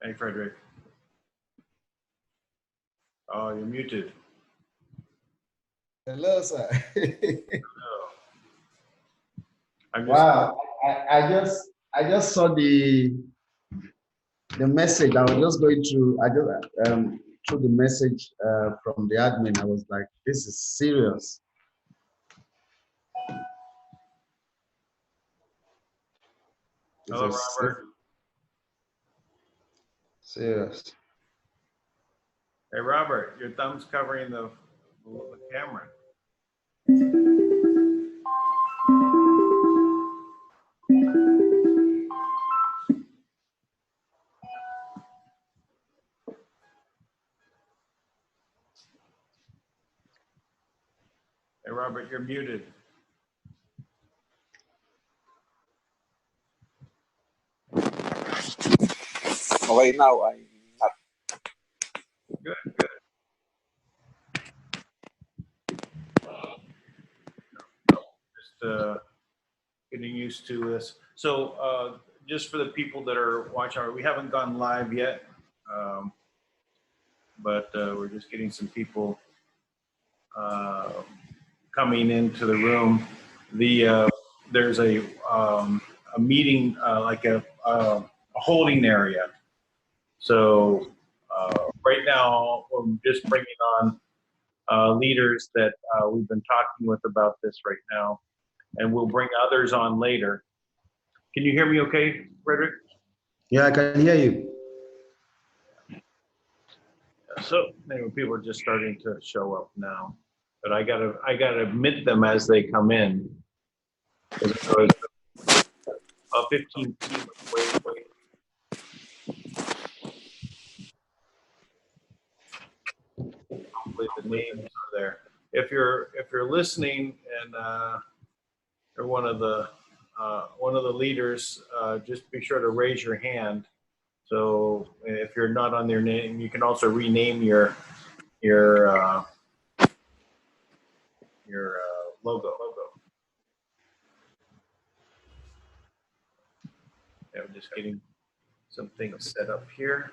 Hey, Frederick. Oh, you're muted. Hello, sir. Hello. Wow, I just saw the message. I was just going through. I just through the message from the admin. I was like, this is serious. Hello, Robert. Serious. Hey, Robert, your thumb's covering the camera. Hey, Robert, you're muted. Oh, right now, I'm not. Good, good. Just getting used to this. So just for the people that are watching, we haven't gone live yet, but we're just getting some people coming into the room. There's a meeting, like a holding area. So right now, I'm just bringing on leaders that we've been talking with about this right now, and we'll bring others on later. Can you hear me okay, Frederick? Yeah, I can hear you. So anyway, people are just starting to show up now, but I gotta admit them as they come in. 15 people, wait. Hopefully the names are there. If you're listening and you're one of the leaders, just be sure to raise your hand. So if you're not on their name, you can also rename your logo. Yeah, we're just getting some things set up here.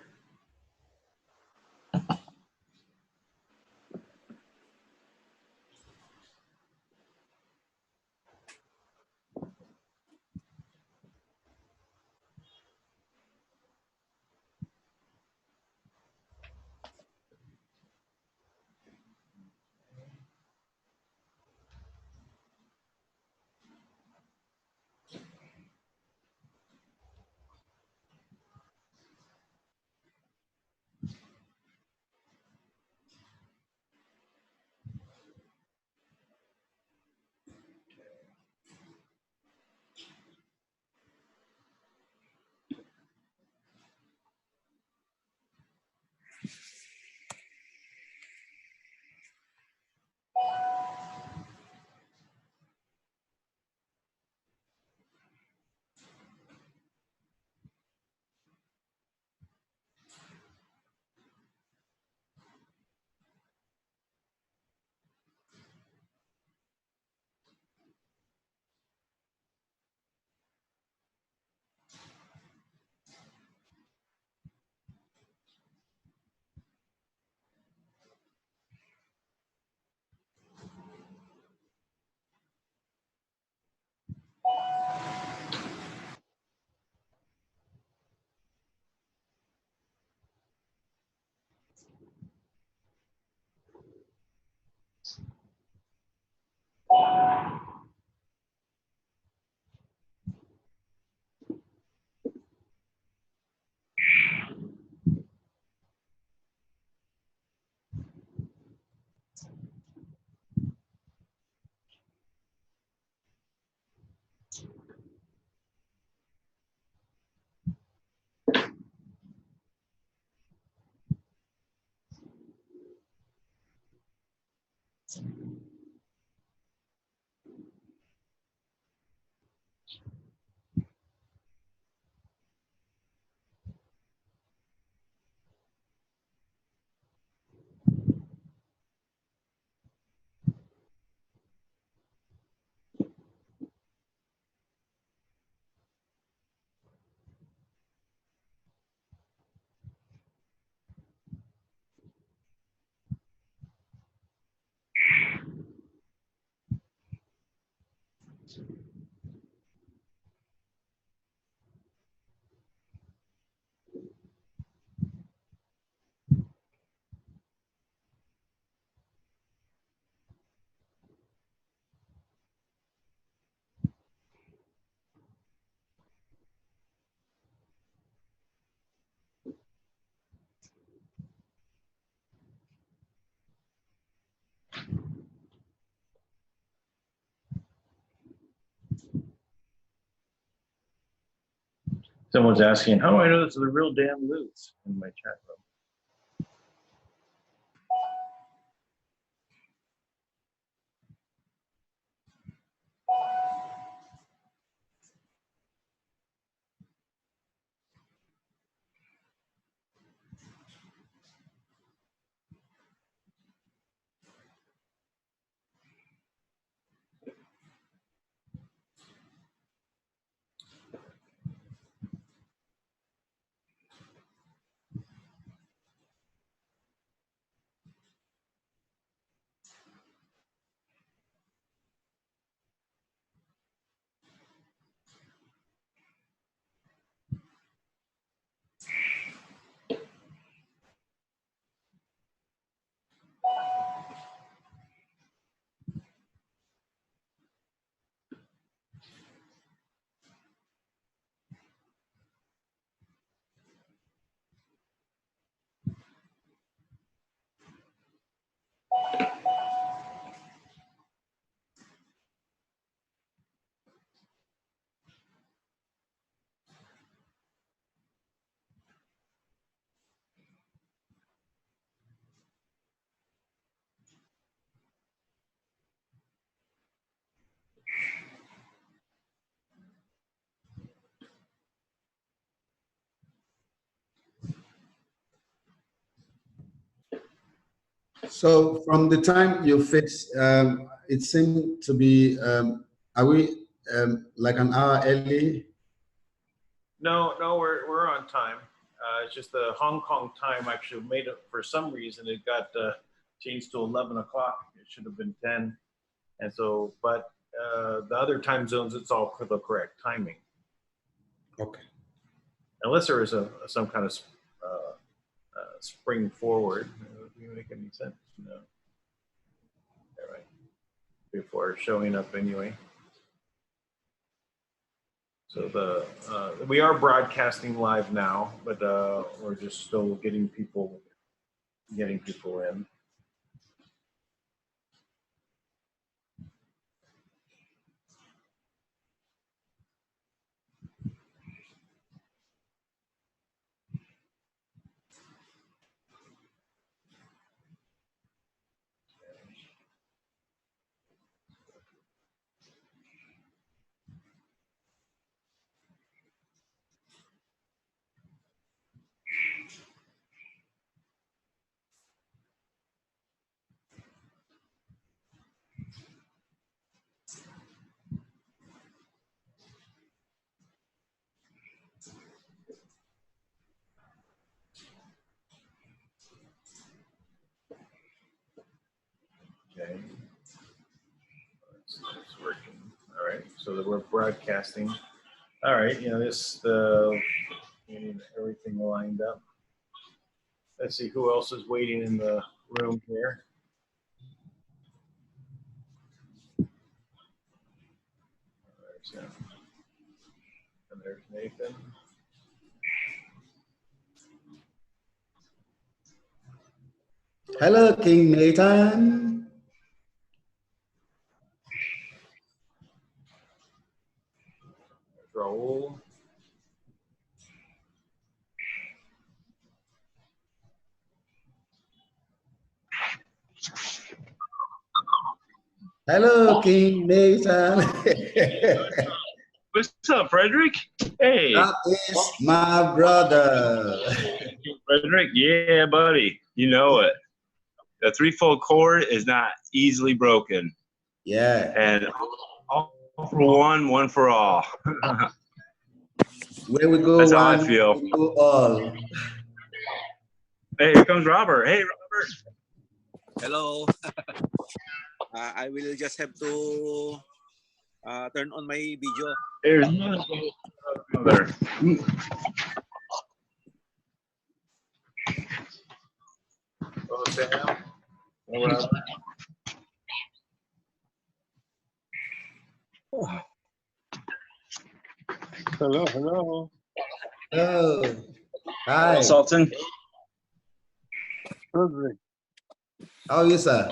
Someone's asking, how do I know this is the real damn Lutz in my chat room? So from the time you fix, it seemed to be, are we like an hour early? No, we're on time. It's just the Hong Kong time actually made it, for some reason, it got changed to 11 o'clock. It should have been 10. And so, but the other time zones, it's all the correct timing. Okay. Unless there is some kind of spring forward. Does it make any sense? No. All right. Before showing up anyway. So we are broadcasting live now, but we're just still getting people in. Okay. It's working. All right. So that we're broadcasting. All right. You know, getting everything lined up. Let's see who else is waiting in the room here. All right, so, and there's Nathan. Hello, King Nathan. There's Raul. Hello, King Nathan. What's up, Frederick? Hey. That is my brother. Frederick, yeah, buddy. You know it. The threefold cord is not easily broken. Yeah. And all for one, one for all. Where we go, That's how one, I feel. we go all. Hey, here comes Robert. Hey, Robert. Hello. I will just have to turn on my video. There's nothing there. Oh, Sam? Hello, hello. Oh, Hello, hi. Sultan. How are you, sir?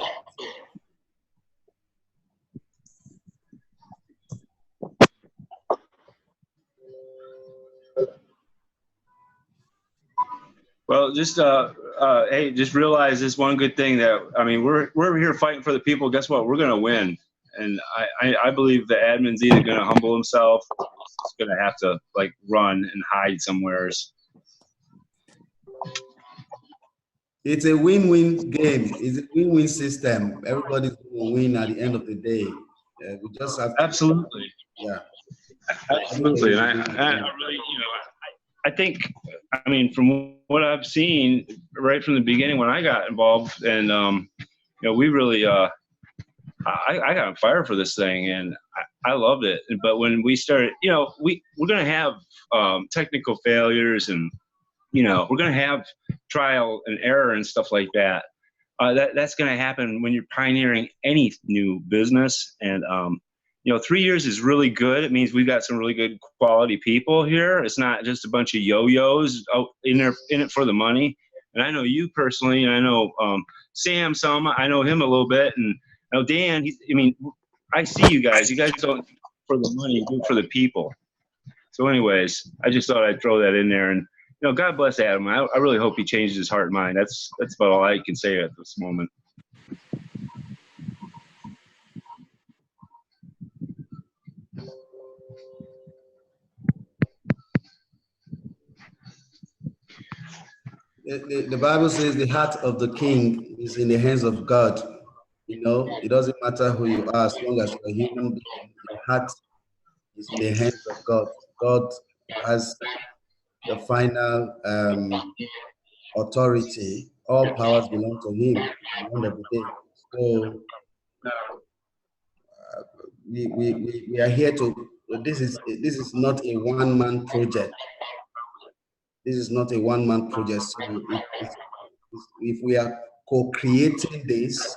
Well, just hey, just realize this one good thing that I mean, we're here fighting for the people. Guess what? We're gonna win, and I believe the admin's either gonna humble himself, or he's gonna have to like run and hide somewheres. It's a win-win game. It's a win-win system. Everybody's going to win at the end of the day. We just have to, Absolutely. yeah. Absolutely, and I really, you know, I think, I mean, from what I've seen right from the beginning when I got involved, and you know, we really, I got on fire for this thing, and I loved it. But when we started, you know, we're gonna have technical failures, and you know, we're gonna have trial and error and stuff like that. That's gonna happen when you're pioneering any new business, and you know, 3 years is really good. It means we've got some really good quality people here. It's not just a bunch of yo-yos out in it for the money. And I know you personally, and I know Sam some. I know him a little bit, and I know Dan. I mean, I see you guys. You guys don't do it for the money, you do it for the people. So, anyways, I just thought I'd throw that in there. And you know, God bless Adam. I really hope he changes his heart and mind. That's about all I can say at this moment. The Bible says the heart of the king is in the hands of God. You know, it doesn't matter who you are, as long as you're a human being, your heart is in the hands of God. God has the final authority. All powers belong to him at the end of the day. So we are here to, this is not a one-man project. This is not a one-man project. So if we are co-creating this,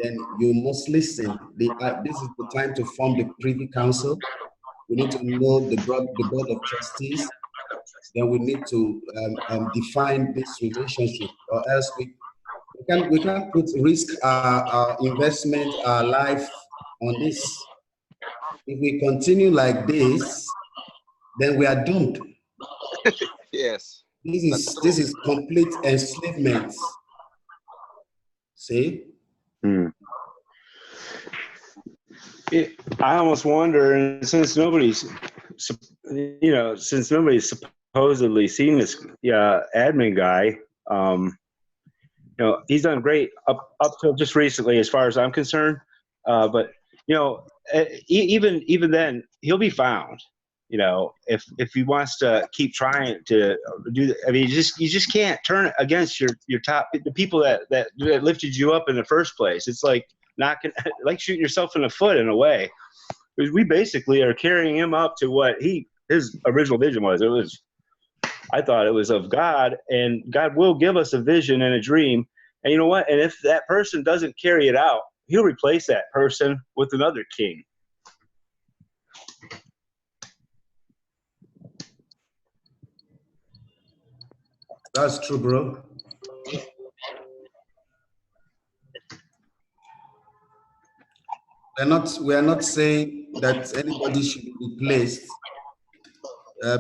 then you must listen. This is the time to form the Privy Council. We need to know the board of trustees. Then we need to define this relationship, or else we can't put risk our investment, our life on this. If we continue like this, then we are doomed. Yes. This is complete enslavement. See? I almost wonder, and since nobody's supposedly seen this admin guy, you know, he's done great up till just recently, as far as I'm concerned. But you know, even then, he'll be found. You know, if he wants to keep trying to do, I mean, you just can't turn it against your top, the people that lifted you up in the first place. It's like like shooting yourself in the foot in a way. Because we basically are carrying him up to what his original vision was. I thought it was of God, and God will give us a vision and a dream. And you know what? And if that person doesn't carry it out, he'll replace that person with another king. That's true, bro. We are not saying that anybody should be replaced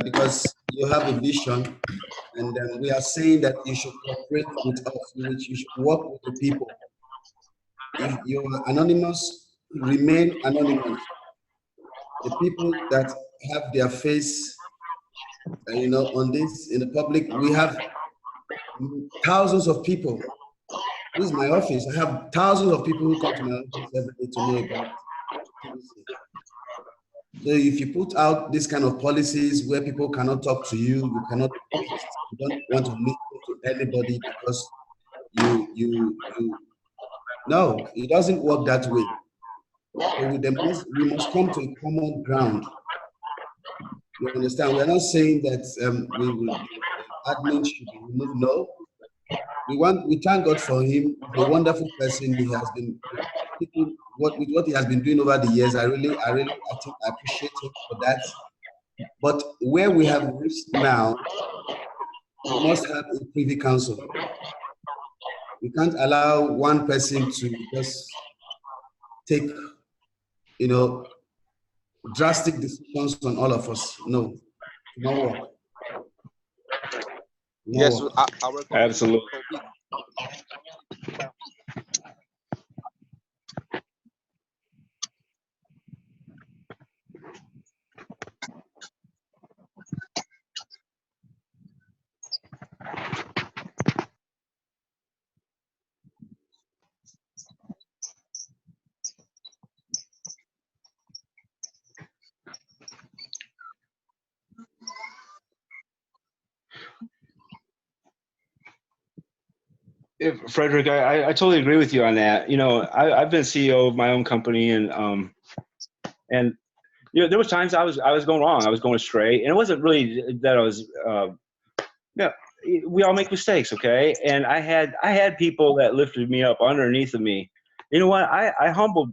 because you have a vision, and we are saying that you should cooperate with us, you should work with the people. If you are anonymous, remain anonymous. The people that have their face, you know, on this in the public, we have thousands of people. This is my office. I have thousands of people who come to my office every day to know about TBC. So if you put out this kind of policies where people cannot talk to you, you cannot post, you don't want to listen to anybody because no, it doesn't work that way. So we must come to a common ground. You understand? We're not saying that admin should be removed. No. We thank God for him. He's a wonderful person. He has been taking with what he has been doing over the years. I think I appreciate him for that. But where we have reached now, we must have a privy council. We can't allow one person to just take, drastic decisions on all of us. No, it won't work. Yes, our absolutely. Frederick, I totally agree with you on that. I've been CEO of my own company, and there was times I was going wrong, I was going astray, and it wasn't really that I was. We all make mistakes, okay? And I had people that lifted me up underneath of me. You know what? I humbled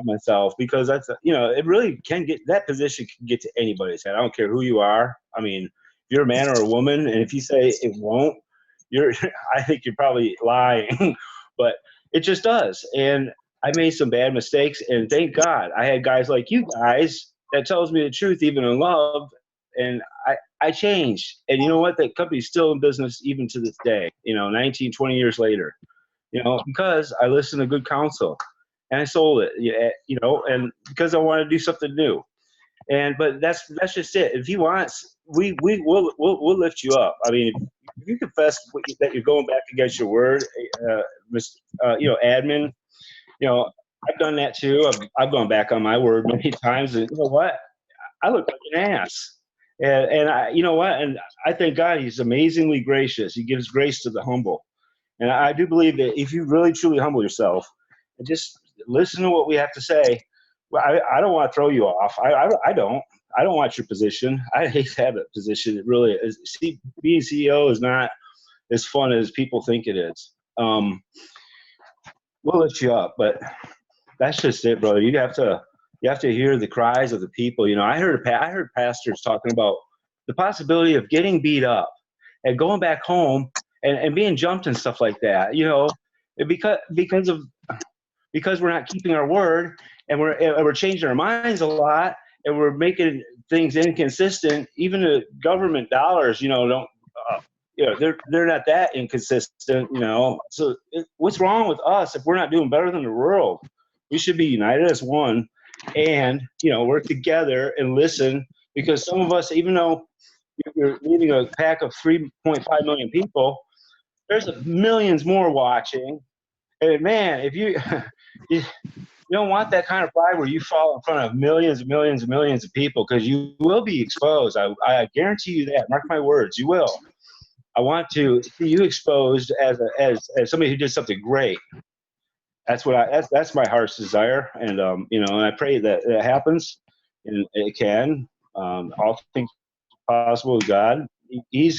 myself, because that's it really can get, that position can get to anybody's head. I don't care who you are. I mean, if you're a man or a woman, and if you say it won't, I think you're probably lying, but it just does. And I made some bad mistakes, and thank God I had guys like you guys that tells me the truth, even in love, and I changed. And you know what? That company's still in business even to this day, 19, 20 years later, because I listened to good counsel, and I sold it, and because I wanted to do something new. But that's just it. If you want, we'll lift you up. I mean, if you confess that you're going back against your word, admin, I've done that too. I've gone back on my word many times, and you know what? I look like an ass. And I, and I thank God he's amazingly gracious. He gives grace to the humble. And I do believe that if you really truly humble yourself and just listen to what we have to say, well, I don't want to throw you off. I don't want your position. I hate to have that position. It really is. Being CEO is not as fun as people think it is. We'll lift you up, but that's just it, brother. You have to hear the cries of the people. I heard pastors talking about the possibility of getting beat up and going back home and being jumped and stuff like that. Because we're not keeping our word, and we're changing our minds a lot, and we're making things inconsistent. Even the government dollars, don't. They're not that inconsistent. So what's wrong with us if we're not doing better than the world? We should be united as one, and work together and listen, because some of us, even though you're leading a pack of 3.5 million people, there's millions more watching. And man, if you don't want that kind of pride where you fall in front of millions and millions and millions of people, because you will be exposed. I guarantee you that. Mark my words, you will. I want to see you exposed as somebody who did something great. That's my heart's desire, and and I pray that it happens, and it can. All things possible with God. He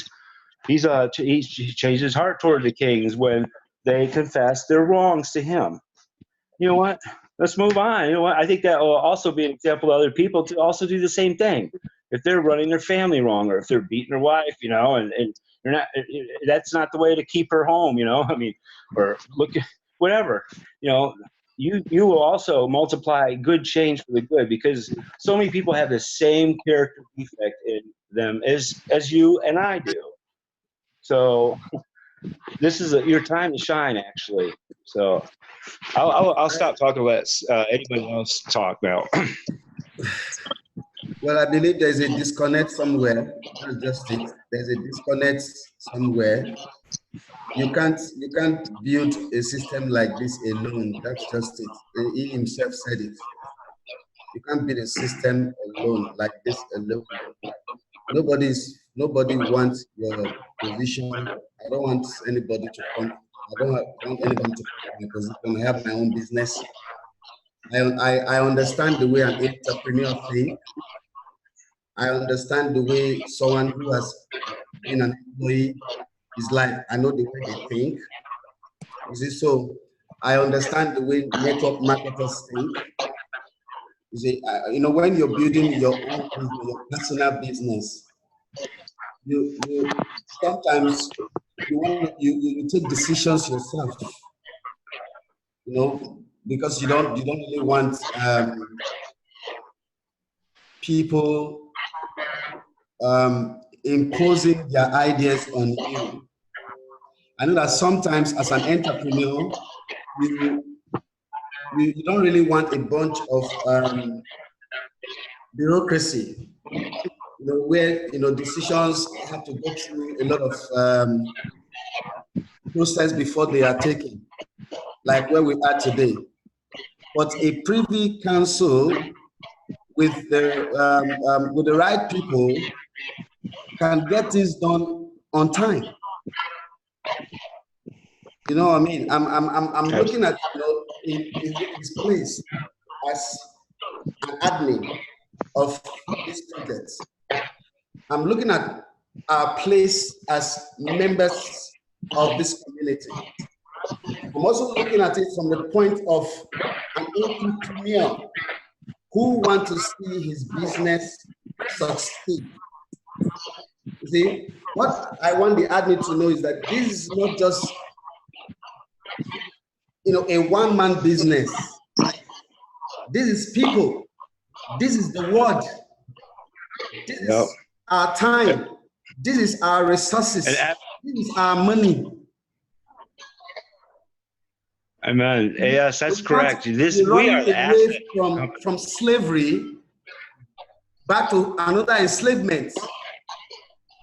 changed his heart toward the kings when they confess their wrongs to him. You know what? Let's move on. You know what? I think that will also be an example to other people to also do the same thing. If they're running their family wrong, or if they're beating their wife, and you're not, that's not the way to keep her home, I mean, or look at whatever, you will also multiply good change for the good, because so many people have the same character defect in them as you and I do. So this is your time to shine, actually. So I'll stop talking and let anybody else talk now. Well, I believe there's a disconnect somewhere. That's just it. There's a disconnect somewhere. You can't build a system like this alone. That's just it. He himself said it. You can't build a system alone, like this alone. Nobody wants your position. I don't want anybody to come. I don't want anybody to come to my position. I have my own business. I understand the way an entrepreneur thinks. I understand the way someone who has been an employee is like. I know the way they think. You see, so I understand the way network marketers think. You see, you know, when you're building your own business, your personal business, you sometimes you take decisions yourself. You know, because you don't really want people imposing their ideas on you. I know that sometimes as an entrepreneur, you don't really want a bunch of bureaucracy, you know, where, you know, decisions have to go through a lot of process before they are taken, like where we are today. But a privy council with the right people can get things done on time. You know what I mean? I'm looking at, you know, in his place as an admin of this project. I'm looking at our place as members of this community. I'm also looking at it from the point of an entrepreneur who wants to see his business succeed. You see, what I want the admin to know is that this is not just, you know, a one-man business. This is people. This is the word. This is our time. This is our resources. This is our money. Amen. Yes, that's correct. We are the asset. From slavery back to another enslavement.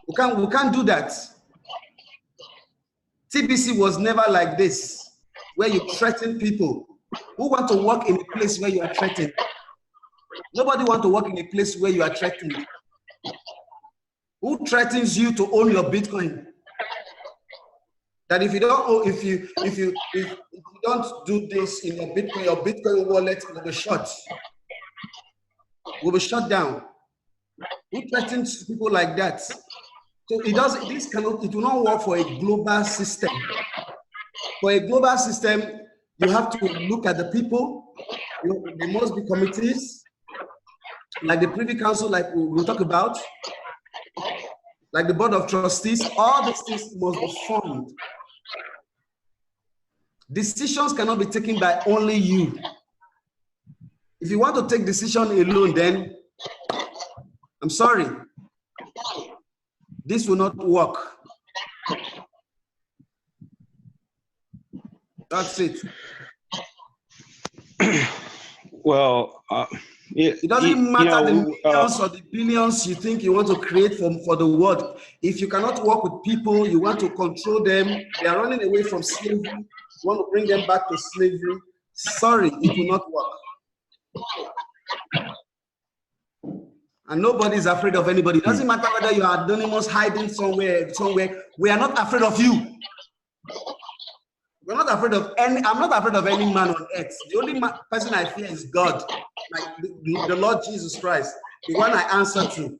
We can't do that. TBC was never like this, where you threaten people. Who want to work in a place where you are threatened? Nobody want to work in a place where you are threatened. Who threatens you to own your Bitcoin? That if you don't, if you don't do this in your Bitcoin wallet will be shut. Will be shut down. Who threatens people like that? So it will not work for a global system. For a global system, you have to look at the people. There must be committees, like the Privy Council, like we'll talk about, like the Board of Trustees. All these things must be formed. Decisions cannot be taken by only you. If you want to take decision alone, then I'm sorry, this will not work. That's it. Well, it doesn't matter the millions or the billions you think you want to create for the world. If you cannot work with people, you want to control them, they are running away from slavery, you want to bring them back to slavery, sorry, it will not work. And nobody is afraid of anybody. It doesn't matter whether you are anonymous hiding somewhere. We are not afraid of you. We're not afraid of any. I'm not afraid of any man on earth. The only person I fear is God, like the Lord Jesus Christ, the one I answer to.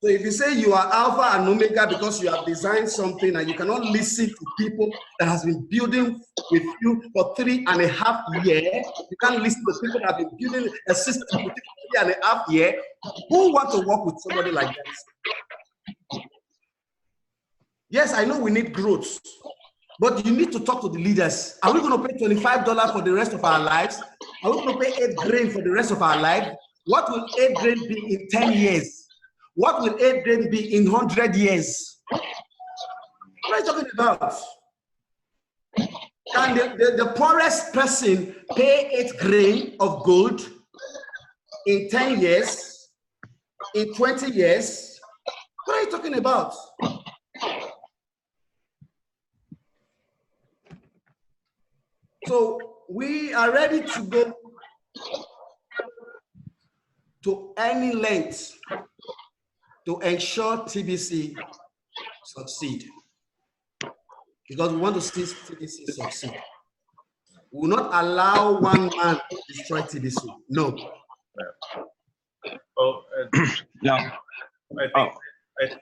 So if you say you are Alpha and Omega because you have designed something and you cannot listen to people that has been building with you for 3.5 years, you can't listen to people that have been building a system for 3.5 years. Who want to work with somebody like that? Yes, I know we need growth. But you need to talk to the leaders. Are we going to pay $25 for the rest of our lives? Are we going to pay 8 grain for the rest of our life? What will 8 grain be in 10 years? What will 8 grain be in 100 years? What are you talking about? Can the poorest person pay 8 grain of gold in 10 years, in 20 years? What are you talking about? So we are ready to go to any length to ensure TBC succeed. Because we want to see TBC succeed. We will not allow one man to destroy TBC. No. Well, No. I think,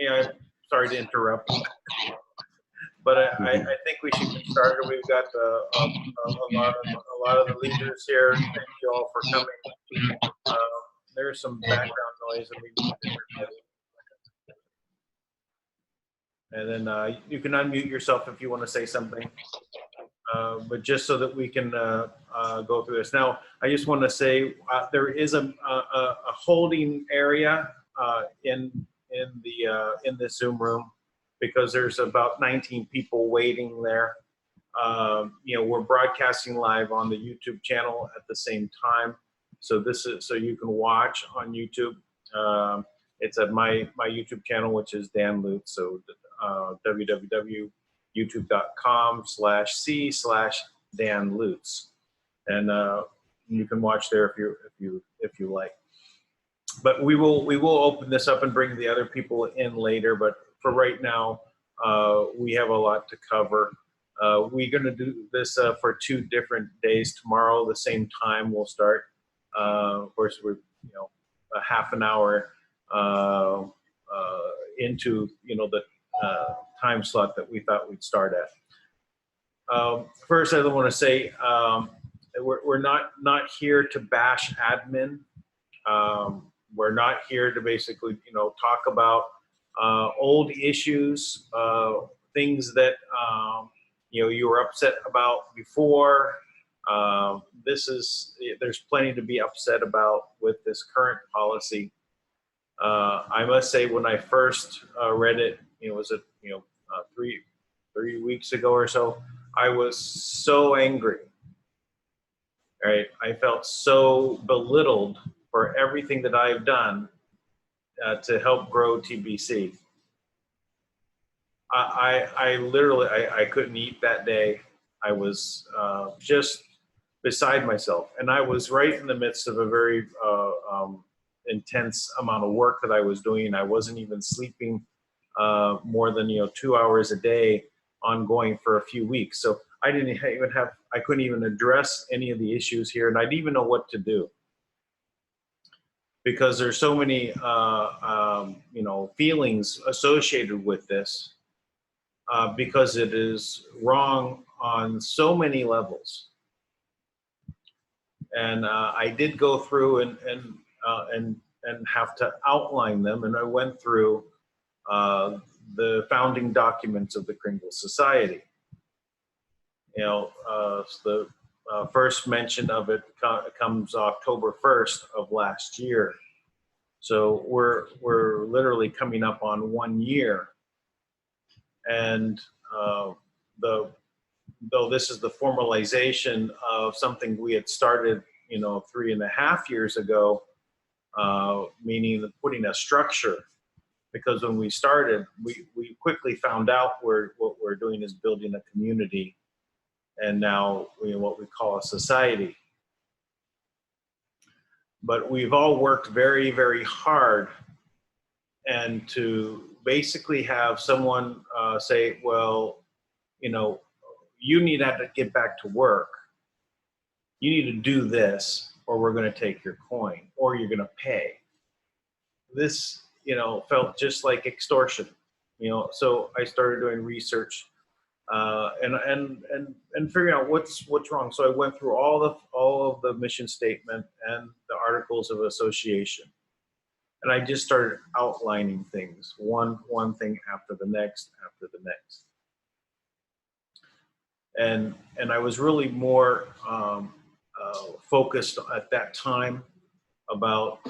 I'm sorry to interrupt, but I think we should get started. We've got a lot of the leaders here. Thank you all for coming. There's some background noise that we need to remove. And then you can unmute yourself if you want to say something. But just so that we can go through this. Now, I just want to say there is a holding area in this Zoom room because there's about 19 people waiting there. We're broadcasting live on the YouTube channel at the same time, so this is so you can watch on YouTube. It's at my YouTube channel, which is Dan Lutz. So www.youtube.com/c/Dan Lutz, and you can watch there if you like. But we will open this up and bring the other people in later. But for right now, we have a lot to cover. We're going to do this for 2 different days. Tomorrow, the same time, we'll start. Of course, we're a half an hour into the time slot that we thought we'd start at. First, I want to say we're not here to bash admin. We're not here to basically talk about old issues, things that you were upset about before. There's plenty to be upset about with this current policy. I must say, when I first read it, was it 3 weeks ago or so, I was so angry. Right, I felt so belittled for everything that I've done to help grow TBC. I literally I couldn't eat that day. I was just beside myself, and I was right in the midst of a very intense amount of work that I was doing. I wasn't even sleeping more than 2 hours a day ongoing for a few weeks. So I couldn't even address any of the issues here, and I didn't even know what to do because there's so many feelings associated with this because it is wrong on so many levels. And I did go through and have to outline them, and I went through the founding documents of the Kringle Society. The first mention of it comes October 1st of last year. So we're literally coming up on 1 year. And though this is the formalization of something we had started, 3.5 years ago, meaning putting a structure. Because when we started, we quickly found out what we're doing is building a community, and now what we call a society. But we've all worked very, very hard, and to basically have someone say, well, you need to get back to work. You need to do this, or we're going to take your coin, or you're going to pay. This felt just like extortion, so I started doing research and figuring out what's wrong. So I went through all of the mission statement and the articles of association, and I just started outlining things, one thing after the next, and I was really more focused at that time about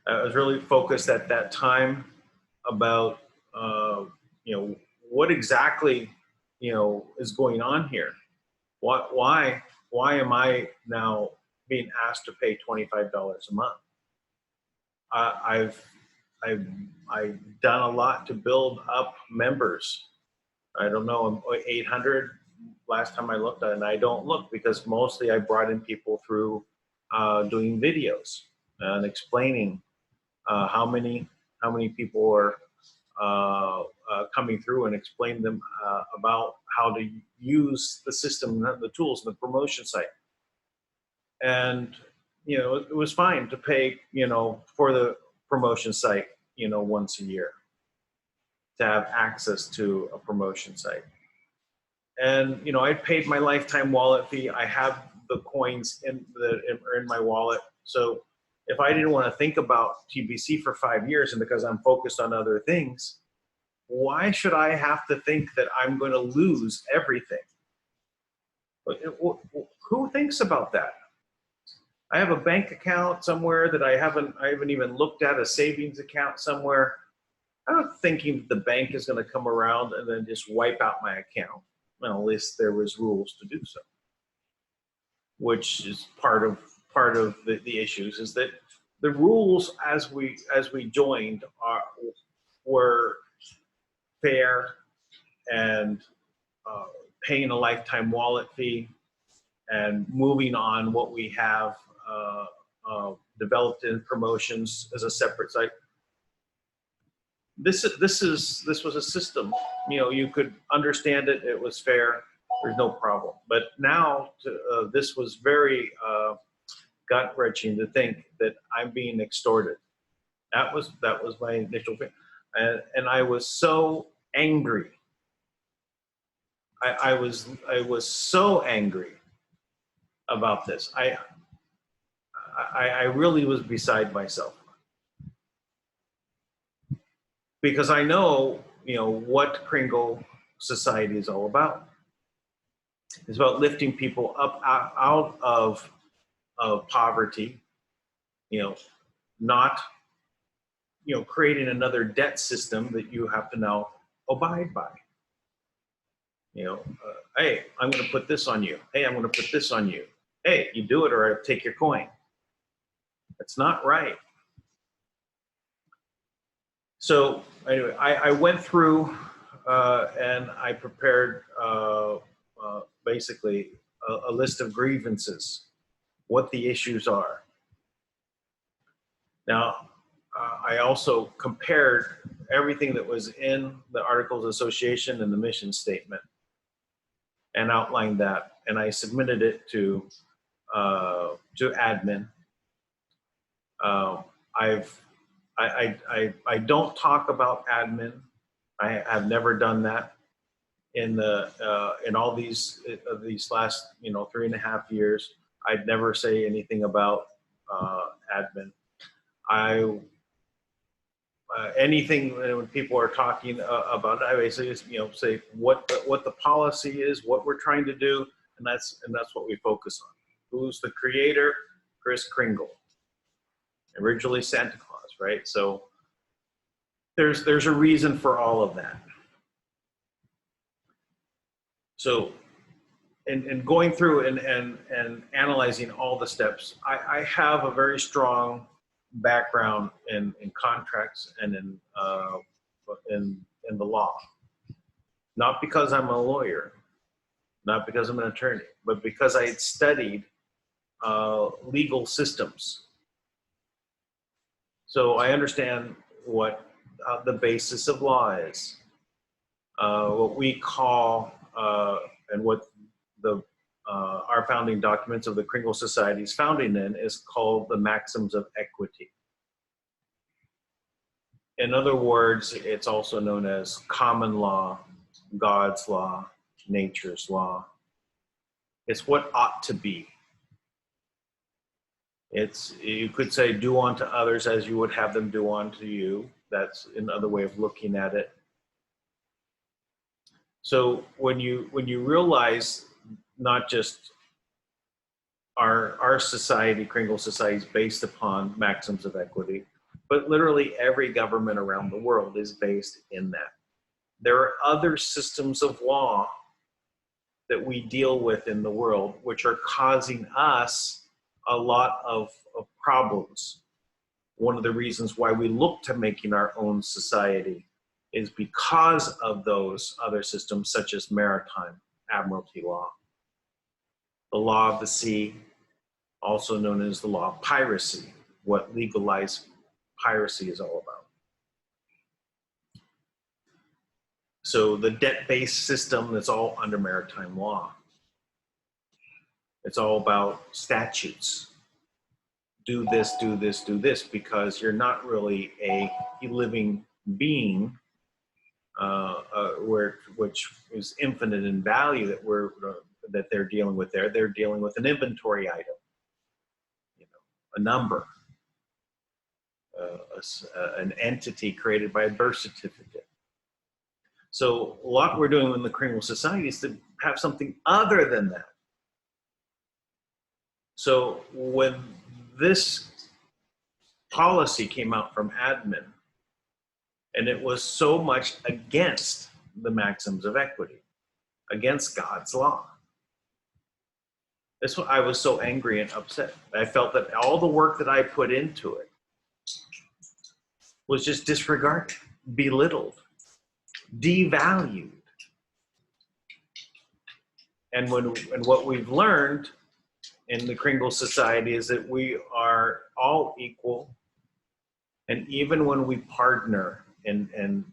I was really focused at that time about, what exactly, is going on here. Why am I now being asked to pay $25 a month? I've done a lot to build up members. I don't know, 800 last time I looked at it, and I don't look because mostly I brought in people through doing videos and explaining how many people are coming through and explained them about how to use the system, the tools, the promotion site. And, you know, it was fine to pay, you know, for the promotion site, you know, once a year to have access to a promotion site. And, you know, I paid my lifetime wallet fee. I have the coins in my wallet. So if I didn't want to think about TBC for 5 years, and because I'm focused on other things, why should I have to think that I'm going to lose everything? Who thinks about that? I have a bank account somewhere that I haven't even looked at, a savings account somewhere. I'm not thinking that the bank is going to come around and then just wipe out my account, well, at least there was rules to do so. Which is part of the issues, is that the rules as we joined were fair, and paying a lifetime wallet fee and moving on what we have developed in promotions as a separate site. This was a system, you know, you could understand it, it was fair, there's no problem. But now this was very gut-wrenching to think that I'm being extorted. That was my initial thing. And I was so angry. I was so angry about this. I really was beside myself, because I know, you know, what Kringle Society is all about. It's about lifting people up out of poverty, you know, not, you know, creating another debt system that you have to now abide by. You know, hey, I'm going to put this on you. Hey, I'm going to put this on you. Hey, you do it or I take your coin. That's not right. So anyway, I went through and I prepared basically a list of grievances, what the issues are. Now, I also compared everything that was in the Articles of Association and the mission statement and outlined that, and I submitted it to admin. I don't talk about admin. I have never done that in all these last, you know, 3.5 years. I'd never say anything about admin. Anything when people are talking about it, I basically just, you know, say what the policy is, what we're trying to do, and that's what we focus on. Who's the creator? Kris Kringle. Originally Santa Claus, right? So there's a reason for all of that. So in going through and analyzing all the steps, I have a very strong background in contracts and in the law. Not because I'm a lawyer, not because I'm an attorney, but because I had studied legal systems. So I understand what the basis of law is, what we call and what our founding documents of the Kringle Society's founding in is called the Maxims of Equity. In other words, it's also known as common law, God's law, nature's law. It's what ought to be. It's, you could say, do unto others as you would have them do unto you. That's another way of looking at it. So when you realize not just our society, Kringle Society, is based upon maxims of equity, but literally every government around the world is based in that. There are other systems of law that we deal with in the world which are causing us a lot of problems. One of the reasons why we look to making our own society is because of those other systems, such as maritime admiralty law, the law of the sea, also known as the law of piracy, what legalized piracy is all about. So the debt-based system that's all under maritime law. It's all about statutes. Do this, do this, do this, because you're not really a living being, which is infinite in value that they're dealing with there. They're dealing with an inventory item, a number, an entity created by a birth certificate. So what we're doing in the Kringle Society is to have something other than that. So when this policy came out from admin, and it was so much against the maxims of equity, against God's law. That's why I was so angry and upset. I felt that all the work that I put into it was just disregarded, belittled, devalued. And what we've learned in the Kringle Society is that we are all equal. And even when we partner and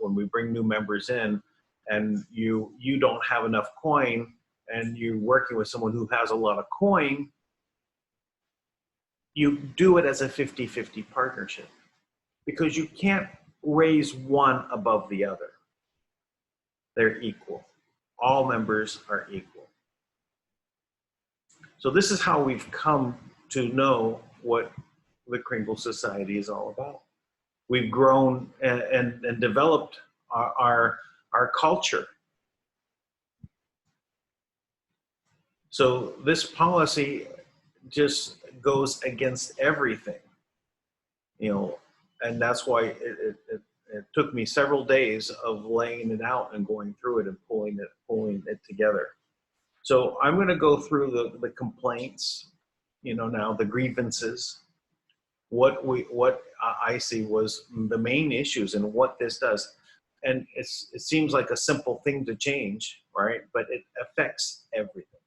when we bring new members in, and you don't have enough coin, and you're working with someone who has a lot of coin, you do it as a 50-50 partnership, because you can't raise one above the other. They're equal. All members are equal. So this is how we've come to know what the Kringle Society is all about. We've grown and developed our culture. So this policy just goes against everything, and that's why it took me several days of laying it out and going through it and pulling it together. So I'm going to go through the complaints, now the grievances, what I see was the main issues and what this does. And it seems like a simple thing to change, right? But it affects everything.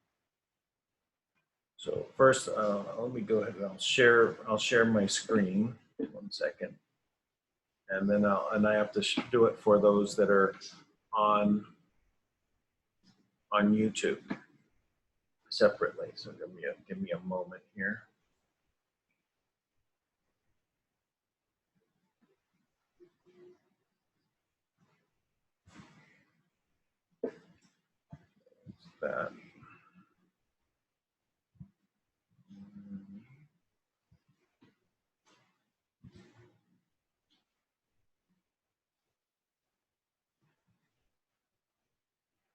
So first, let me go ahead and I'll share my screen. 1 second, and then I have to do it for those that are on YouTube separately. So give me a moment here. That.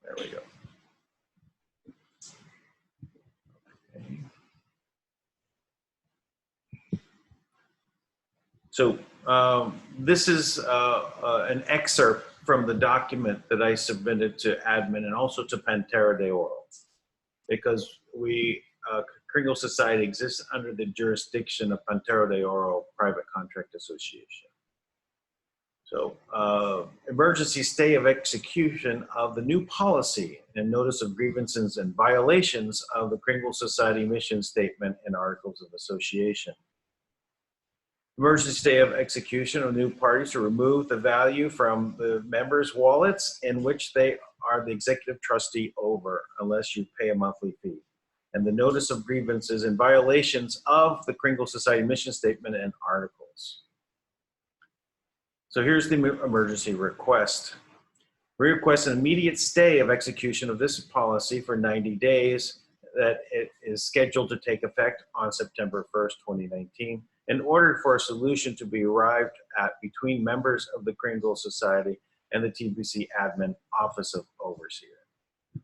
There we go. Okay. So this is an excerpt from the document that I submitted to admin and also to Pantera de Oro, because Kringle Society exists under the jurisdiction of Pantera de Oro Private Contract Association. So emergency stay of execution of the new policy and notice of grievances and violations of the Kringle Society mission statement and articles of association. Emergency stay of execution of new parties to remove the value from the members' wallets in which they are the executive trustee over, unless you pay a monthly fee. And the notice of grievances and violations of the Kringle Society mission statement and articles. So here's the emergency request. We request an immediate stay of execution of this policy for 90 days that it is scheduled to take effect on September 1st, 2019, in order for a solution to be arrived at between members of the Kringle Society and the TBC Admin Office of Overseer.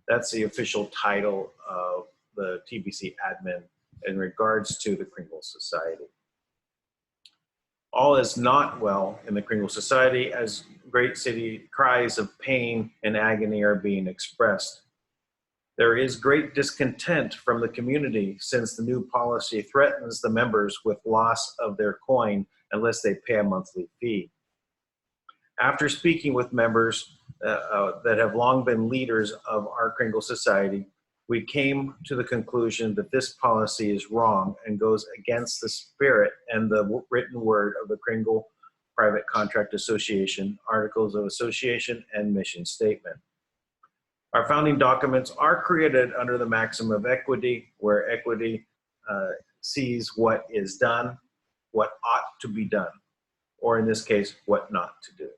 That's the official title of the TBC Admin in regards to the Kringle Society. All is not well in the Kringle Society, as great city cries of pain and agony are being expressed. There is great discontent from the community since the new policy threatens the members with loss of their coin unless they pay a monthly fee. After speaking with members that have long been leaders of our Kringle Society, we came to the conclusion that this policy is wrong and goes against the spirit and the written word of the Kringle private contract association, articles of association, and mission statement. Our founding documents are created under the Maxim of Equity, where equity sees what is done, what ought to be done, or in this case, what not to do.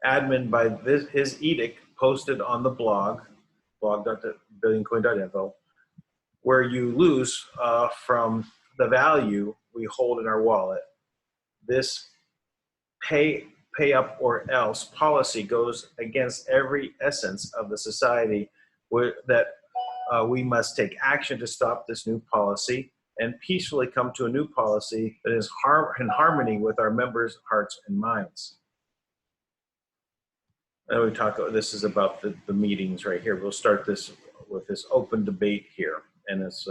Admin, by his edict, posted on the blog.thebillioncoin.info, where you lose from the value we hold in our wallet. This pay up or else policy goes against every essence of the society that we must take action to stop this new policy and peacefully come to a new policy that is in harmony with our members' hearts and minds. And we talk, this is about the meetings right here. We'll start this with this open debate here, and it's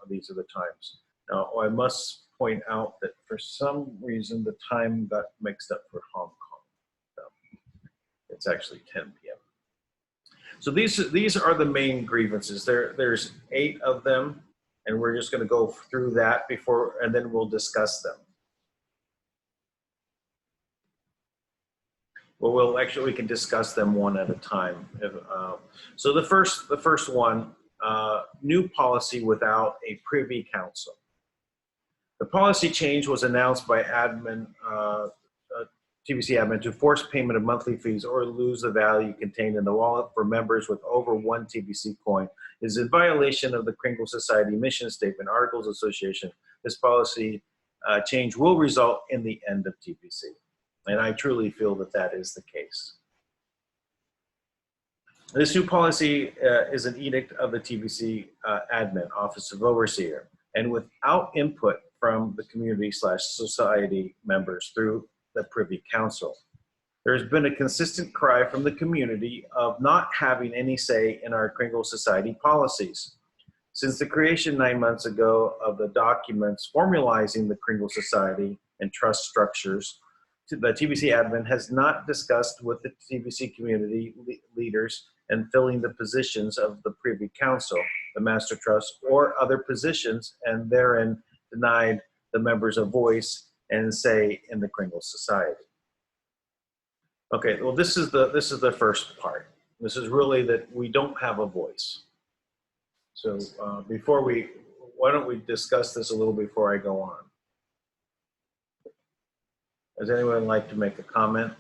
these are the times. Now, I must point out that for some reason the time got mixed up for Hong Kong. So it's actually 10 p.m. So these are the main grievances. There's 8 of them, and we're just going to go through that before, and then we'll discuss them. Well, actually, we can discuss them one at a time. So the first one, new policy without a privy council. The policy change was announced by admin, TBC Admin, to force payment of monthly fees or lose the value contained in the wallet for members with over 1 TBC coin is in violation of the Kringle Society mission statement, Articles of Association. This policy change will result in the end of TBC. And I truly feel that that is the case. This new policy is an edict of the TBC Admin, Office of Overseer, and without input from the community/society members through the Privy Council. There's been a consistent cry from the community of not having any say in our Kringle Society policies. Since the creation 9 months ago of the documents formalizing the Kringle Society and trust structures, the TBC Admin has not discussed with the TBC community leaders and filling the positions of the Privy Council, the Master Trust, or other positions, and therein denied the members a voice and say in the Kringle Society. Okay, well, this is the first part. This is really that we don't have a voice. So why don't we discuss this a little before I go on? Does anyone like to make a comment?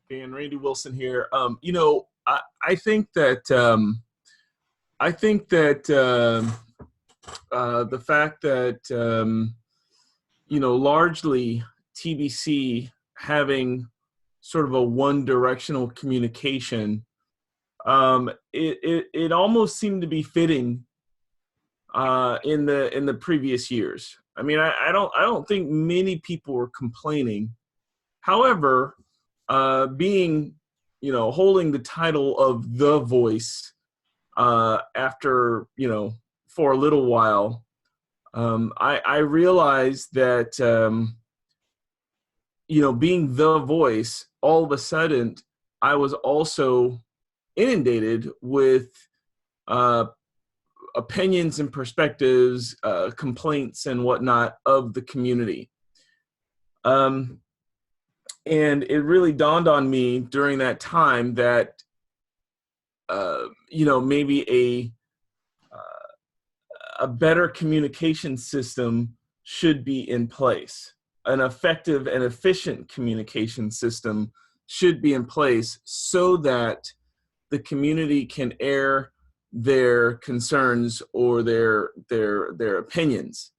Dan, Randy Wilson here. You know, I think that the fact that you know, largely TBC having sort of a one-directional communication, it almost seemed to be fitting in the previous years. I mean, I don't think many people were complaining. However, being, you know, holding the title of the voice after, you know, for a little while, I realized that, you know, being the voice, all of a sudden, I was also inundated with opinions and perspectives, complaints and whatnot of the community. And it really dawned on me during that time that, you know, maybe a better communication system should be in place. An effective and efficient communication system should be in place so that the community can air their concerns or their opinions.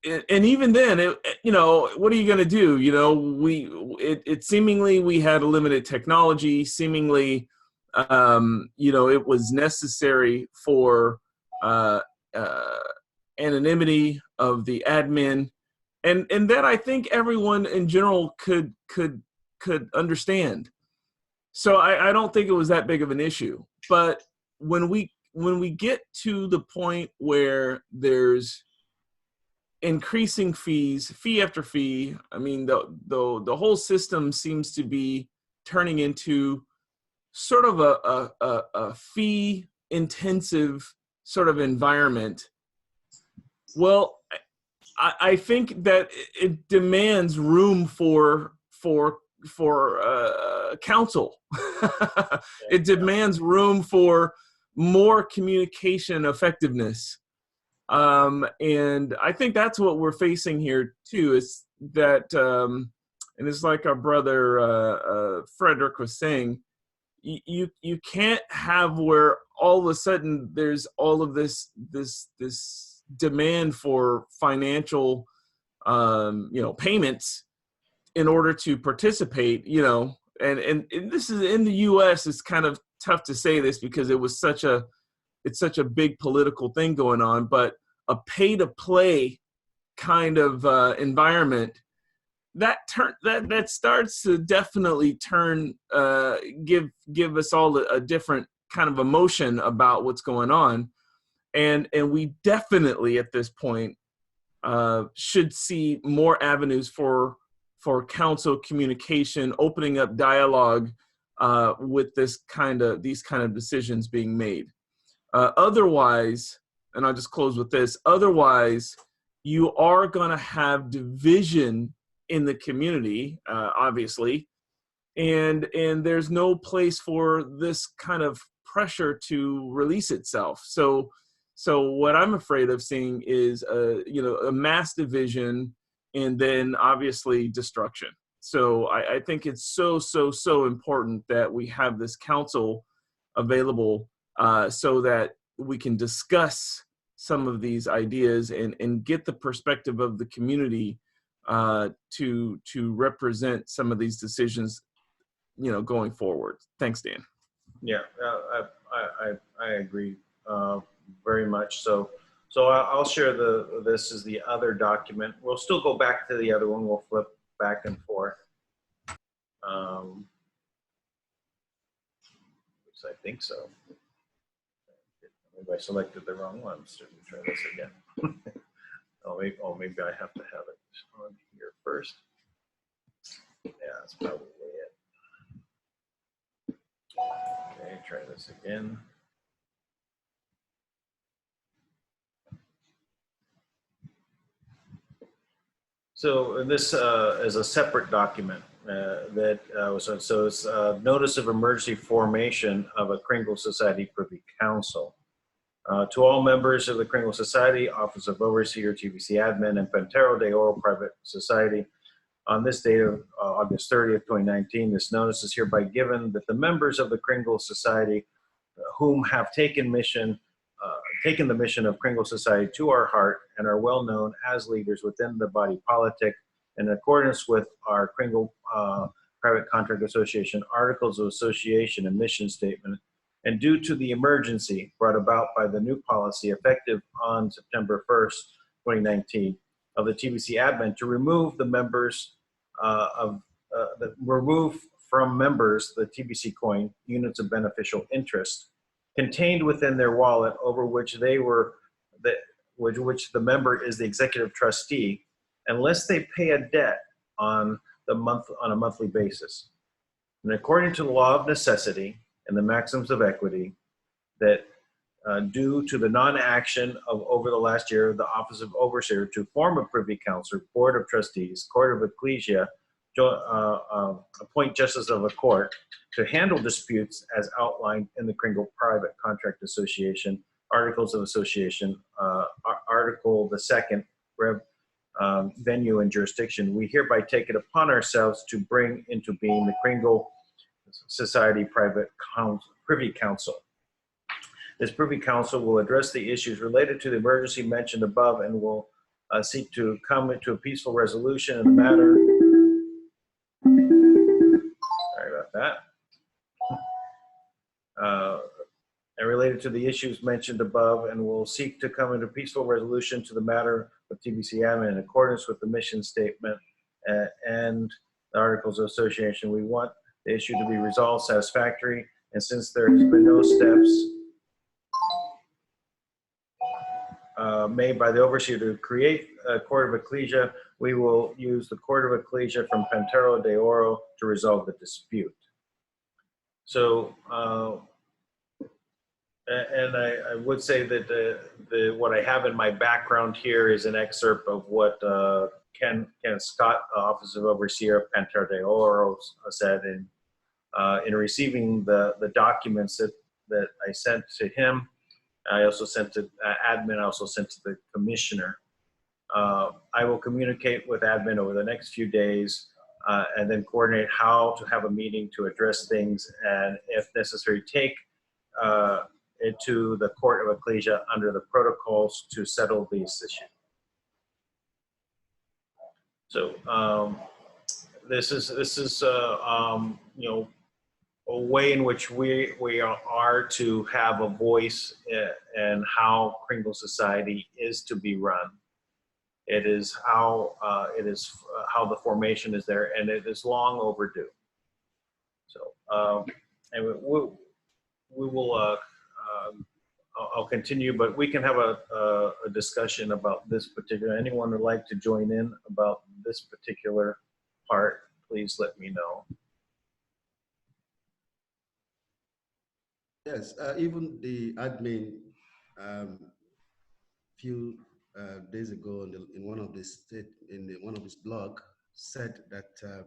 And even then, you know, what are you going to do? You know, it seemingly we had a limited technology. Seemingly, you know, it was necessary for anonymity of the admin, and that I think everyone in general could understand. So I don't think it was that big of an issue. But when we get to the point where there's increasing fees, fee after fee, I mean, the whole system seems to be turning into sort of a fee intensive sort of environment, well, I think that it demands room for counsel. It demands room for more communication effectiveness. And I think that's what we're facing here too, is that, and it's like our brother Frederick was saying, you can't have where all of a sudden there's all of this demand for financial payments in order to participate, and this is in the US. It's kind of tough to say this because it's such a big political thing going on, but a pay to play kind of environment that starts to definitely give us all a different kind of emotion about what's going on. And we definitely at this point should see more avenues for counsel communication, opening up dialogue with these kind of decisions being made. Otherwise, and I'll just close with this, otherwise you are going to have division in the community, obviously, and there's no place for this kind of pressure to release itself. So what I'm afraid of seeing is a mass division and then obviously destruction. So I think it's so important that we have this counsel available so that we can discuss some of these ideas and get the perspective of the community to represent some of these decisions, going forward. Thanks, Dan. Yeah, I agree very much. So I'll share this is the other document. We'll still go back to the other one. We'll flip back and forth. I think so. Maybe I selected the wrong one. So let me try this again. Maybe I have to have it on here first. Yeah, that's probably it. Okay, try this again. So this is a separate document so it's a notice of emergency formation of a Kringle Society Privy Council. To all members of the Kringle Society, Office of Overseer, TBC Admin, and Pantero de Oro Private Society, on this date of August 30th, 2019, this notice is hereby given that the members of the Kringle Society whom have taken the mission of Kringle Society to our heart and are well known as leaders within the body politic in accordance with our Kringle Private Contract Association Articles of Association and Mission Statement, and due to the emergency brought about by the new policy effective on September 1st, 2019, of the TBC Admin to remove the members remove from members the TBC coin, units of beneficial interest, contained within their wallet over which which the member is the executive trustee, unless they pay a debt on a monthly basis. And according to the law of necessity and the maxims of equity, that due to the non-action of over the last year, the Office of Overseer to form a Privy Council, Board of Trustees, Court of Ecclesia, appoint Justice of the Court to handle disputes as outlined in the Kringle Private Contract Association, Articles of Association, Article the 2nd, venue and jurisdiction, we hereby take it upon ourselves to bring into being the Kringle Society Privy Council. This Privy Council will address the issues related to the emergency mentioned above and will seek to come to a peaceful resolution in the matter. Sorry about that. And related to the issues mentioned above, and will seek to come into peaceful resolution to the matter of TBC Admin in accordance with the mission statement and the Articles of Association. We want the issue to be resolved satisfactory, and since there has been no steps made by the overseer to create a Court of Ecclesia, we will use the Court of Ecclesia from Pantero de Oro to resolve the dispute. So And I would say that what I have in my background here is an excerpt of what Ken Scott, Office of Overseer Panter de Oro, said in receiving the documents that I sent to him. I also sent to admin. I also sent to the commissioner. I will communicate with admin over the next few days and then coordinate how to have a meeting to address things and, if necessary, take it to the Court of Ecclesia under the protocols to settle these issues. So this is you know, a way in which we are to have a voice in how Kringle Society is to be run. It is how the formation is there, and it is long overdue. So anyway, we will. I'll continue, but we can have a discussion about this particular. Anyone would like to join in about this particular part, please let me know. Yes, even the admin few days ago in one of his blog said that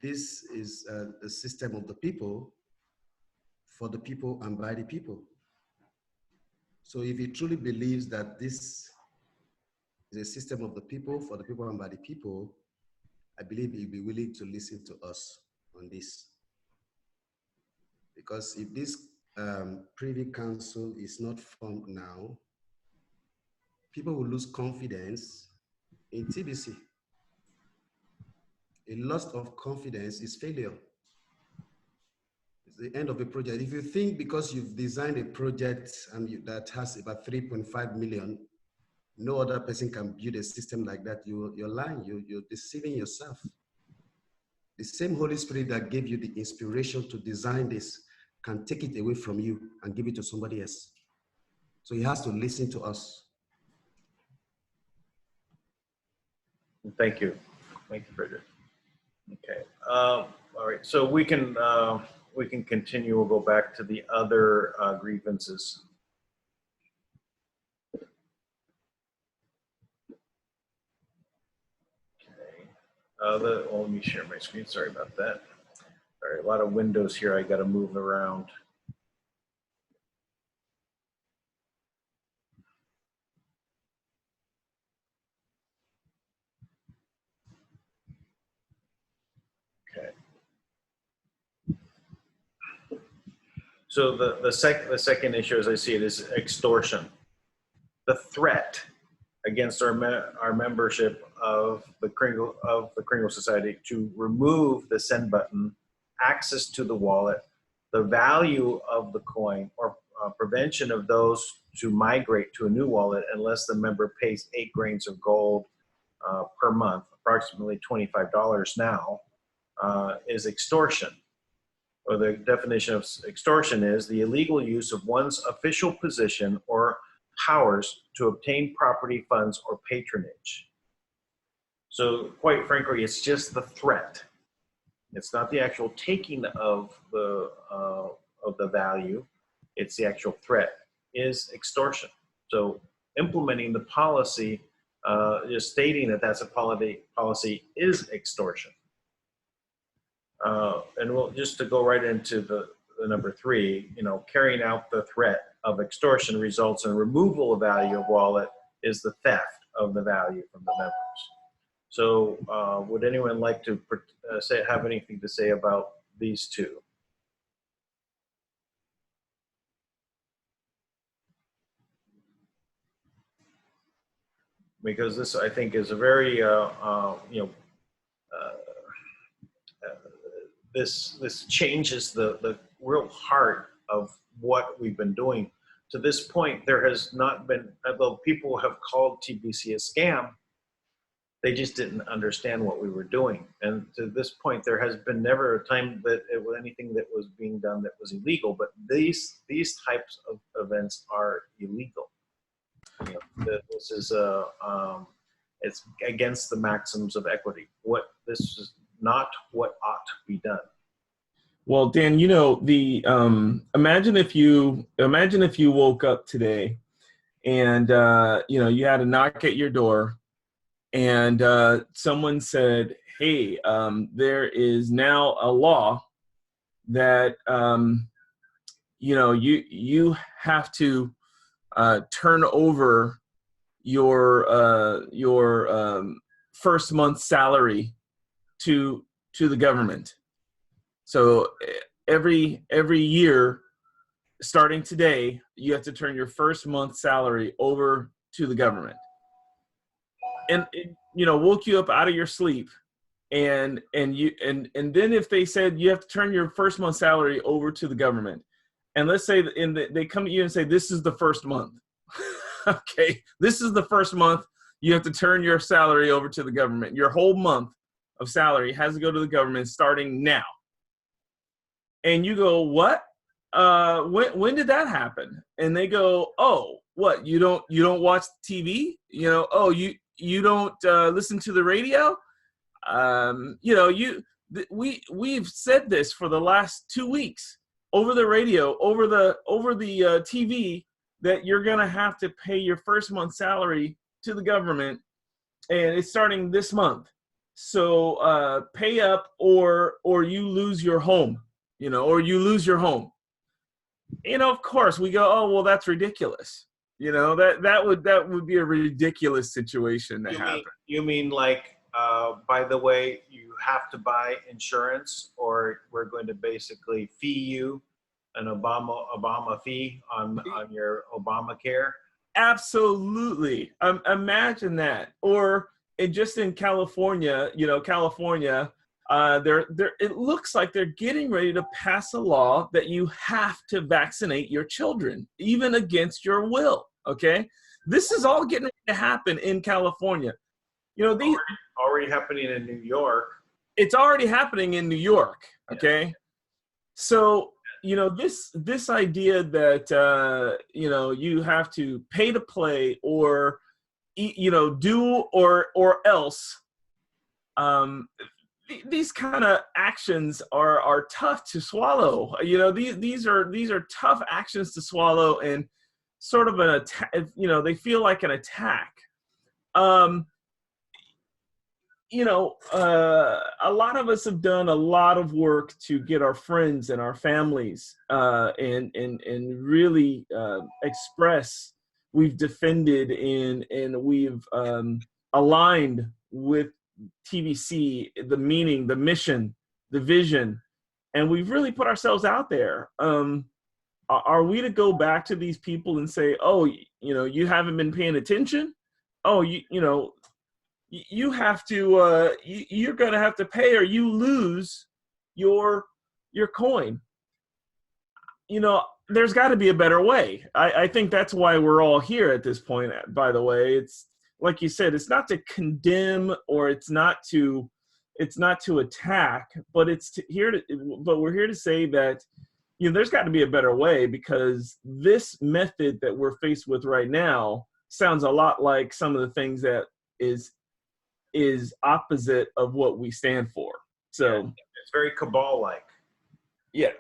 this is a system of the people, for the people and by the people. So if he truly believes that this is a system of the people, for the people and by the people, I believe he'll be willing to listen to us on this. Because if this Privy Council is not formed now, people will lose confidence in TBC. A loss of confidence is failure. It's the end of a project. If you think because you've designed a project and that has about 3.5 million, no other person can build a system like that, you're lying, you're deceiving yourself. The same Holy Spirit that gave you the inspiration to design this can take it away from you and give it to somebody else. So he has to listen to us. Thank you, Bridget. Okay, all right. So we can continue. We'll go back to the other grievances. Okay. Let me share my screen. Sorry about that. All right, a lot of windows here. I got to move around. Okay. So the second issue, as I see it, is extortion. The threat against our membership of the Kringle Society to remove the send button, access to the wallet, the value of the coin, or prevention of those to migrate to a new wallet unless the member pays 8 grains of gold per month, approximately $25 now, is extortion. Or the definition of extortion is the illegal use of one's official position or powers to obtain property, funds, or patronage. So quite frankly, it's just the threat. It's not the actual taking of the value. It's the actual threat is extortion. So implementing the policy, just stating that that's a policy is extortion. And we'll just to go right into the number 3, you know, carrying out the threat of extortion results in removal of value of wallet is the theft of the value from the members. So would anyone like to have anything to say about these two? Because this, I think, is a very, you know, this changes the real heart of what we've been doing. To this point, there has not been, although people have called TBC a scam, they just didn't understand what we were doing. And to this point, there has been never a time that it was anything that was being done that was illegal, but these types of events are illegal. You know, this is it's against the maxims of equity. This is not what ought to be done. Well, Dan, you know, the imagine if you woke up today and you know, you had a knock at your door and someone said, hey, there is now a law that you know, you have to turn over your first month's salary to the government. So every year, starting today, you have to turn your first month's salary over to the government. And it, you know, woke you up out of your sleep, and then if they said you have to turn your first month's salary over to the government, and let's say they come to you and say this is the first month, okay, this is the first month you have to turn your salary over to the government. Your whole month of salary has to go to the government starting now. And you go, what? When did that happen? And they go, oh, what? You don't watch TV? You know, oh, you don't listen to the radio? You know, we've said this for the last 2 weeks over the radio, over the TV, that you're gonna have to pay your first month's salary to the government, and it's starting this month. So pay up, or you lose your home. You know, or you lose your home. You know, of course, we go, oh, well, that's ridiculous. You know, that would be a ridiculous situation to happen. You mean like, by the way, you have to buy insurance, or we're going to basically fee you an Obama fee on your Obamacare? Absolutely. Imagine that. Or just in California, you know, it looks like they're getting ready to pass a law that you have to vaccinate your children, even against your will. Okay, this is all getting ready to happen in California. You know, these already happening in New York. It's already happening in New York. Okay, yeah. So you know, this idea that you know, you have to pay to play, or you know, do or else. These kind of actions are tough to swallow. You know, these are tough actions to swallow, and sort of an attack. You know, they feel like an attack. You know, a lot of us have done a lot of work to get our friends and our families and really express. We've defended and we've aligned with TBC, the meaning, the mission, the vision, and we've really put ourselves out there. Are we to go back to these people and say, oh, you know, you haven't been paying attention? Oh, you know, you have to, you're going to have to pay, or you lose your coin. You know, there's got to be a better way. I think that's why we're all here at this point, by the way. It's like you said, it's not to condemn, or it's not to attack, but but we're here to say that, you know, there's got to be a better way, because this method that we're faced with right now sounds a lot like some of the things that is opposite of what we stand for. So it's very cabal-like. Yeah.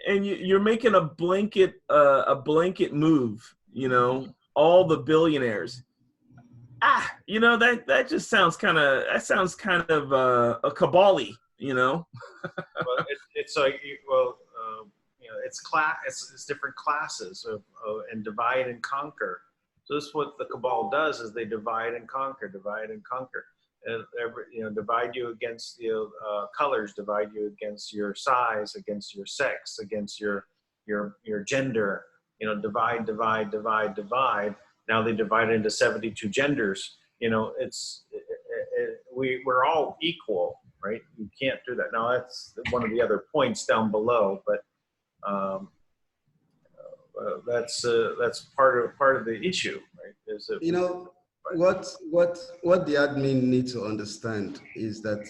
And you're making a blanket move. You know, all the billionaires. You know, that just sounds kind of a cabal-y, you know. Well, it's like, well, you know, it's different classes of and divide and conquer. So this is what the cabal does: is they divide and conquer, and you know, divide you against colors, divide you against your size, against your sex, against your gender. You know, divide. Now they divide into 72 genders. You know, we're all equal, right? You can't do that. Now that's one of the other points down below, but that's part of the issue, right? Is that, you know, what the admin need to understand is that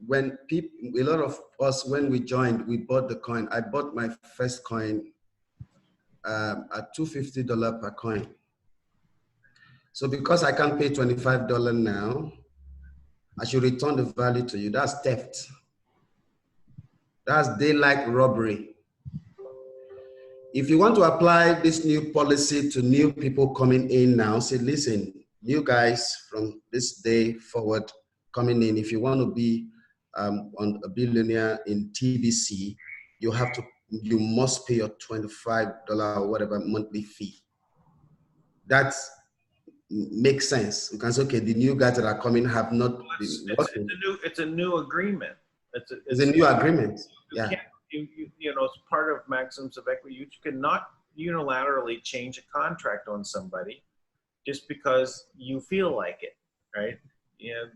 when a lot of us, when we joined, we bought the coin. I bought my first coin at $250 per coin. So because I can't pay $25 now, I should return the value to you. That's theft. That's daylight robbery. If you want to apply this new policy to new people coming in now, say, listen, you guys from this day forward coming in, if you want to be on a billionaire in TBC, you must pay your $25 or whatever monthly fee. That makes sense. You can say, okay, the new guys that are coming have not been working. It's a new agreement. It's a new agreement. Yeah. You know, it's part of Maxims of Equity. You cannot unilaterally change a contract on somebody just because you feel like it, right? And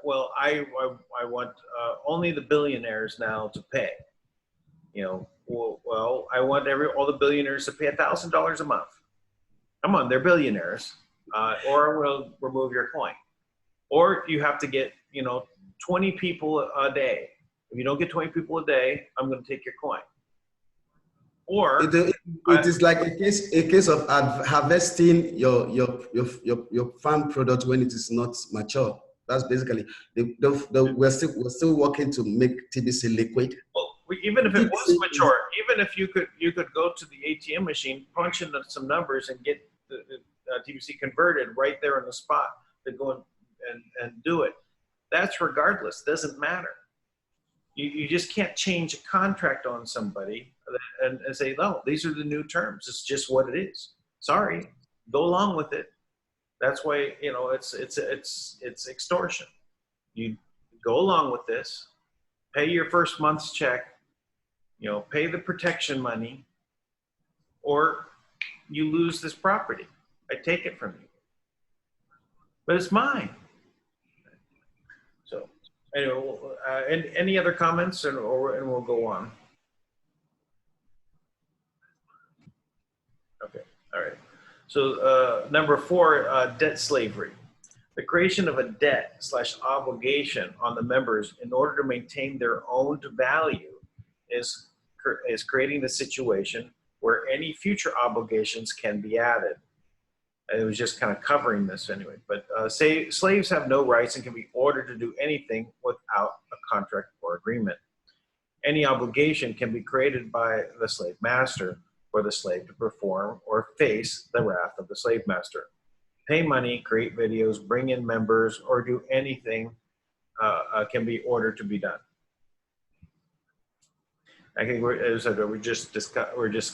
well, I want only the billionaires now to pay. You know, well, I want all the billionaires to pay $1,000 a month. Come on, they're billionaires, or we'll remove your coin. Or you have to get 20 people a day. If you don't get 20 people a day, I'm going to take your coin. Or it is like a case of harvesting your farm product when it is not mature. That's basically we're still working to make TBC liquid. Well, even if it was mature, even if you could go to the ATM machine, punch in some numbers, and get the TBC converted right there on the spot to go and do it. That's regardless. Doesn't matter. You just can't change a contract on somebody and say, no, these are the new terms. It's just what it is. Sorry, go along with it. That's why, it's extortion. You go along with this, pay your first month's check, pay the protection money, or you lose this property. I take it from you. But it's mine. So anyway, any other comments, and we'll go on. Okay, all right. So number 4, debt slavery. The creation of a debt/obligation on the members in order to maintain their own value is creating the situation where any future obligations can be added. It was just kind of covering this anyway. But say slaves have no rights and can be ordered to do anything without a contract or agreement. Any obligation can be created by the slave master for the slave to perform or face the wrath of the slave master. Pay money, create videos, bring in members, or do anything can be ordered to be done. I think we're just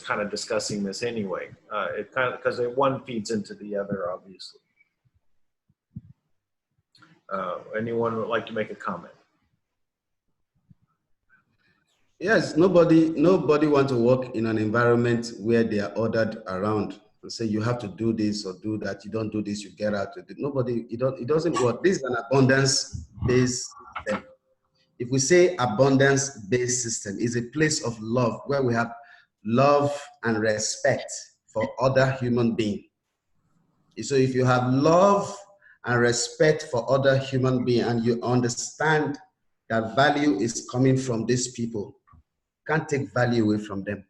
kind of discussing this anyway. It kind of, because one feeds into the other, obviously. Anyone would like to make a comment? Yes, nobody wants to work in an environment where they are ordered around and say you have to do this or do that. You don't do this, you get out. Nobody. It doesn't work. This is an abundance-based system. If we say abundance-based system, is a place of love where we have love and respect for other human beings. So if you have love and respect for other human beings and you understand that value is coming from these people, you can't take value away from them.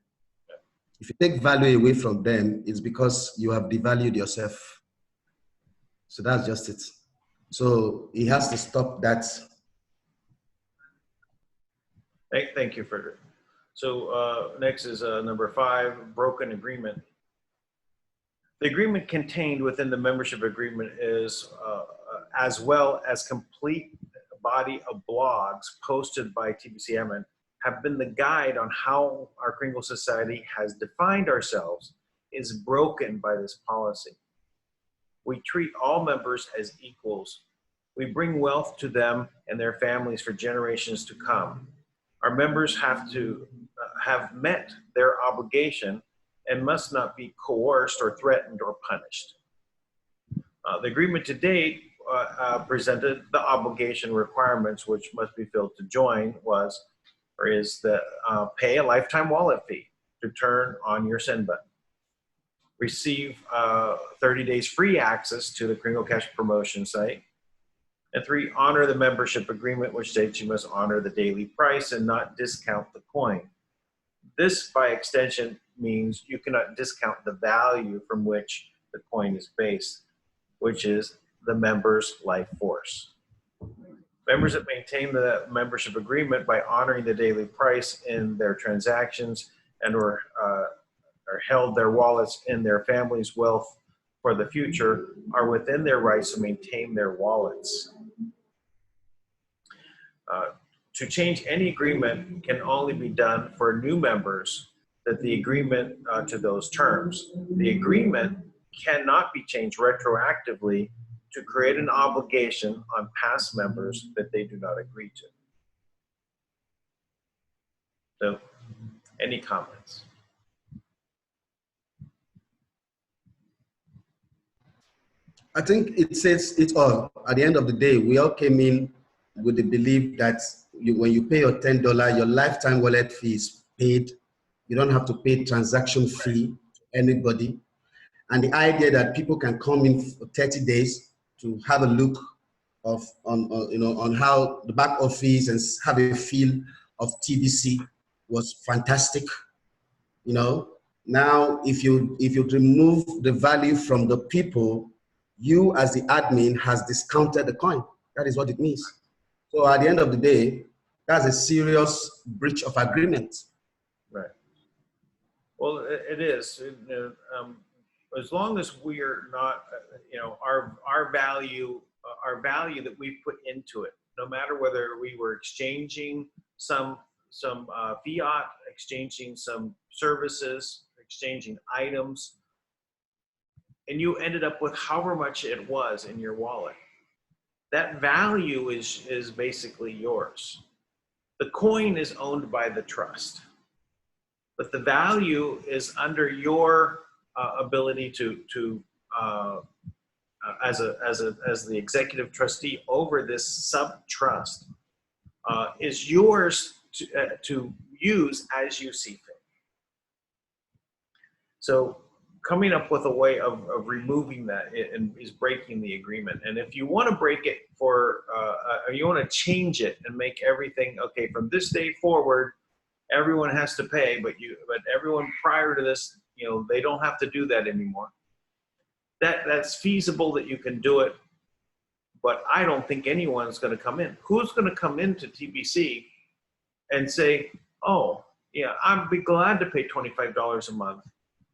If you take value away from them, it's because you have devalued yourself. So that's just it. So he has to stop that. Thank you, Frederick. So next is number 5, broken agreement. The agreement contained within the membership agreement is, as well as complete body of blogs posted by TBC Admin, have been the guide on how our Kringle Society has defined ourselves, is broken by this policy. We treat all members as equals. We bring wealth to them and their families for generations to come. Our members have to have met their obligation and must not be coerced or threatened or punished. The agreement to date presented the obligation requirements which must be filled to join is the pay a lifetime wallet fee to turn on your send button. Receive 30 days free access to the Kringle.cash promotion site. And 3, honor the membership agreement, which states you must honor the daily price and not discount the coin. This, by extension, means you cannot discount the value from which the coin is based, which is the member's life force. Members that maintain the membership agreement by honoring the daily price in their transactions and or held their wallets in their family's wealth for the future are within their rights to maintain their wallets. To change any agreement can only be done for new members that the agreement to those terms. The agreement cannot be changed retroactively to create an obligation on past members that they do not agree to. So, any comments? I think it says it all. At the end of the day, we all came in with the belief that when you pay your $10, your lifetime wallet fee is paid. You don't have to pay transaction fee to anybody. And the idea that people can come in for 30 days to have a look on how the back office and have a feel of TBC was fantastic. Now if you remove the value from the people, you as the admin has discounted the coin. That is what it means. So at the end of the day, that's a serious breach of agreement. Right. Well, it is. As long as we are not, our value that we put into it, no matter whether we were exchanging some fiat, exchanging some services, exchanging items, and you ended up with however much it was in your wallet, that value is basically yours. The coin is owned by the trust, but the value is under your ability to as the executive trustee over this sub trust is yours to use as you see fit. So coming up with a way of removing that is breaking the agreement. And if you want to break it or you want to change it and make everything okay from this day forward, everyone has to pay, but everyone prior to this, they don't have to do that anymore. That's feasible that you can do it, but I don't think anyone's going to come in. Who's going to come into TBC and say, "Oh, yeah, I'd be glad to pay $25 a month,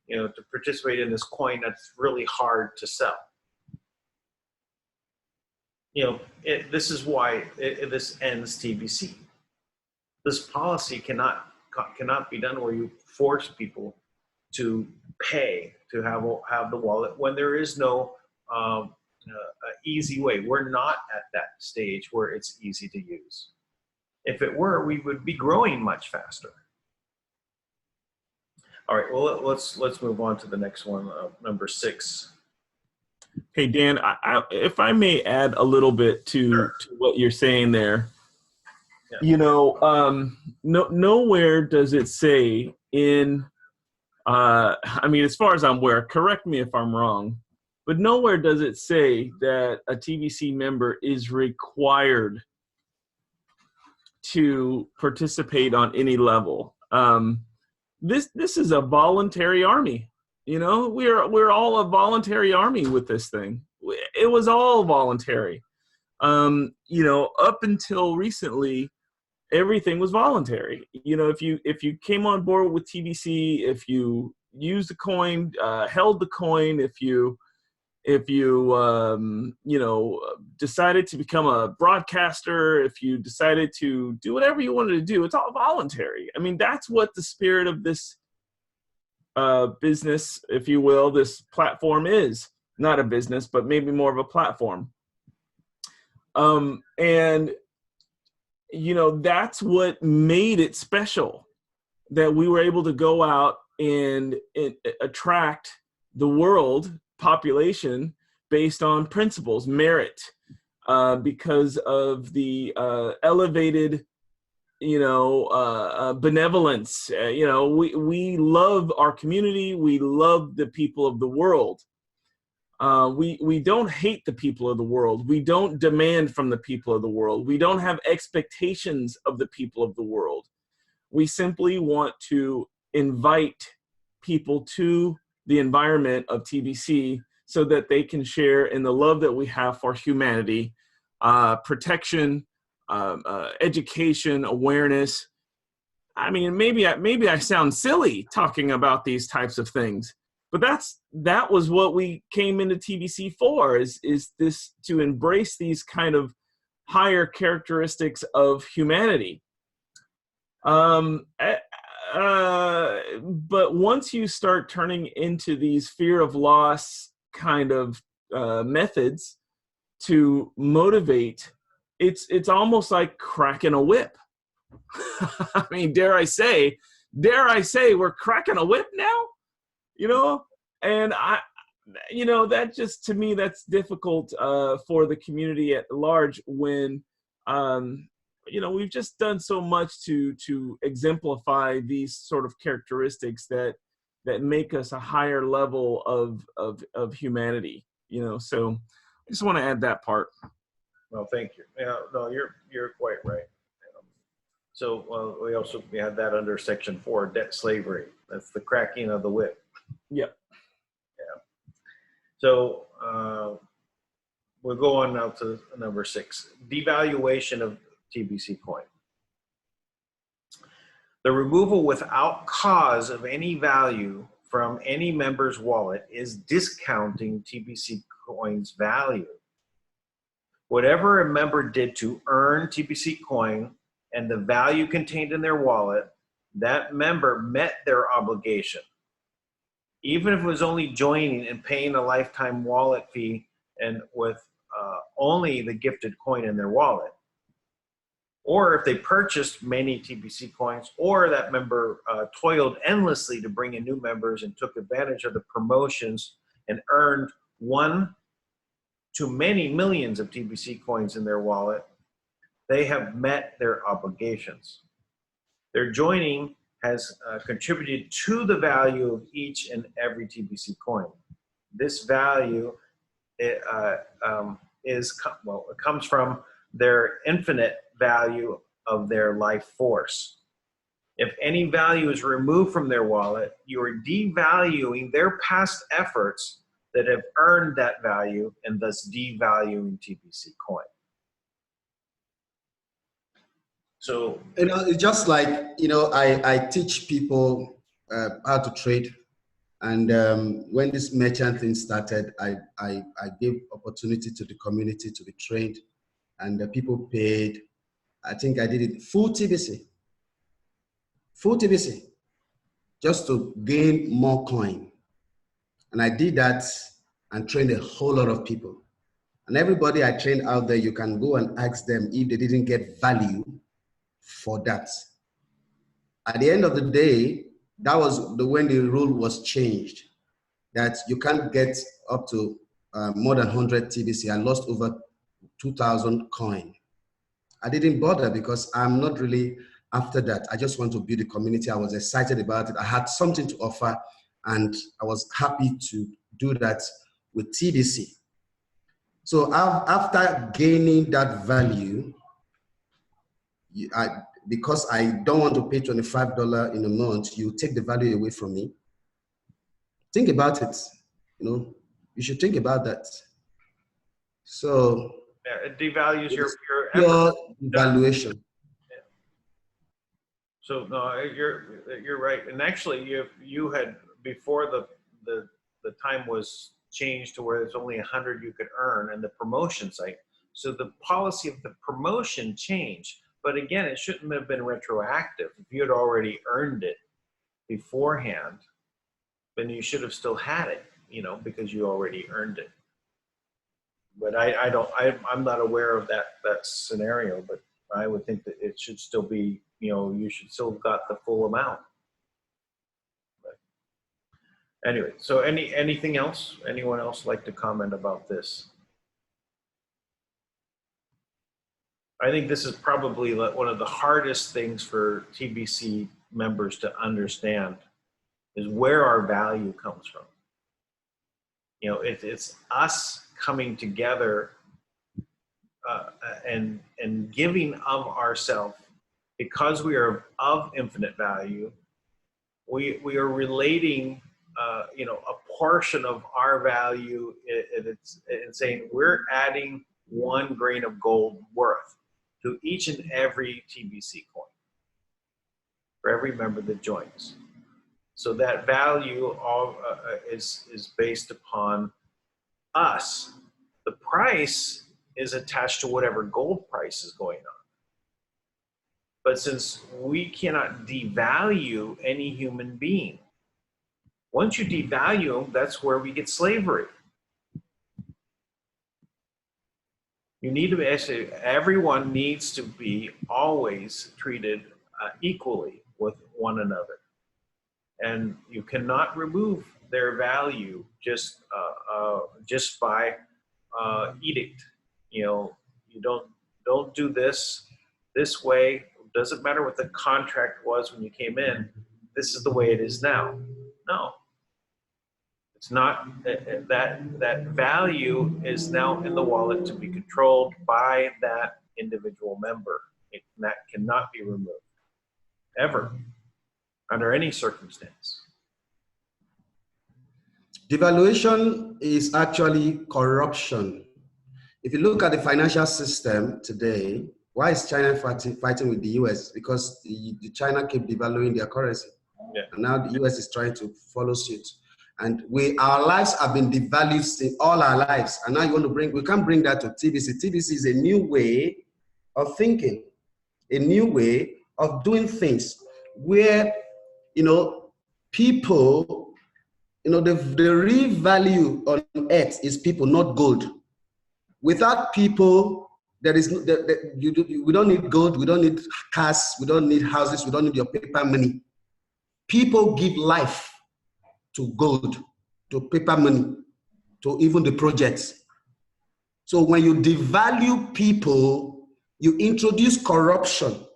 to participate in this coin that's really hard to sell." This is why this ends TBC. This policy cannot be done where you force people to pay to have the wallet when there is no easy way. We're not at that stage where it's easy to use. If it were, we would be growing much faster. All right, well, let's move on to the next one, number 6. Hey, Dan, if I may add a little bit to what you're saying there. Yeah. Nowhere does it say in, as far as I'm aware, correct me if I'm wrong, but nowhere does it say that a TBC member is required to participate on any level. This is a voluntary army. We're all a voluntary army with this thing. It was all voluntary. Up until recently, everything was voluntary. If you came on board with TBC, if you used the coin, held the coin, if you decided to become a broadcaster, if you decided to do whatever you wanted to do, it's all voluntary. That's what the spirit of this business, if you will, this platform is. Not a business, but maybe more of a platform. That's what made it special, that we were able to go out and attract the world population based on principles, merit, because of the elevated, benevolence. We love our community. We love the people of the world. We don't hate the people of the world. We don't demand from the people of the world. We don't have expectations of the people of the world. We simply want to invite people to the environment of TBC so that they can share in the love that we have for humanity, protection, education, awareness. I mean, maybe I sound silly talking about these types of things, but that was what we came into TBC for, is this, to embrace these kind of higher characteristics of humanity. But once you start turning into these fear of loss kind of methods to motivate, it's almost like cracking a whip. I mean, dare I say, we're cracking a whip now, you know? And that just, to me, that's difficult for the community at large when, we've just done so much to exemplify these sort of characteristics that make us a higher level of humanity, so I just want to add that part. Well, thank you. Yeah, no, you're quite right. So we had that under Section 4, debt slavery. That's the cracking of the whip. Yep. Yeah. So we'll go on now to number 6, devaluation of TBC coin. The removal without cause of any value from any member's wallet is discounting TBC coin's value. Whatever a member did to earn TBC coin and the value contained in their wallet, that member met their obligation. Even if it was only joining and paying a lifetime wallet fee and with only the gifted coin in their wallet. Or if they purchased many TBC coins, or that member toiled endlessly to bring in new members and took advantage of the promotions and earned one to many millions of TBC coins in their wallet, they have met their obligations. Their joining has contributed to the value of each and every TBC coin. This value it comes from their infinite value of their life force. If any value is removed from their wallet, you are devaluing their past efforts that have earned that value, and thus devaluing TBC coin. So, It's just like, I teach people how to trade. And when this merchant thing started, I gave opportunity to the community to be trained, and the people paid. I think I did it full TBC, just to gain more coin. And I did that and trained a whole lot of people. And everybody I trained out there, you can go and ask them if they didn't get value for that. At the end of the day, that was when the rule was changed, that you can't get up to more than 100 TBC. I lost over 2,000 coin. I didn't bother because I'm not really after that. I just want to build a community. I was excited about it. I had something to offer, and I was happy to do that with TBC. So after gaining that value, because I don't want to pay $25 in a month, you take the value away from me. Think about it. You should think about that. So it devalues your pure effort. valuation. Yeah. So no, you're right. And actually, you had, before the time was changed to where there's only 100 you could earn, and the promotion site. So the policy of the promotion changed. But again, it shouldn't have been retroactive. If you had already earned it beforehand, then you should have still had it, because you already earned it. But I'm not aware of that scenario, but I would think that it should still be, you should still have got the full amount. But anyway, so anything else? Anyone else like to comment about this? I think this is probably one of the hardest things for TBC members to understand, is where our value comes from. It's us coming together and giving of ourselves, because we are of infinite value. We are relating, a portion of our value. It's saying we're adding 1 grain of gold worth. to each and every TBC coin for every member that joins. So that value is based upon us. The price is attached to whatever gold price is going on. But since we cannot devalue any human being, once you devalue them, that's where we get slavery. You need to actually, everyone needs to be always treated equally with one another. And you cannot remove their value just by edict. You know, you don't do this way. Doesn't matter what the contract was when you came in. This is the way it is now. No, it's not. That value is now in the wallet to be controlled by that individual member. That cannot be removed ever, under any circumstance. Devaluation is actually corruption. If you look at the financial system today, why is China fighting with the US? Because the China keep devaluing their currency. Yeah. And now the US is trying to follow suit. And our lives have been devalued all our lives. And now we can't bring that to TBC. TBC is a new way of thinking, a new way of doing things where, people, the real value on earth is people, not gold. Without people, we don't need gold, we don't need cars, we don't need houses, we don't need your paper money. People give life to gold, to paper money, to even the projects. So when you devalue people, you introduce corruption.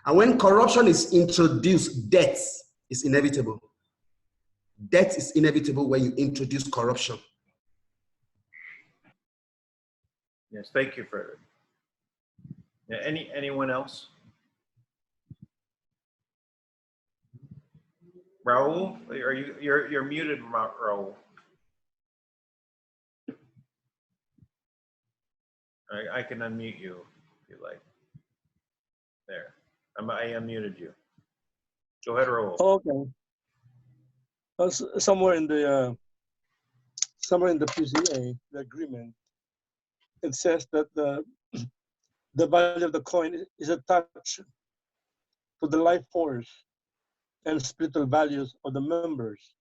And when corruption is introduced, death is inevitable. Death is inevitable when you introduce corruption. Yes, thank you, Frederick. Yeah, anyone else? Raul, you're muted, Raul. I can unmute you if you like. There, I unmuted you. Go ahead, Raul. Okay. Somewhere in the PCA, the agreement, it says that the value of the coin is attached to the life force and spiritual values of the members.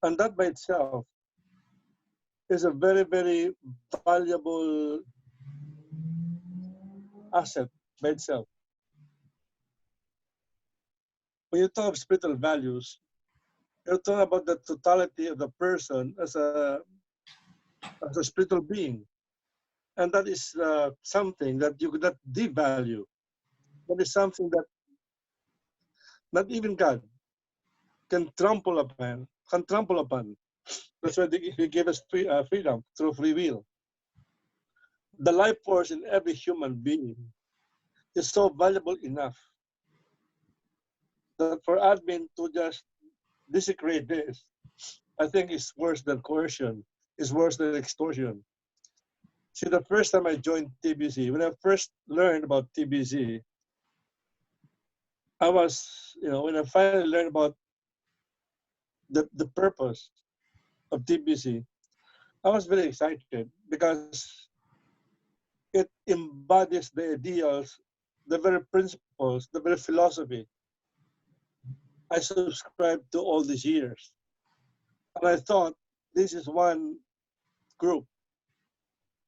And that by itself is a very, very valuable asset by itself. When you talk of spiritual values, you're talking about the totality of the person as a spiritual being. And that is something that you could not devalue. That is something that not even God can trample upon. That's why He gave us freedom through free will. The life force in every human being is so valuable enough that for admin to just desecrate this, I think it's worse than coercion. It's worse than extortion. See, the first time I joined TBC, when I first learned about TBC, I was, when I finally learned about the purpose of TBC, I was very excited because it embodies the ideals, the very principles, the very philosophy I subscribed to all these years. And I thought this is one group,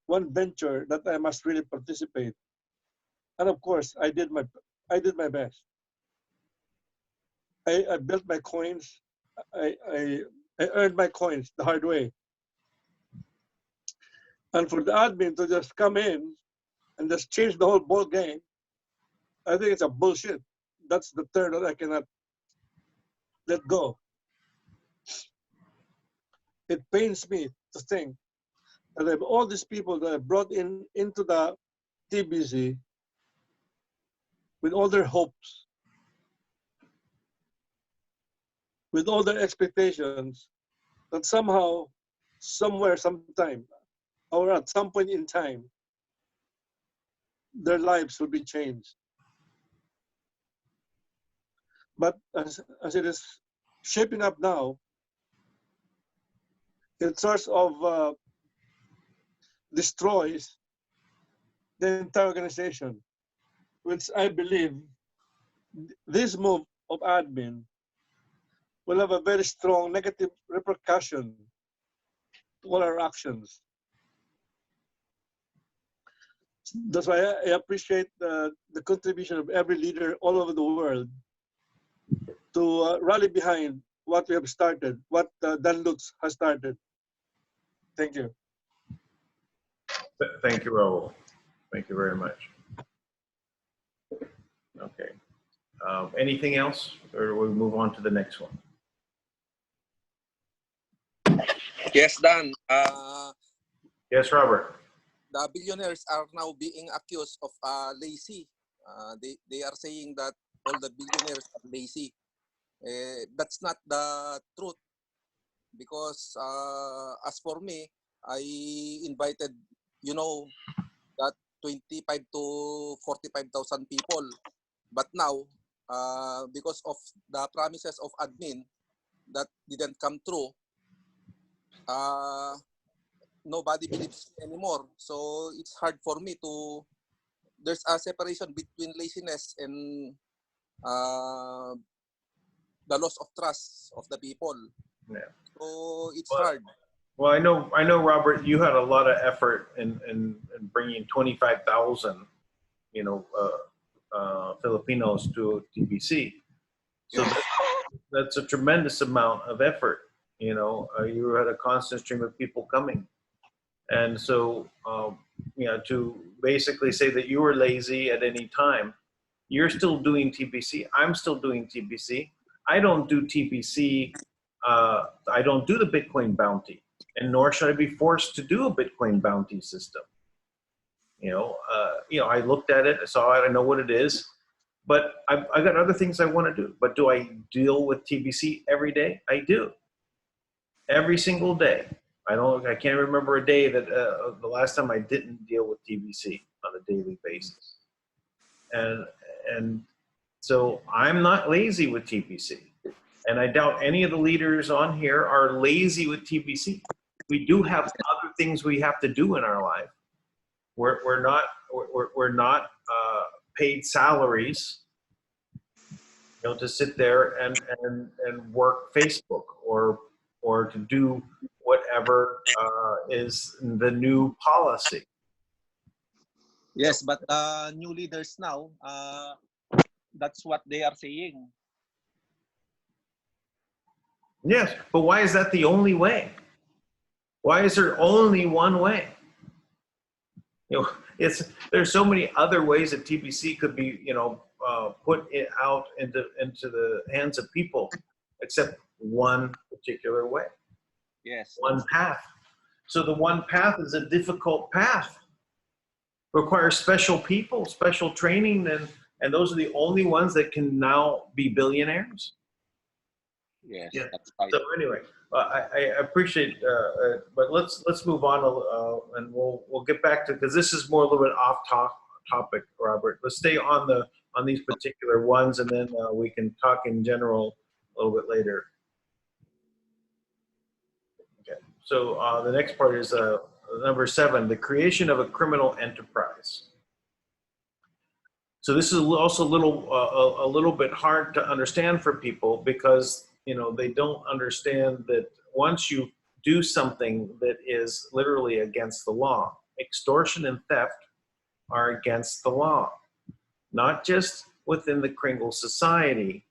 one venture that I must really participate. And of course, I did my best. I built my coins. I earned my coins the hard way. And for the admin to just come in and just change the whole ball game, I think it's a bullshit. That's the term that I cannot let go. It pains me to think that I have all these people that I brought into the TBC with all their hopes, with all their expectations, that somehow, somewhere, sometime, or at some point in time, their lives will be changed. But as it is shaping up now, it sort of destroys the entire organization, which I believe this move of admin will have a very strong negative repercussion to all our actions. That's why I appreciate the contribution of every leader all over the world to rally behind what we have started, what Dan Lutz has started. Thank you. Thank you, Raul. Thank you very much. Okay. Anything else, or we move on to the next one? Yes, Dan. Yes, Robert. The billionaires are now being accused of lazy. They are saying that all the billionaires are lazy. That's not the truth, because as for me, I invited, that 25 to 45,000 people. But now, because of the promises of admin that didn't come true, nobody believes me anymore. So it's hard for me to, there's a separation between laziness and the loss of trust of the people. Yeah. So it's hard. Well, I know, Robert, you had a lot of effort in bringing 25,000, Filipinos to TBC. So that's a tremendous amount of effort. You had a constant stream of people coming. And so, to basically say that you were lazy at any time, you're still doing TBC. I'm still doing TBC. I don't do TBC. I don't do the Bitcoin bounty, and nor should I be forced to do a Bitcoin bounty system. I looked at it, I saw it, I know what it is, but I got other things I want to do. But do I deal with TBC every day? I do. Every single day. I can't remember a day that the last time I didn't deal with TBC on a daily basis. And so I'm not lazy with TBC. And I doubt any of the leaders on here are lazy with TBC. We do have other things we have to do in our life. We're not paid salaries, to sit there and work Facebook or to do whatever is the new policy. Yes, but new leaders now, that's what they are saying. Yes, but why is that the only way? Why is there only one way? There's so many other ways that TBC could be, put it out into the hands of people, except one particular way. Yes. One path. So the one path is a difficult path. Requires special people, special training, and those are the only ones that can now be billionaires. Yes, Yeah. that's right. So anyway, I appreciate, but let's move on, and we'll get back to, because this is more a little bit off topic, Robert. Let's stay on these particular ones, and then we can talk in general a little bit later. Okay. So the next part is number 7, the creation of a criminal enterprise. So this is also a little bit hard to understand for people, because they don't understand that once you do something that is literally against the law, extortion and theft are against the law, not just within the Kringle Society,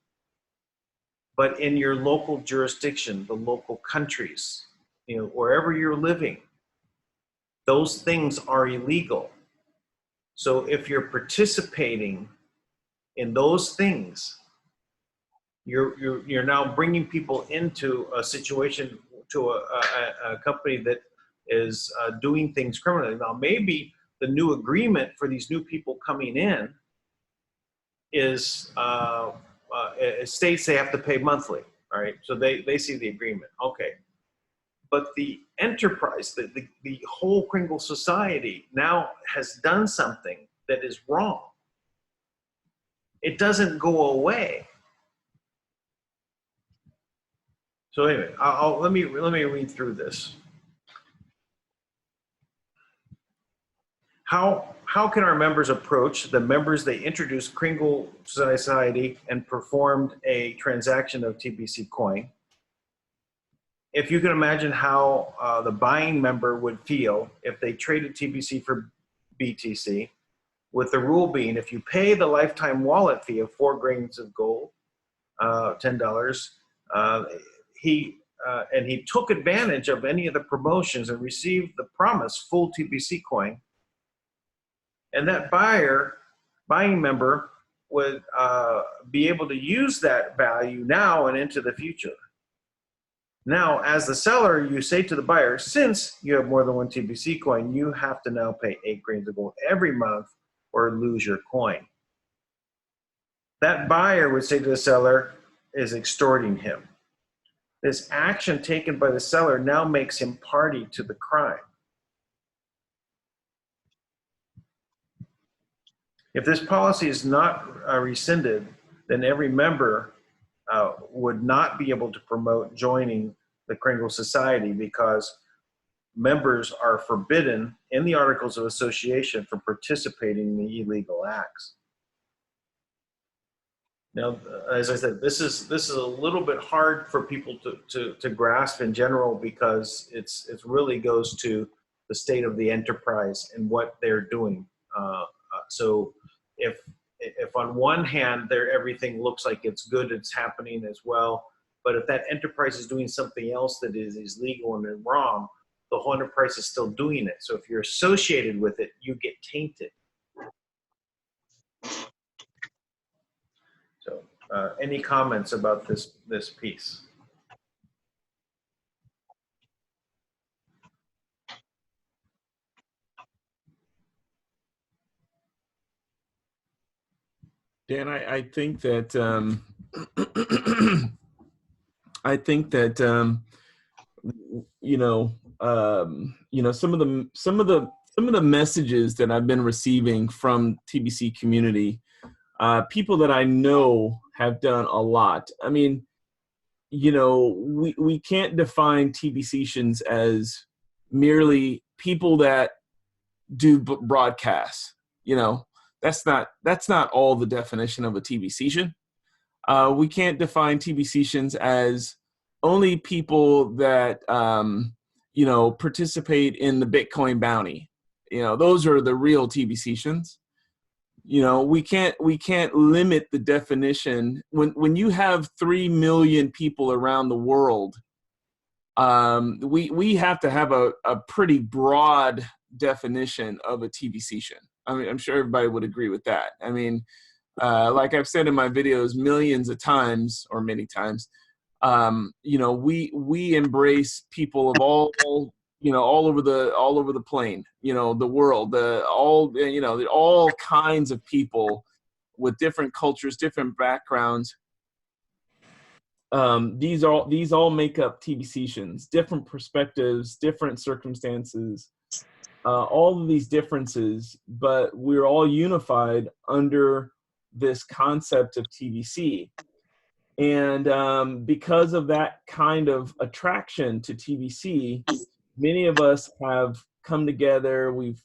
but in your local jurisdiction, the local countries, wherever you're living, those things are illegal. So if you're participating in those things, you're now bringing people into a situation, to a company that is doing things criminally. Now, maybe the new agreement for these new people coming in is it states they have to pay monthly. All right, so they see the agreement. Okay, but the enterprise, the whole Kringle Society now has done something that is wrong. It doesn't go away. So anyway, let me read through this. How can our members approach the members? They introduced Kringle Society and performed a transaction of TBC coin. If you can imagine how the buying member would feel if they traded TBC for BTC, with the rule being if you pay the lifetime wallet fee of 4 grains of gold, $10, and he took advantage of any of the promotions and received the promised full TBC coin, and that buying member would be able to use that value now and into the future. Now, as the seller, you say to the buyer, since you have more than 1 TBC coin, you have to now pay 8 grains of gold every month or lose your coin. That buyer would say to the seller is extorting him. This action taken by the seller now makes him party to the crime. If this policy is not rescinded, then every member would not be able to promote joining the Kringle Society because members are forbidden in the Articles of Association from participating in the illegal acts. Now, as I said, this is a little bit hard for people to grasp in general because it really goes to the state of the enterprise and what they're doing. So if on one hand everything looks like it's good, it's happening as well, but if that enterprise is doing something else that is legal and wrong, the whole enterprise is still doing it. So if you're associated with it, you get tainted. So any comments about this piece? Dan, I think that some of the messages that I've been receiving from TBC community, people that I know have done a lot. I mean, we can't define TBCians as merely people that do broadcasts. That's not all the definition of a TBCian. We can't define TBCians as only people that participate in the Bitcoin bounty. Those are the real TBCians. We can't limit the definition when you have 3 million people around the world. We have to have a pretty broad definition of a TBCian. I mean, I'm sure everybody would agree with that. I mean, like I've said in my videos millions of times or many times, we embrace people of all over the plane, the world, all kinds of people with different cultures, different backgrounds. These all make up TBCians, different perspectives, different circumstances, all of these differences, but we're all unified under this concept of TBC. And because of that kind of attraction to TBC, many of us have come together. We've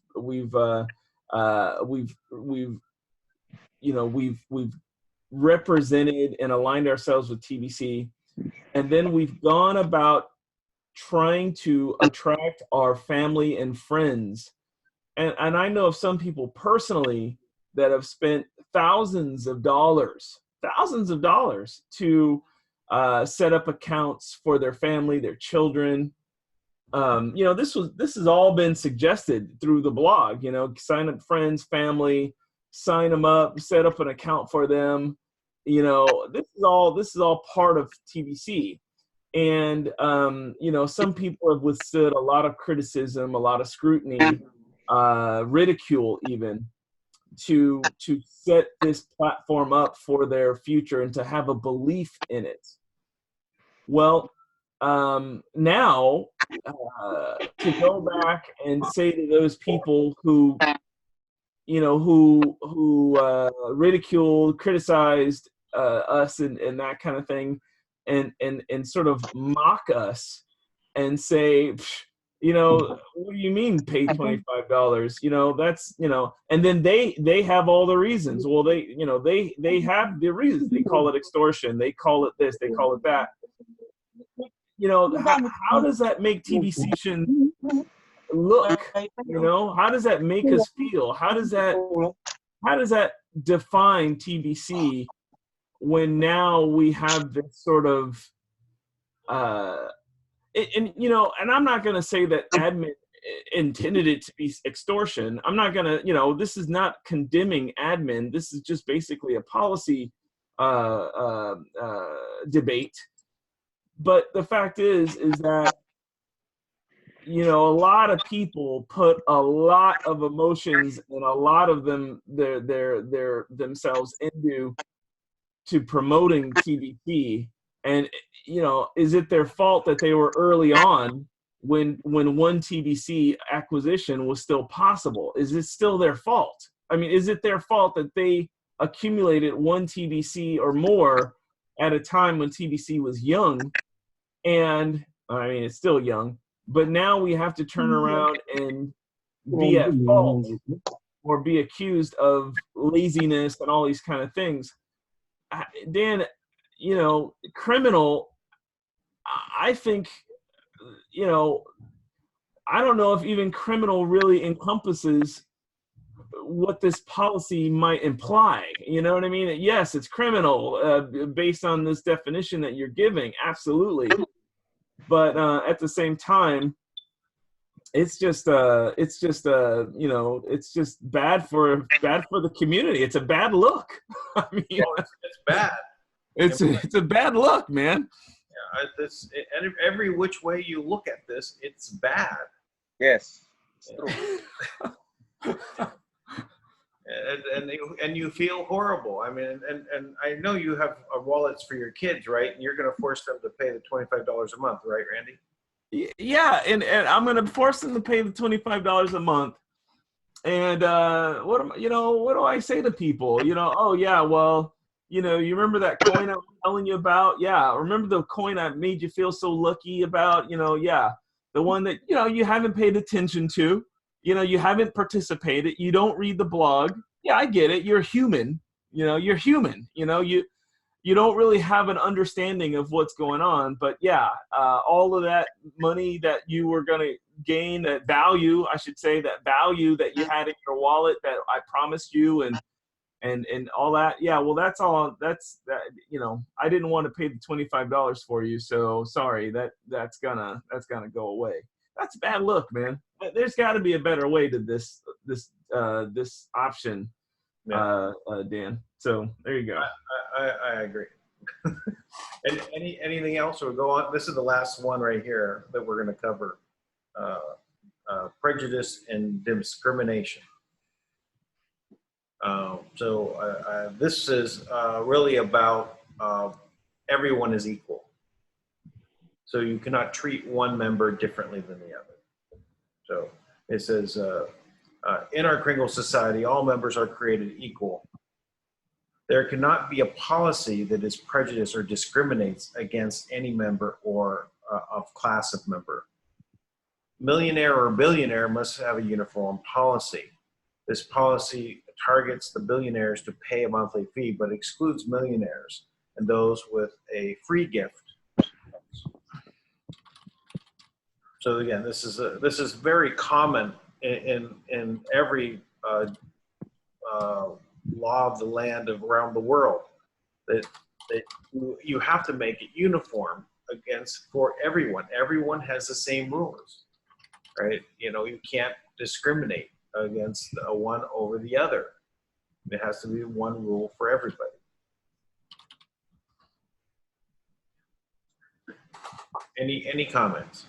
represented and aligned ourselves with TBC, and then we've gone about trying to attract our family and friends. And I know of some people personally that have spent thousands of dollars to set up accounts for their family, their children. This has all been suggested through the blog. Sign up friends, family, sign them up, set up an account for them. This is all part of TBC. And some people have withstood a lot of criticism, a lot of scrutiny, ridicule even, to set this platform up for their future and to have a belief in it. Well, now to go back and say to those people who you know, who ridiculed, criticized us and that kind of thing, and sort of mock us and say, you know, what do you mean pay $25? You know, that's, you know, and then they have all the reasons. Well, they, you know, they have the reasons. They call it extortion. They call it this. They call it that. You know, how does that make TBC look? You know, how does that make us feel? How does that define TBC when now we have this sort of and you know, and I'm not going to say that admin intended it to be extortion. I'm not going to, you know, this is not condemning admin. This is just basically a policy debate. But the fact is that, you know, a lot of people put a lot of emotions and a lot of them their themselves into promoting TBC. And, you know, is it their fault that they were early on when one TBC acquisition was still possible? Is it still their fault? I mean, is it their fault that they accumulated one TBC or more at a time when TBC was young? And I mean, it's still young, but now we have to turn around and be at fault or be accused of laziness and all these kind of things. Dan, you know, criminal, I think, you know, I don't know if even criminal really encompasses what this policy might imply. You know what I mean? Yes, it's criminal based on this definition that you're giving. Absolutely. But at the same time, it's just you know, it's just bad for the community. It's a bad look. I mean, it's bad. It's a bad look, man. Yeah, every which way you look at this, it's bad. Yes, it's true. and you feel horrible. I mean, and I know you have wallets for your kids, right? And you're going to force them to pay the $25 a month, right, Randy? Yeah, and I'm going to force them to pay the $25 a month. And what do I say to people? You know, oh yeah, well, you know, you remember that coin I was telling you about? Yeah, remember the coin that made you feel so lucky about? You know, yeah, the one that, you know, you haven't paid attention to. You know, you haven't participated. You don't read the blog. Yeah, I get it. You're human. You know, you're human. You know, you don't really have an understanding of what's going on. But yeah, all of that money that you were going to gain, that value, I should say, that value that you had in your wallet that I promised you and all that. Yeah, well, that's all. That's that. You know, I didn't want to pay the $25 for you, so sorry. That's gonna go away. That's a bad look, man. There's got to be a better way to this option, Dan. So there you go. I agree. And anything else? We'll go on. This is the last one right here that we're going to cover. Prejudice and discrimination. This is really about everyone is equal. So you cannot treat one member differently than the other. So it says, in our Kringle Society, all members are created equal. There cannot be a policy that is prejudiced or discriminates against any member or of class of member. Millionaire or billionaire must have a uniform policy. This policy targets the billionaires to pay a monthly fee, but excludes millionaires and those with a free gift. So again, this is very common in every law of the land around the world, that you have to make it uniform for everyone. Everyone has the same rules, right? You know, you can't discriminate against one over the other. It has to be one rule for everybody. Any comments?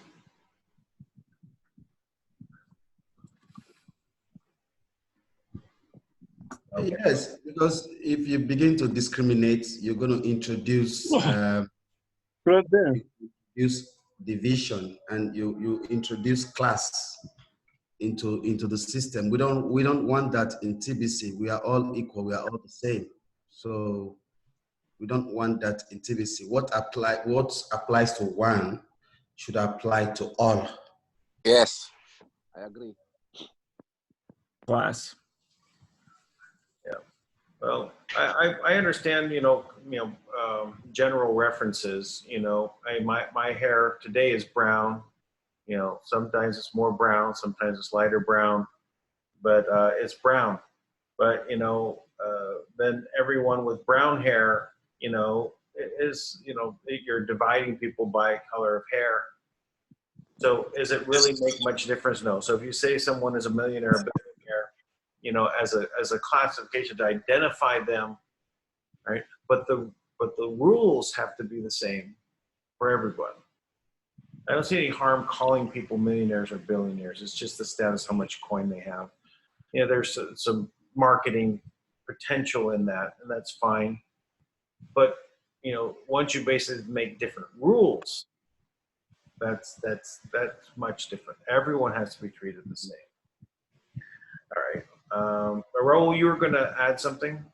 Okay. Yes, because if you begin to discriminate, you're going to introduce division, and you introduce class. into the system. We don't want that in TBC. We are all equal. We are all the same. So we don't want that in TBC. What applies to one should apply to all. Yes, I agree. Class. Yeah. Well, I understand, general references. My hair today is brown. Sometimes it's more brown, sometimes it's lighter brown, but it's brown. But then everyone with brown hair, you're dividing people by color of hair. So does it really make much difference? No. So if you say someone is a millionaire, a billionaire, as a classification to identify them, right? But the rules have to be the same for everyone. I don't see any harm calling people millionaires or billionaires. It's just the status, how much coin they have. There's some marketing potential in that, and that's fine. But once you basically make different rules, that's much different. Everyone has to be treated the same. All right. Raul, you were going to add something?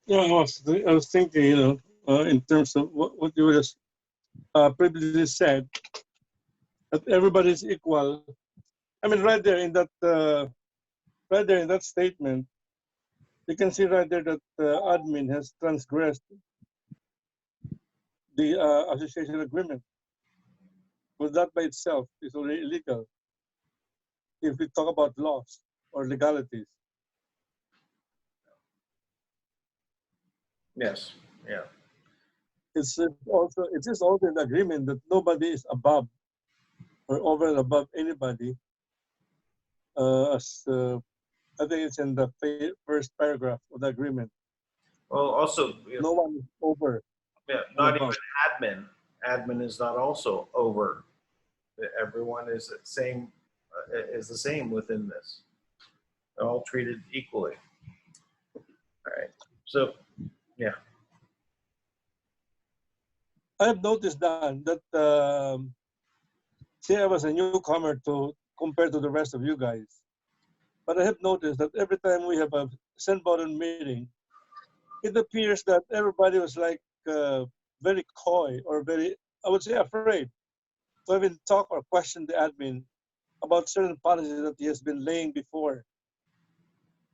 Yeah, I was thinking, in terms of what you just previously said, that everybody's equal. I mean, right there in that statement, you can see right there that admin has transgressed the association agreement. Well, that by itself is already illegal if we talk about laws or legalities. Yes. Yeah. It is also an agreement that nobody is above or over and above anybody. I think it's in the first paragraph of the agreement. Well, also, No one is over. Yeah, not even admin. Admin is not also over. Everyone is the same within this. They're all treated equally. All right. So, yeah. I have noticed that say I was a newcomer compared to the rest of you guys, but I have noticed that every time we have a send button meeting, it appears that everybody was like very coy or very, I would say, afraid to even talk or question the admin about certain policies that he has been laying before.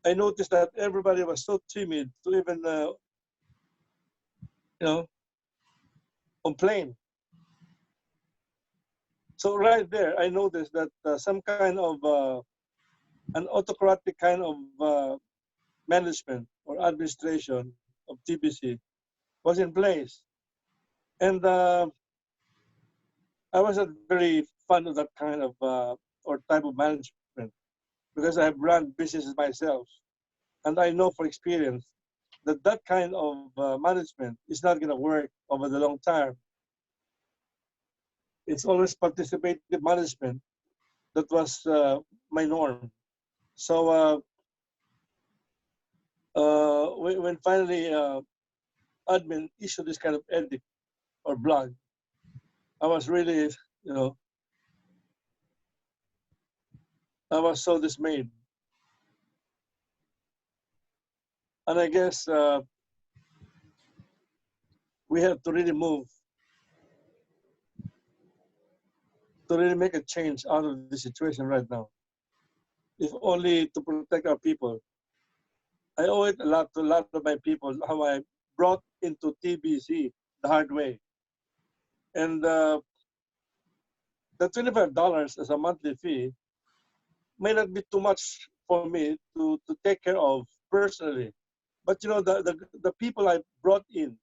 I noticed that everybody was so timid to even, complain. So right there, I noticed that some kind of an autocratic kind of management or administration of TBC was in place. And I wasn't very fond of that kind of or type of management because I have run businesses myself. And I know for experience that that kind of management is not going to work over the long term. It's always participative management that was my norm. So when finally admin issued this kind of edict or blog, I was really, I was so dismayed. And I guess we have to really move to really make a change out of the situation right now. If only to protect our people. I owe it a lot to a lot of my people, how I brought into TBC the hard way. And the $25 as a monthly fee may not be too much for me to take care of personally. But the people I brought in,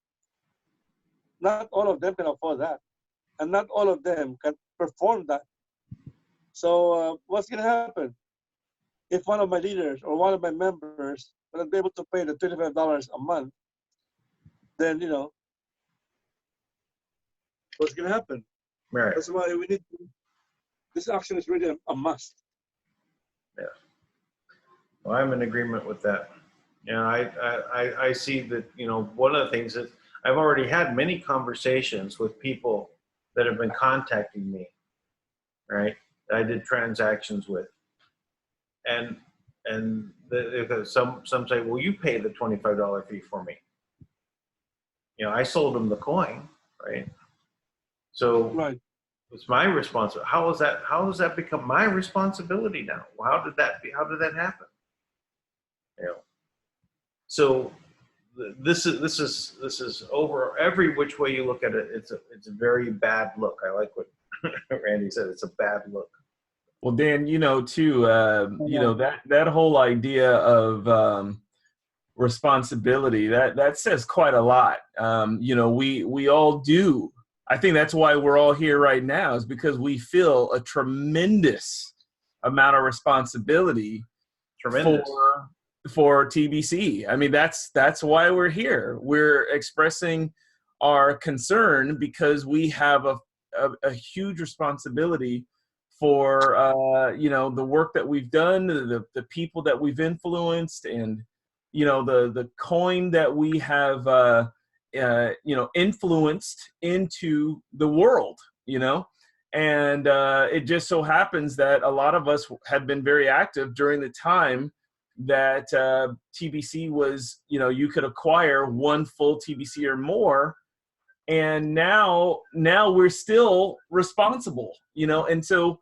not all of them can afford that. And not all of them can perform that. So what's going to happen? If one of my leaders or one of my members will not be able to pay the $25 a month, then, what's going to happen? Right. That's why we need to, this action is really a must. Yeah. Well, I'm in agreement with that. I see that, one of the things that I've already had many conversations with people that have been contacting me right? That I did transactions with, and some say, well, you pay the $25 fee for me. You know, I sold them the coin, right? So Right. it's my responsibility. How does that become my responsibility now? How did that happen? You know, so this is over every which way you look at it. It's a very bad look. I like what Randy said. It's a bad look. Well, Dan, you know, too, you know, that whole idea of responsibility, that says quite a lot. You know, we all do. I think that's why we're all here right now, is because we feel a tremendous amount of responsibility for TBC. I mean, that's why we're here. We're expressing our concern because we have a huge responsibility for you know, the work that we've done, the people that we've influenced, and you know, the coin that we have you know, influenced into the world, you know. And it just so happens that a lot of us have been very active during the time that TBC was, you know, you could acquire one full TBC or more, and now we're still responsible, you know. And so,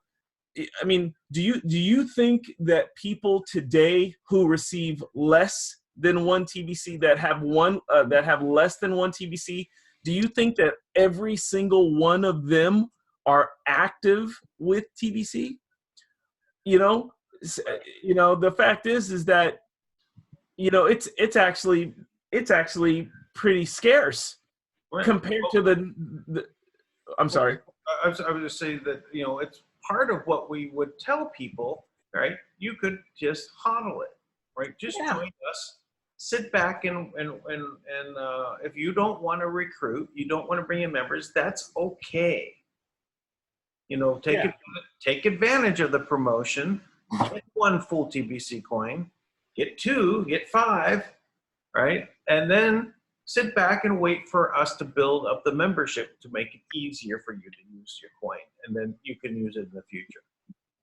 I mean, do you think that people today who receive less than one TBC, that have less than one TBC, do you think that every single one of them are active with TBC? You know, the fact is that, you know, it's actually pretty scarce compared to the I'm sorry. I was just saying that, you know, it's part of what we would tell people, right? You could just hodl it, right? Just join us, sit back, and if you don't want to recruit, you don't want to bring in members, that's okay. You know, take advantage of the promotion, get one full TBC coin, get two, get five, right? And then sit back and wait for us to build up the membership to make it easier for you to use your coin, and then you can use it in the future.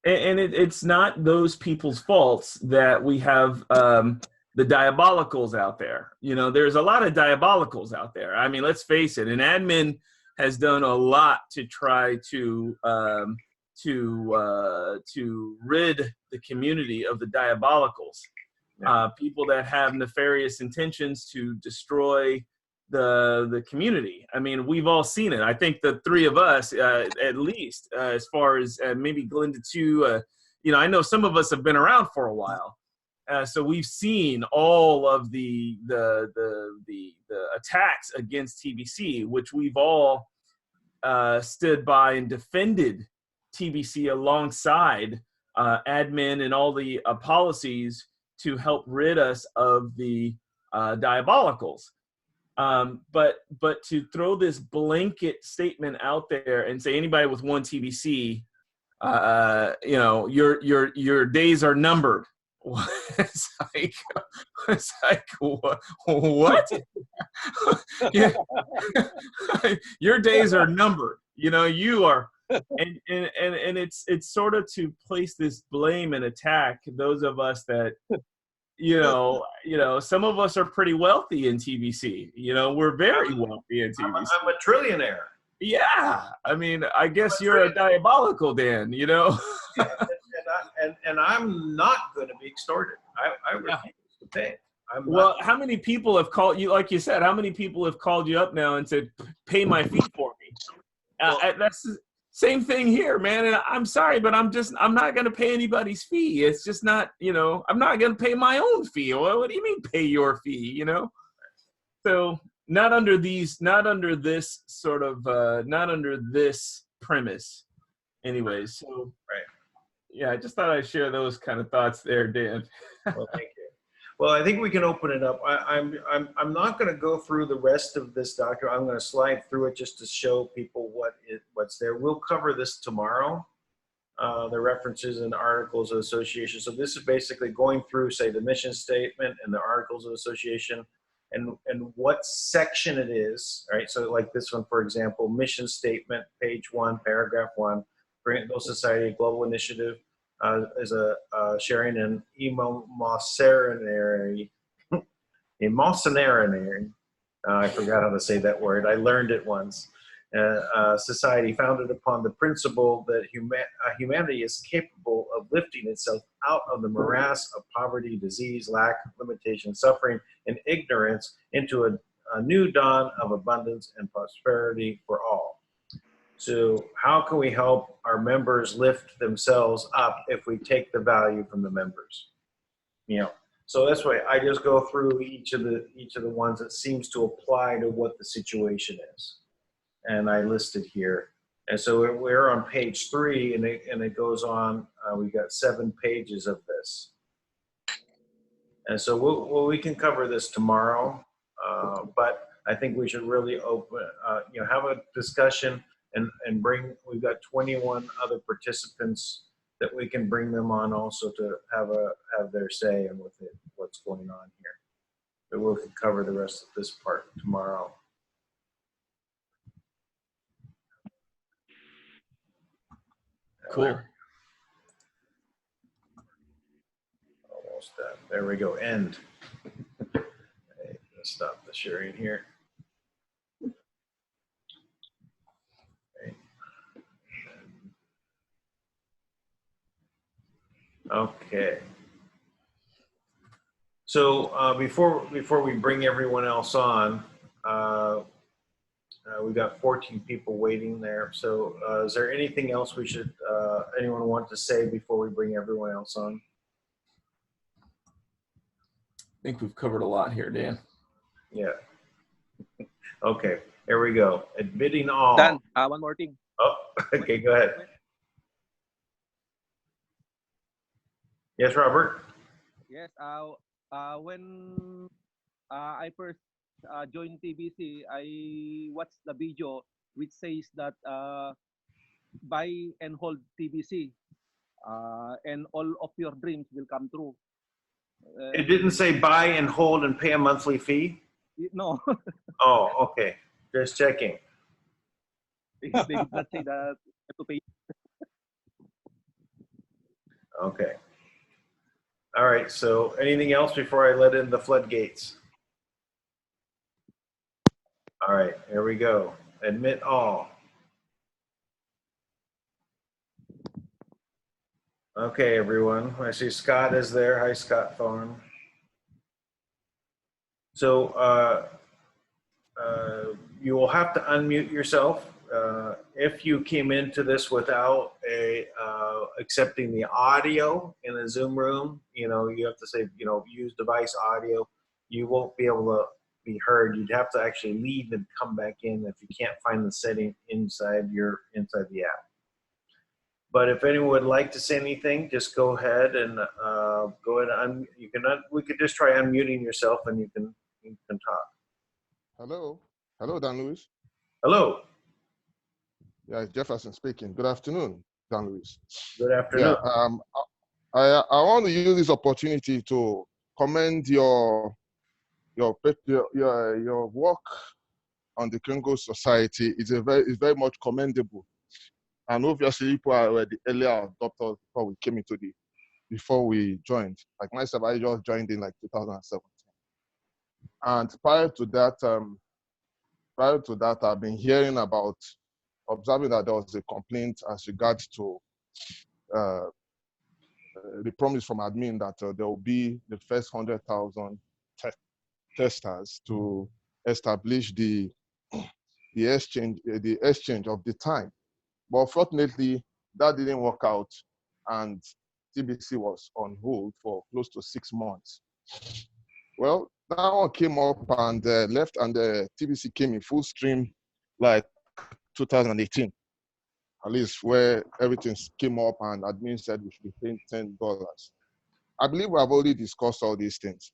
And it's not those people's faults that we have the diabolicals out there. You know, there's a lot of diabolicals out there. I mean, let's face it, an admin has done a lot to try to rid the community of the diabolicals. People that have nefarious intentions to destroy the community. I mean, we've all seen it. I think the three of us, at least, as far as maybe Glinda too, you know, I know some of us have been around for a while, so we've seen all of the attacks against TBC, which we've all stood by and defended TBC alongside admin and all the policies to help rid us of the diabolicals. But to throw this blanket statement out there and say anybody with one TBC, you know, your days are numbered. It's like what? Yeah. Your days are numbered. You know, you are, and it's sort of to place this blame and attack those of us that, you know, some of us are pretty wealthy in TBC. You know, we're very wealthy in TBC. I'm a trillionaire. Yeah, I mean, I guess you're a diabolical, Dan. You know. and I'm not going to be extorted. I refuse to pay. Well, how many people have called you? Like you said, how many people have called you up now and said, "Pay my fee for me"? That's the same thing here, man. And I'm sorry, but I'm not going to pay anybody's fee. It's just not, you know, I'm not going to pay my own fee. Well, what do you mean pay your fee? You know, so not under this premise, anyways. So right. Yeah, I just thought I'd share those kind of thoughts there, Dan. Well, thank you. Well, I think we can open it up. I'm not going to go through the rest of this document. I'm going to slide through it just to show people what's there. We'll cover this tomorrow, the references and articles of association. So this is basically going through, say, the mission statement and the articles of association, and what section it is, right? So like this one, for example, mission statement, page 1, paragraph 1. Kringle Society Global Initiative is a sharing an emocenary, I forgot how to say that word. I learned it once. Society founded upon the principle that humanity is capable of lifting itself out of the morass of poverty, disease, lack, limitation, suffering, and ignorance into a new dawn of abundance and prosperity for all. So how can we help our members lift themselves up if we take the value from the members? You know, so that's why I just go through each of the ones that seems to apply to what the situation is, and I listed here. And so we're on page 3, and it goes on. We got 7 pages of this, and so we can cover this tomorrow. But I think we should really open, have a discussion and bring. We've got 21 other participants that we can bring them on also to have their say in what's going on here. But we'll cover the rest of this part tomorrow. Cool. Almost done. There we go. End. Okay, let's stop the sharing here. Okay. So before we bring everyone else on, we've got 14 people waiting there. So is there anything else anyone want to say before we bring everyone else on? I think we've covered a lot here, Dan. Yeah. Okay, here we go. Admitting all. Dan, one more thing. Oh, okay, go ahead. Yes, Robert? Yes, when I first joined TBC, I watched the video which says that buy and hold TBC and all of your dreams will come true. It didn't say buy and hold and pay a monthly fee? No. Oh, okay. Just checking. They did not say that you have to pay. Okay. All right, so anything else before I let in the floodgates? All right, here we go. Admit all. Okay, everyone. I see Scott is there. Hi, Scott Thorne. So you will have to unmute yourself. If you came into this without accepting the audio in a Zoom room, you have to say, use device audio. You won't be able to be heard. You'd have to actually leave and come back in if you can't find the setting inside the app. But if anyone would like to say anything, just go ahead and we could just try unmuting yourself and you can talk. Hello, Dan Lewis. Hello. Yeah, it's Jefferson speaking. Good afternoon, Dan Lewis. Good afternoon. Yeah, I want to use this opportunity to commend your work on the Kringle Society. It's very much commendable, and obviously people were the earlier adopters before we joined. Like myself, I just joined in like 2017, and prior to that, I've been observing that there was a complaint as regards to the promise from admin that there will be the first 100,000 testers to establish the exchange of the time. But fortunately, that didn't work out, and TBC was on hold for close to 6 months. Well, that one came up and left, and the TBC came in full stream like 2018, at least, where everything came up and admin said we should be paying $10. I believe we have already discussed all these things.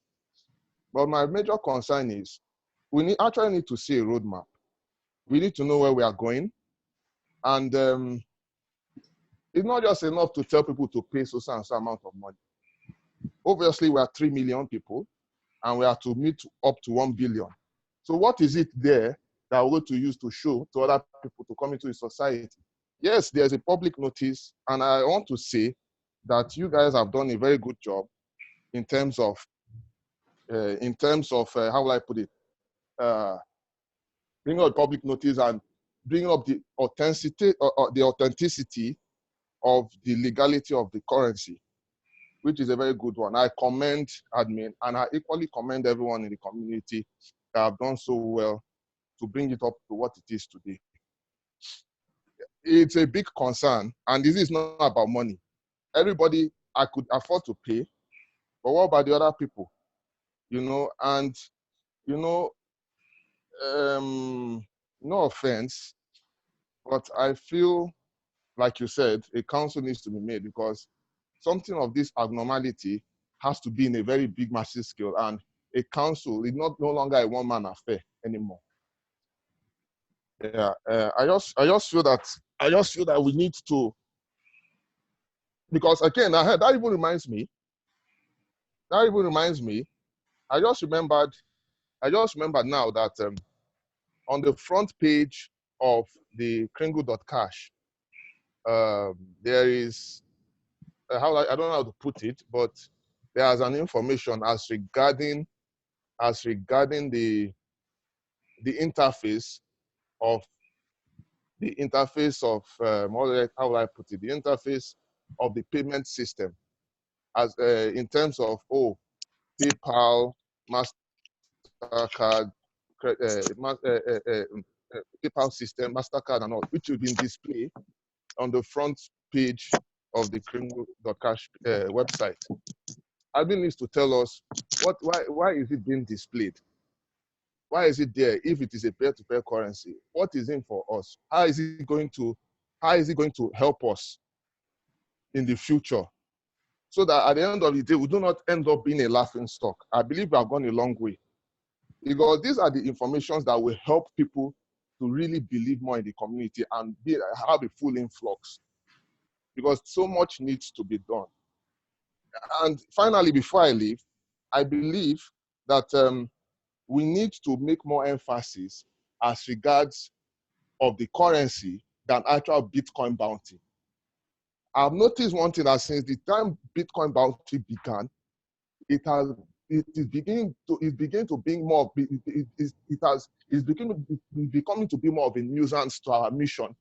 But my major concern is we actually need to see a roadmap. We need to know where we are going. And it's not just enough to tell people to pay so and so amount of money. Obviously, we are 3 million people, and we have to meet up to 1 billion. So what is it there that we're going to use to show to other people to come into the society? yes, there's a public notice, and I want to say that you guys have done a very good job in terms of how will I put it, bringing up public notice and bringing up the authenticity of the legality of the currency, which is a very good one. I commend admin, and I equally commend everyone in the community that have done so well to bring it up to what it is today. It's a big concern, and this is not about money. Everybody, I could afford to pay, but what about the other people? You know, and you know, no offense, but I feel, like you said, a council needs to be made, because something of this abnormality has to be in a very big, massive scale, and a council is no longer a one-man affair anymore. Yeah, I just feel that we need to, because again, that even reminds me. I just remembered now that on the front page of the kringle.cash, there is I don't know how to put it, but there's an information as regarding the interface of how will I put it, the interface of the payment system, as in terms of PayPal, MasterCard, PayPal system, MasterCard, and all, which will be displayed on the front page of the kringle.cash website. Admin needs to tell us why is it being displayed? Why is it there if it is a peer-to-peer currency? What is in for us? How is it going to help us in the future? So that at the end of the day, we do not end up being a laughing stock. I believe we have gone a long way, because these are the informations that will help people to really believe more in the community and have a full influx, because so much needs to be done. And finally, before I leave, I believe that we need to make more emphasis as regards of the currency than actual Bitcoin bounty. I've noticed one thing, that since the time Bitcoin bounty began, it's beginning to being more. It's becoming to be more of a nuisance to our mission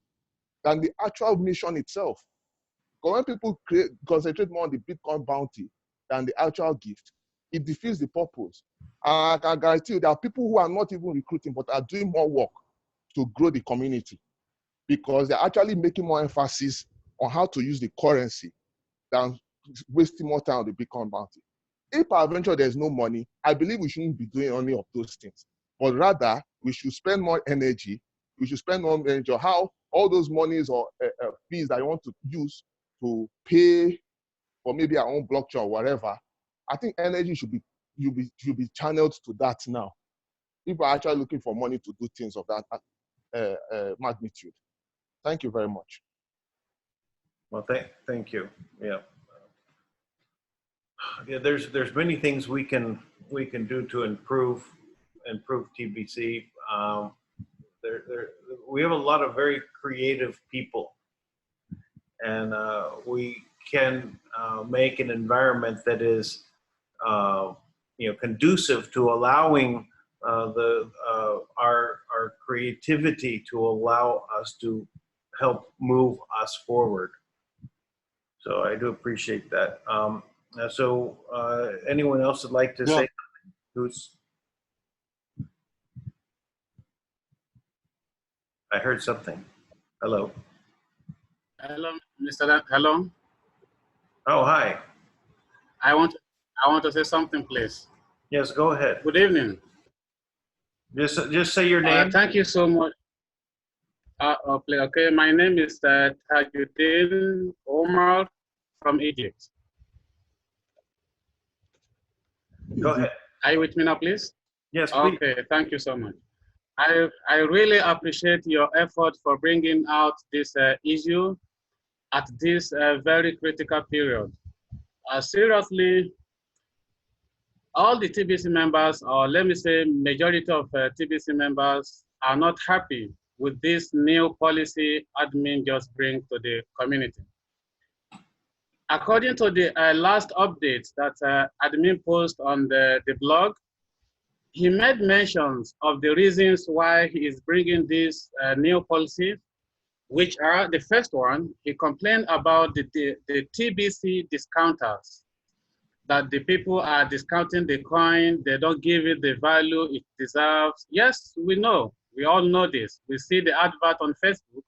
than the actual mission itself. Because when people concentrate more on the Bitcoin bounty than the actual gift, it defeats the purpose. And I can guarantee you there are people who are not even recruiting, but are doing more work to grow the community, because they're actually making more emphasis on how to use the currency than wasting more time on the Bitcoin bounty. If peradventure there's no money, I believe we shouldn't be doing any of those things, but rather we should spend more energy. We should spend more energy on how all those monies or fees that you want to use to pay for maybe our own blockchain or whatever. I think energy should be channeled to that now. People are actually looking for money to do things of that magnitude. Thank you very much. Well, thank you. Yeah. Yeah, there's many things we can do to improve TBC. We have a lot of very creative people, and we can make an environment that is conducive to allowing our creativity to allow us to help move us forward. So I do appreciate that. So anyone else would like to say something? I heard something. Hello. Hello, Mr. Dan. Hello. Oh, hi. I want to say something, please. Yes, go ahead. Good evening. Just say your name. Thank you so much. Okay, my name is Tajuddin Omar from Egypt. Go ahead. Are you with me now, please? Yes, please. Okay, thank you so much. I really appreciate your effort for bringing out this issue at this very critical period. Seriously, all the TBC members, or let me say majority of TBC members, are not happy with this new policy admin just bring to the community. According to the last update that admin post on the blog, he made mentions of the reasons why he is bringing this new policy, which are the first one, he complained about the TBC discounters, that the people are discounting the coin, they don't give it the value it deserves. Yes, we know, we all know this. We see the advert on Facebook,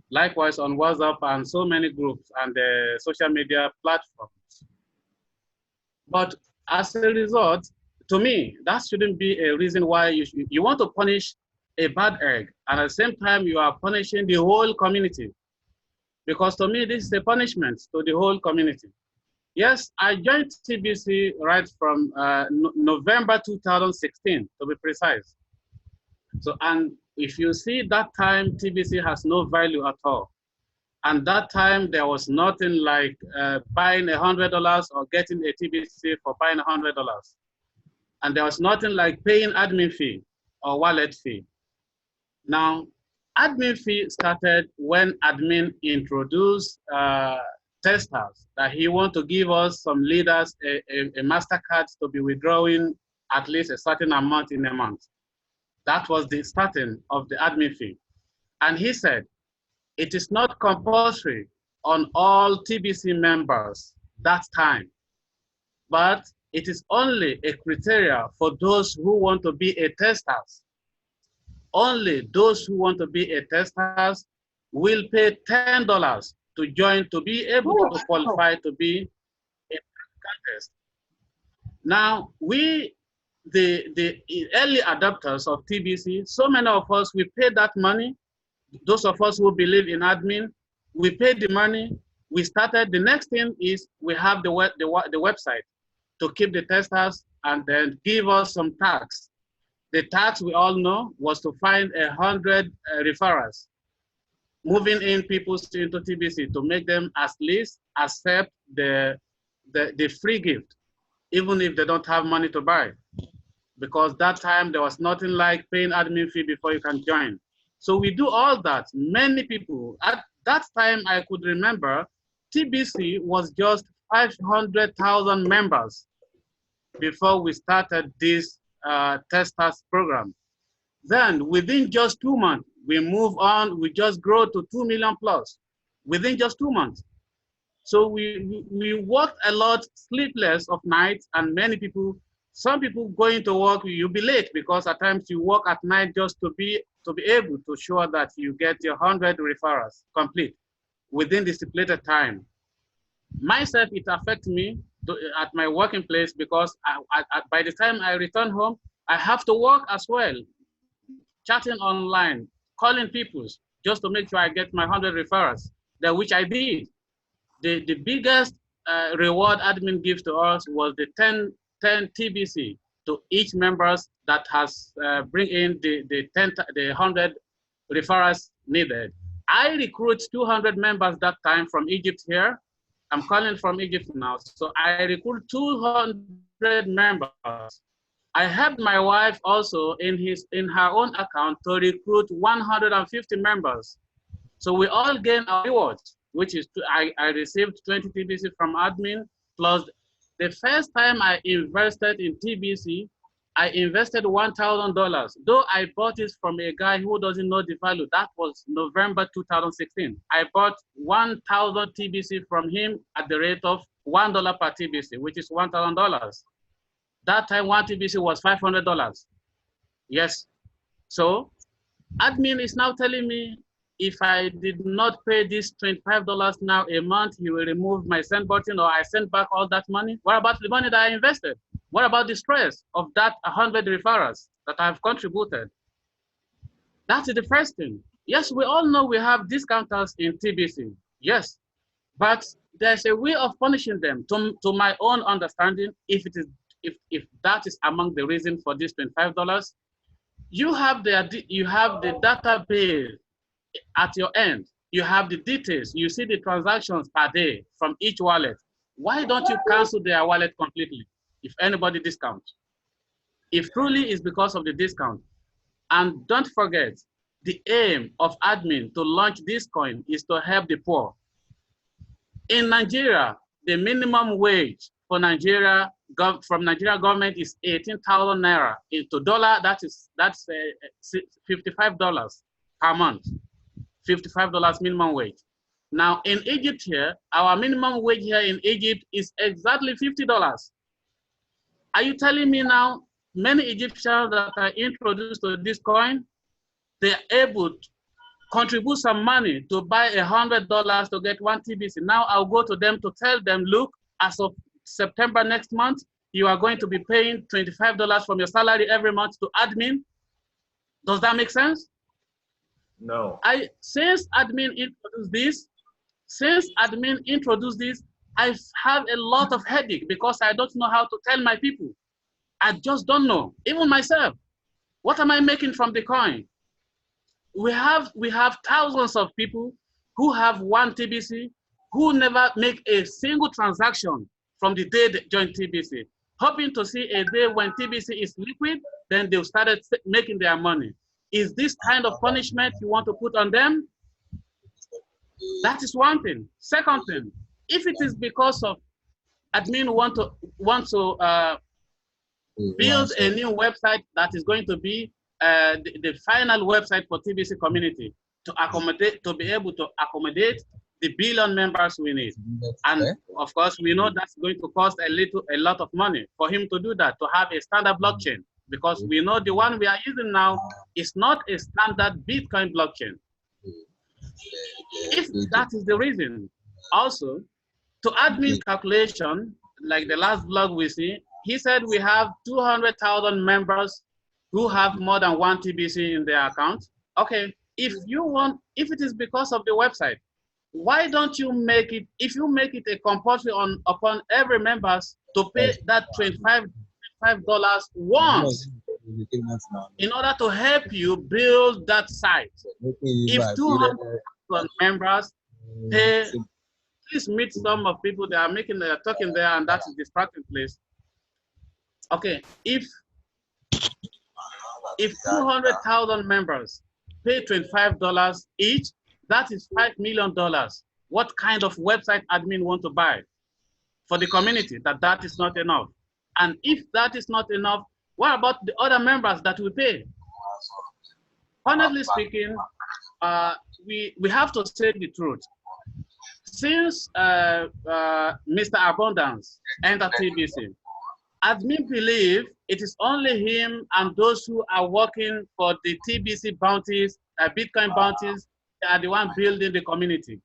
likewise on WhatsApp and so many groups and the social media platforms. But as a result, to me, that shouldn't be a reason why you want to punish a bad egg, and at the same time, you are punishing the whole community. Because to me, this is a punishment to the whole community. Yes, I joined TBC right from November 2016, to be precise. So, and if you see that time, TBC has no value at all. And that time, there was nothing like buying $100 or getting a TBC for buying $100. And there was nothing like paying admin fee or wallet fee. Now, admin fee started when admin introduced testers that he want to give us some leaders a MasterCard to be withdrawing at least a certain amount in a month. That was the starting of the admin fee. And he said, it is not compulsory on all TBC members that time, but it is only a criteria for those who want to be a testers. Only those who want to be a testers will pay $10 to join to be able to qualify to be a contest. Now, we, the early adopters of TBC, so many of us, we paid that money. Those of us who believe in admin, we paid the money. We started. The next thing is we have the website to keep the testers and then give us some tax. The tax we all know was to find 100 referrals, moving in people into TBC to make them at least accept the free gift, even if they don't have money to buy. Because that time there was nothing like paying admin fee before you can join. So we do all that. Many people, at that time I could remember, TBC was just 500,000 members before we started this testers program. Then within just 2 months, we move on, we just grow to 2 million plus within just 2 months. So we worked a lot, sleepless of nights, and many people, some people going to work, you'll be late because at times you work at night just to be able to show that you get your 100 referrals complete within the stipulated time. Myself, it affects me at my working place because by the time I return home, I have to work as well, chatting online, calling people just to make sure I get my 100 referrals, which I did. The biggest reward admin gives to us was the 10 TBC to each members that has bring in the 100 referrals needed. I recruit 200 members that time from Egypt here. I'm calling from Egypt now. So I recruit 200 members. I helped my wife also in her own account to recruit 150 members. So we all gain our rewards, which is I received 20 TBC from admin, plus the first time I invested in TBC, I invested $1,000. Though I bought it from a guy who doesn't know the value, that was November 2016. I bought 1,000 TBC from him at the rate of $1 per TBC, which is $1,000. That time, one TBC was $500. Yes. So admin is now telling me if I did not pay this $25 now a month, he will remove my send button or I send back all that money. What about the money that I invested? What about the stress of that 100 referrals that I've contributed? That's the first thing. Yes, we all know we have discounters in TBC. Yes, but there's a way of punishing them. To my own understanding, if that is among the reasons for this $25, you have the database at your end. You have the details. You see the transactions per day from each wallet. Why don't you cancel their wallet completely if anybody discounts? If truly it's because of the discount. And don't forget, the aim of admin to launch this coin is to help the poor. In Nigeria, the minimum wage for Nigeria from Nigeria government is 18,000 naira. Into dollar, that's $55 per month. $55 minimum wage. Now in Egypt here, our minimum wage here in Egypt is exactly $50. Are you telling me now many Egyptians that are introduced to this coin, they're able to contribute some money to buy $100 to get 1 TBC. Now I'll go to them to tell them, look, as of September next month, you are going to be paying $25 from your salary every month to admin. Does that make sense? No. Since admin introduced this, I have a lot of headache because I don't know how to tell my people. I just don't know, even myself. What am I making from the coin? We have thousands of people who have 1 TBC who never make a single transaction from the day they join TBC, hoping to see a day when TBC is liquid, then they'll start making their money. Is this kind of punishment you want to put on them? That is one thing. Second thing, if it is because of admin want to build a new website that is going to be the final website for TBC community to be able to accommodate the billion members we need. And of course, we know that's going to cost a lot of money for him to do that, to have a standard blockchain, because we know the one we are using now is not a standard Bitcoin blockchain. If that is the reason, also, to admin calculation, like the last blog we see, he said we have 200,000 members who have more than 1 TBC in their account. Okay, if it is because of the website, why don't you make it, if you make it a compulsory upon every members to pay that $25 once in order to help you build that site. If 200,000 members pay, please meet some of people that are talking there, and that is distracting place. Okay, if 200,000 members pay $25 each, that is $5 million. What kind of website admin want to buy for the community? That is not enough. And if that is not enough, what about the other members that we pay? Honestly speaking, we have to say the truth. Since Mr. Abundance entered TBC, admin believe it is only him and those who are working for the TBC bounties, Bitcoin bounties, are the one building the community.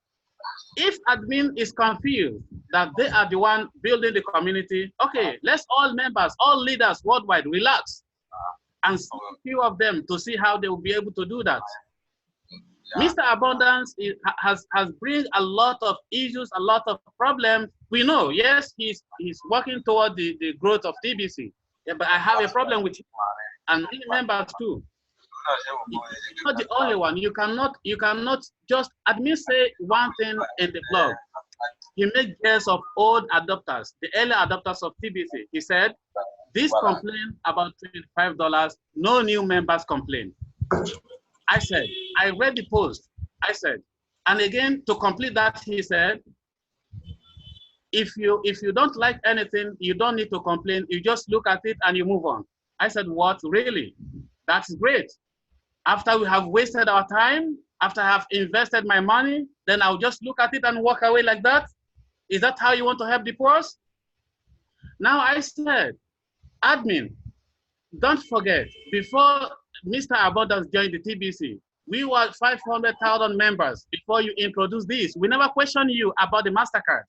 If admin is confused that they are the one building the community, okay, let's all members, all leaders worldwide relax and see a few of them to see how they will be able to do that. Mr. Abundance has bring a lot of issues, a lot of problems. We know, yes, he's working toward the growth of TBC, yeah, but I have a problem with him and many members too. He's not the only one. You cannot just admin say one thing in the blog. He made guess of old adopters, the early adopters of TBC. He said, this complaint about $25, no new members complain. I said, I read the post. I said, and again, to complete that, he said, if you don't like anything, you don't need to complain. You just look at it and you move on. I said, what, really? That's great. After we have wasted our time, after I have invested my money, then I'll just look at it and walk away like that? Is that how you want to help the poor? Now I said, admin, don't forget, before Mr. Abundance joined the TBC, we were 500,000 members before you introduced this. We never questioned you about the MasterCard.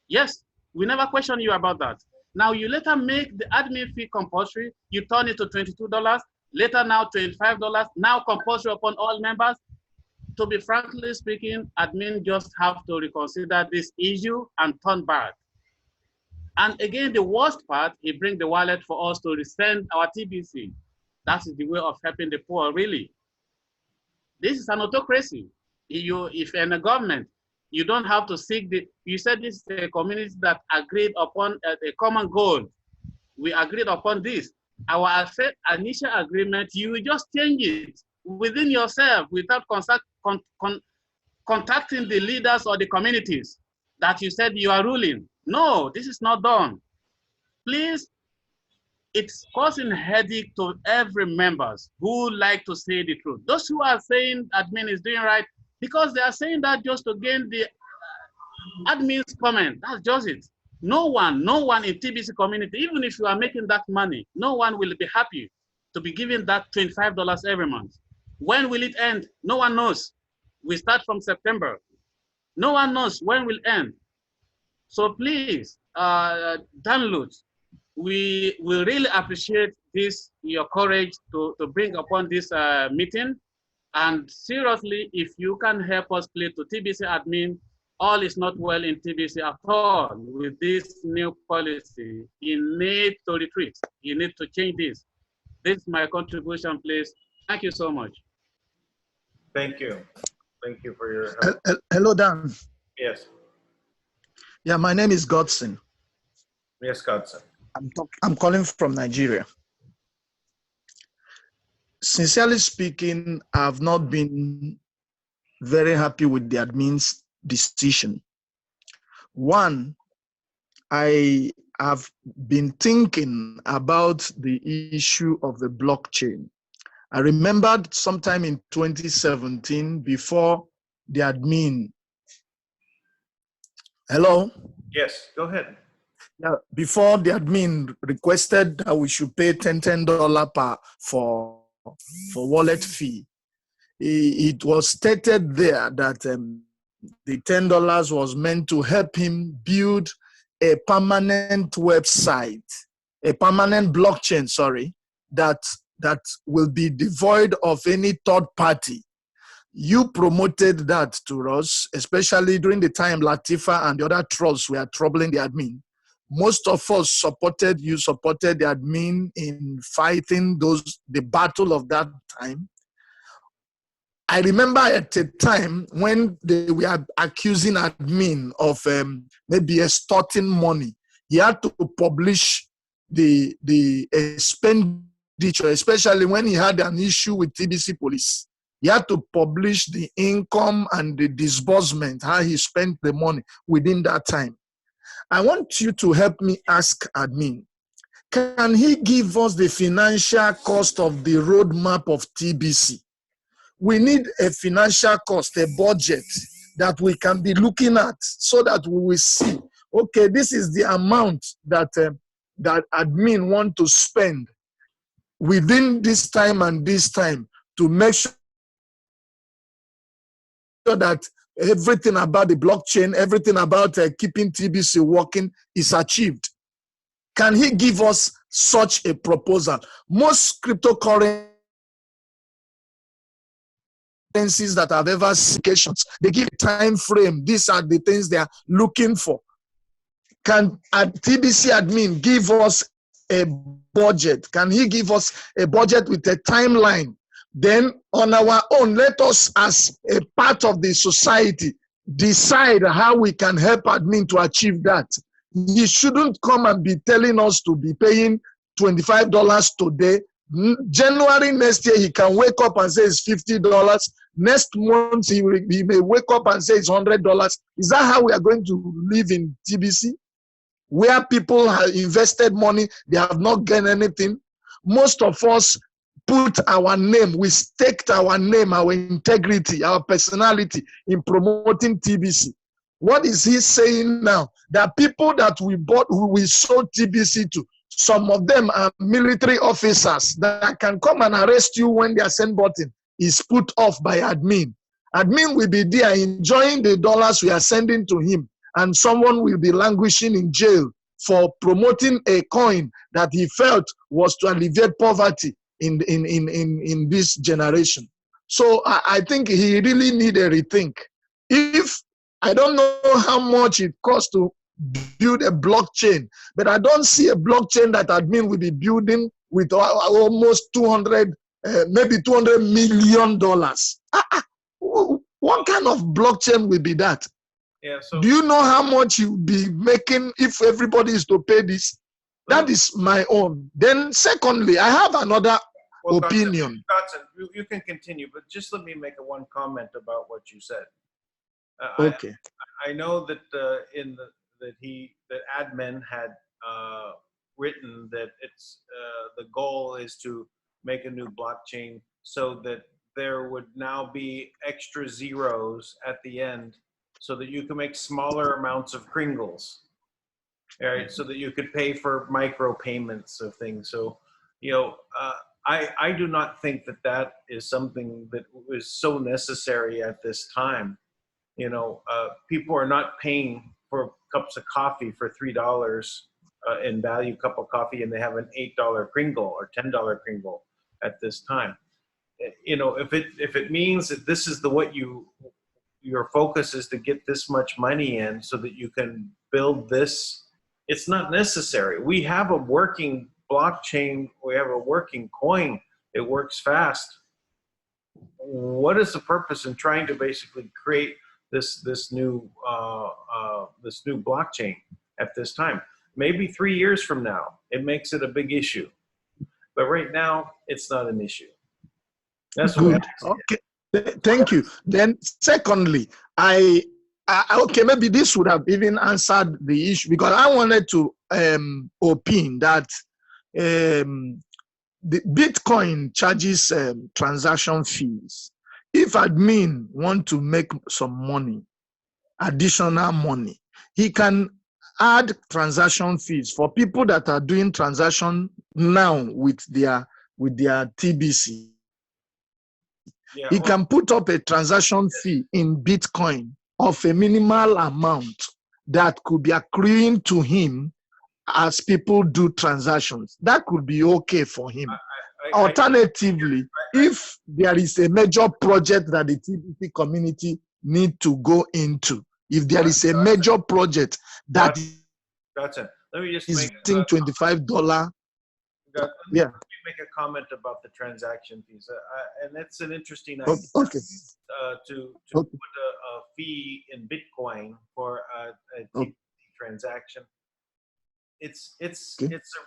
Yes, we never questioned you about that. Now you later make the admin fee compulsory, you turn it to $22, later now $25, now compulsory upon all members. To be frankly speaking, admin just have to reconsider this issue and turn back. And again, the worst part, he bring the wallet for us to resend our TBC. That is the way of helping the poor, really. This is an autocracy. If you're in a government, you don't have to seek you said this is a community that agreed upon a common goal. We agreed upon this. Our initial agreement, you just change it within yourself without contacting the leaders or the communities that you said you are ruling. No, this is not done. Please, it's causing headache to every members who like to say the truth. Those who are saying admin is doing right, because they are saying that just to gain the admin's comment. That's just it. No one in TBC community, even if you are making that money, no one will be happy to be given that $25 every month. When will it end? No one knows. We start from September. No one knows when will end. So please, Dan Lutz, we really appreciate this, your courage to bring upon this meeting. And seriously, if you can help us please to TBC admin, all is not well in TBC at all with this new policy. You need to retreat. You need to change this. This is my contribution, please. Thank you so much. Thank you. Thank you for your help. Hello, Dan. Yes. Yeah, my name is Godson. Yes, Godson. I'm calling from Nigeria. Sincerely speaking, I've not been very happy with the admin's decision. One, I have been thinking about the issue of the blockchain. I remembered sometime in 2017 before the admin. Hello? Yes, go ahead. Yeah, before the admin requested that we should pay $10 per for wallet fee, it was stated there that the $10 was meant to help him build a permanent website, a permanent blockchain, sorry, that will be devoid of any third party. You promoted that to us, especially during the time Latifa and the other trolls were troubling the admin. Most of us supported the admin in fighting the battle of that time. I remember at a time when they were accusing admin of maybe extorting money. He had to publish the expenditure, especially when he had an issue with TBC police. He had to publish the income and the disbursement, how he spent the money within that time. I want you to help me ask admin, can he give us the financial cost of the roadmap of TBC? We need a financial cost, a budget that we can be looking at so that we will see, okay, this is the amount that admin want to spend within this time and this time to make sure that everything about the blockchain, everything about keeping TBC working is achieved. Can he give us such a proposal? Most cryptocurrencies that have ever seen, they give a time frame. These are the things they are looking for. Can TBC admin give us a budget? Can he give us a budget with a timeline? Then on our own, let us as a part of the society decide how we can help admin to achieve that. He shouldn't come and be telling us to be paying $25 today. January next year, he can wake up and say it's $50. Next month, he may wake up and say it's $100. Is that how we are going to live in TBC? Where people have invested money, they have not gained anything. Most of us put our name, we staked our name, our integrity, our personality in promoting TBC. What is he saying now? That people that we bought, who we sold TBC to, some of them are military officers that can come and arrest you when their send button is put off by admin. Admin will be there enjoying the dollars we are sending to him, and someone will be languishing in jail for promoting a coin that he felt was to alleviate poverty in this generation. So I think he really need a rethink. If I don't know how much it costs to build a blockchain, but I don't see a blockchain that admin will be building with almost maybe $200 million. What kind of blockchain will be that? Yeah, so do you know how much you'll be making if everybody is to pay this? That is my own. Then secondly, I have another opinion. Godson, you can continue, but just let me make one comment about what you said. Okay. I know that that admin had written that it's the goal is to make a new blockchain so that there would now be extra zeros at the end, so that you can make smaller amounts of kringles. All right, so that you could pay for micro payments of things. So, I do not think that that is something that is so necessary at this time. People are not paying for cups of coffee for $3 in value cup of coffee, and they have an $8 kringle or $10 kringle at this time. If it means that this is your focus is to get this much money in so that you can build this, it's not necessary. We have a working blockchain. We have a working coin. It works fast. What is the purpose in trying to basically create this new blockchain at this time? Maybe 3 years from now, it makes it a big issue. But right now, it's not an issue. That's good. Okay. Thank you. Then secondly, okay, maybe this would have even answered the issue, because I wanted to opine that the Bitcoin charges transaction fees. If admin want to make some money, additional money, he can add transaction fees for people that are doing transaction now with their TBC. Yeah, He can put up a transaction fee in Bitcoin of a minimal amount that could be accruing to him as people do transactions. That could be okay for him. Alternatively, if there is a major project that the TBC community need to go into, if there is a major project that that's it. Let me just is make $25. Let me make a comment about the transaction fees, and that's an interesting idea. Okay. To put a fee in Bitcoin for a TBC transaction. It's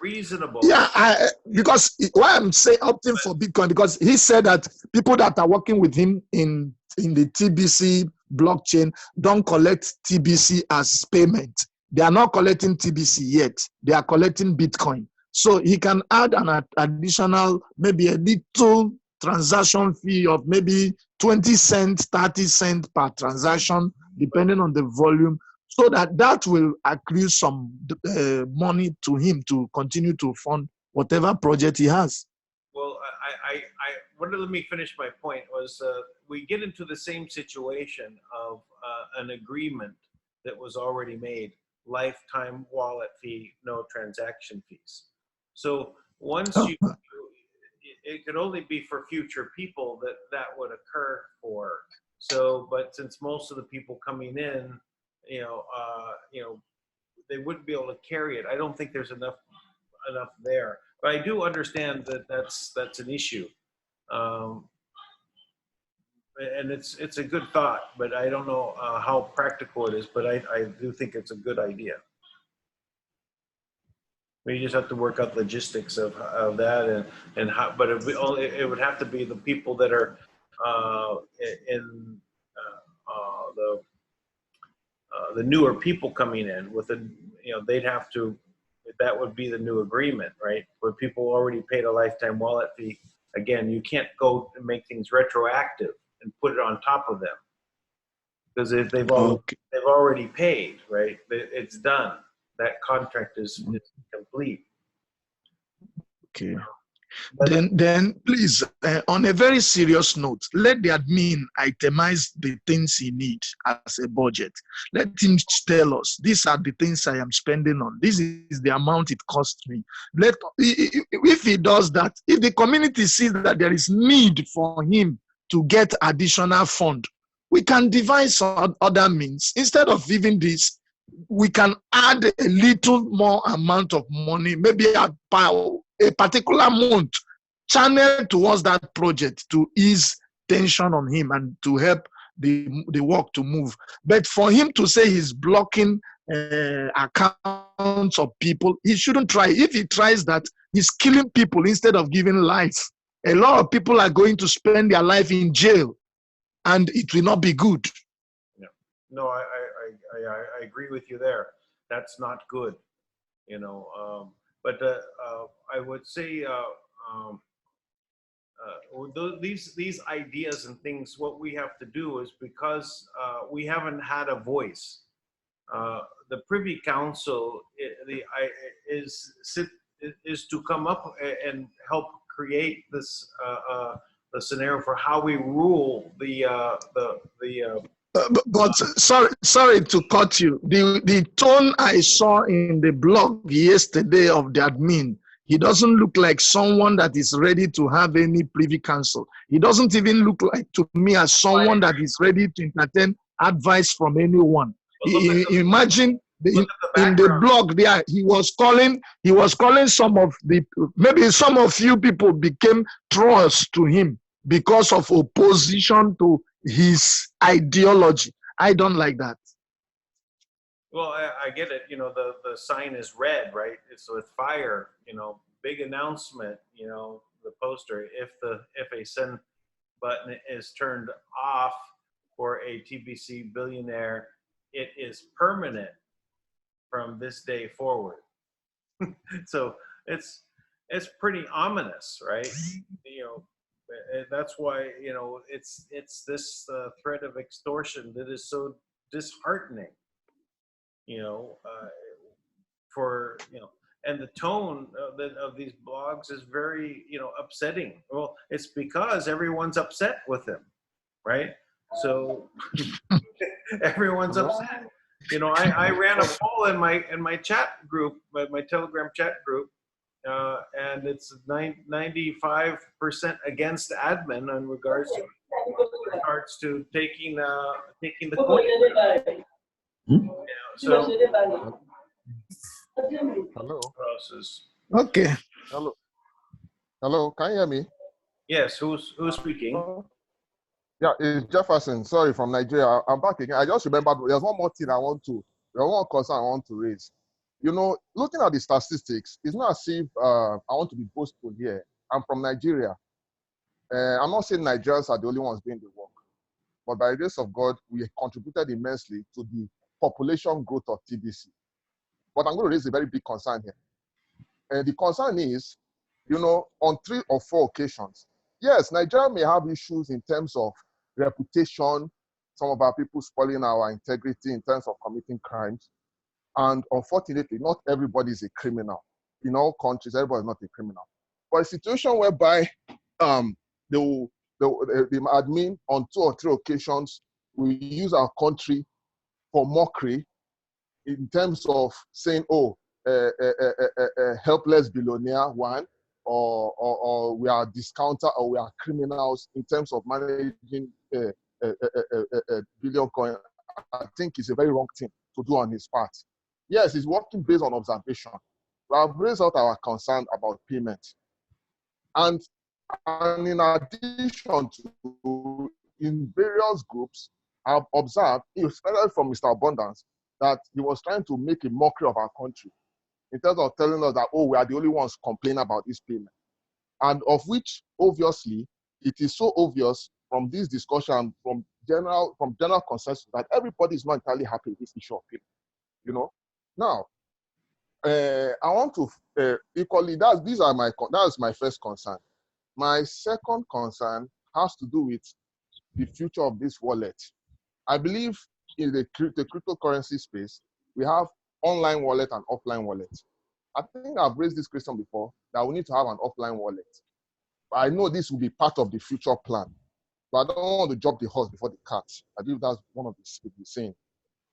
reasonable. Yeah, because why I'm saying opting for Bitcoin, because he said that people that are working with him in the TBC blockchain don't collect TBC as payment. They are not collecting TBC yet. They are collecting Bitcoin. So he can add an additional, maybe a little transaction fee of maybe 20 cents, 30 cents per transaction, depending on the volume, so that will accrue some money to him to continue to fund whatever project he has. Well, let me finish my point. Was we get into the same situation of an agreement that was already made, lifetime wallet fee, no transaction fees. So once it could only be for future people that would occur for. So, but since most of the people coming in, they wouldn't be able to carry it. I don't think there's enough there. But I do understand that that's an issue, and it's a good thought. But I don't know how practical it is. But I do think it's a good idea. We just have to work out logistics of that and how. But it would have to be the people that are in the newer people coming in with they'd have to. That would be the new agreement, right? Where people already paid a lifetime wallet fee. Again, you can't go and make things retroactive and put it on top of them, because if they've already paid, right? It's done. That contract is complete. Okay. Then please, on a very serious note, let the admin itemize the things he needs as a budget. Let him tell us, these are the things I am spending on. This is the amount it costs me. If he does that, if the community sees that there is need for him to get additional fund, we can devise other means. Instead of even this, we can add a little more amount of money, maybe a particular month, channel towards that project to ease tension on him and to help the work to move. But for him to say he's blocking accounts of people, he shouldn't try. If he tries that, he's killing people instead of giving life A lot of people are going to spend their life in jail, and it will not be good. Yeah. No, I agree with you there. That's not good, you know. But I would say these ideas and things, what we have to do is, because we haven't had a voice. The Privy Council is to come up and help create this the scenario for how we rule But sorry to cut you. The tone I saw in the blog yesterday of the admin, he doesn't look like someone that is ready to have any privy council. He doesn't even look like to me as someone that is ready to entertain advice from anyone. Imagine in the blog there, he was calling some of the, maybe some of you people became trolls to him because of opposition to his ideology. I don't like that. Well, I get it. You know, the sign is red, right? It's with fire. You know, big announcement. You know, the poster. If a send button is turned off for a TBC billionaire, it is permanent from this day forward. So it's pretty ominous, right? You know, that's why, you know, it's this threat of extortion that is so disheartening. You know, for, you know, and the tone of these blogs is very, you know, upsetting. Well, it's because everyone's upset with him, right? So everyone's upset. You know, I ran a poll in my chat group, my Telegram chat group, and it's 95% against admin in regards to taking the coin. Hmm? So, Hello. Okay. Hello. Can you hear me? Yes. Who's speaking? Yeah, it's Jefferson. Sorry, from Nigeria. I'm back again. I just remembered there's one more thing there's one concern I want to raise. You know, looking at the statistics, it's not as if I want to be boastful here. I'm from Nigeria. I'm not saying Nigerians are the only ones doing the work, but by the grace of God, we contributed immensely to the population growth of TBC. But I'm going to raise a very big concern here. And the concern is, you know, on 3 or 4 occasions, yes, Nigeria may have issues in terms of reputation, some of our people spoiling our integrity in terms of committing crimes. And unfortunately, not everybody is a criminal. In all countries, everybody is not a criminal. But a situation whereby the admin on 2 or 3 occasions will use our country for mockery in terms of saying, oh, helpless billionaire, one, or we are discounter, or we are criminals in terms of managing billion coin. I think it's a very wrong thing to do on his part. Yes, he's working based on observation. We have raised out our concern about payment. And in addition to, in various groups, I've observed, especially from Mr. Abundance, that he was trying to make a mockery of our country in terms of telling us that, oh, we are the only ones complaining about this payment. And of which, obviously, it is so obvious from this discussion, from general consensus, that everybody is not entirely happy with this issue of payment. You know? Now, I want to equally, that's my first concern. My second concern has to do with the future of this wallet. I believe in the cryptocurrency space, we have online wallet and offline wallet. I think I've raised this question before, that we need to have an offline wallet. But I know this will be part of the future plan. But I don't want to jump the horse before the cart. I believe that's one of the saying.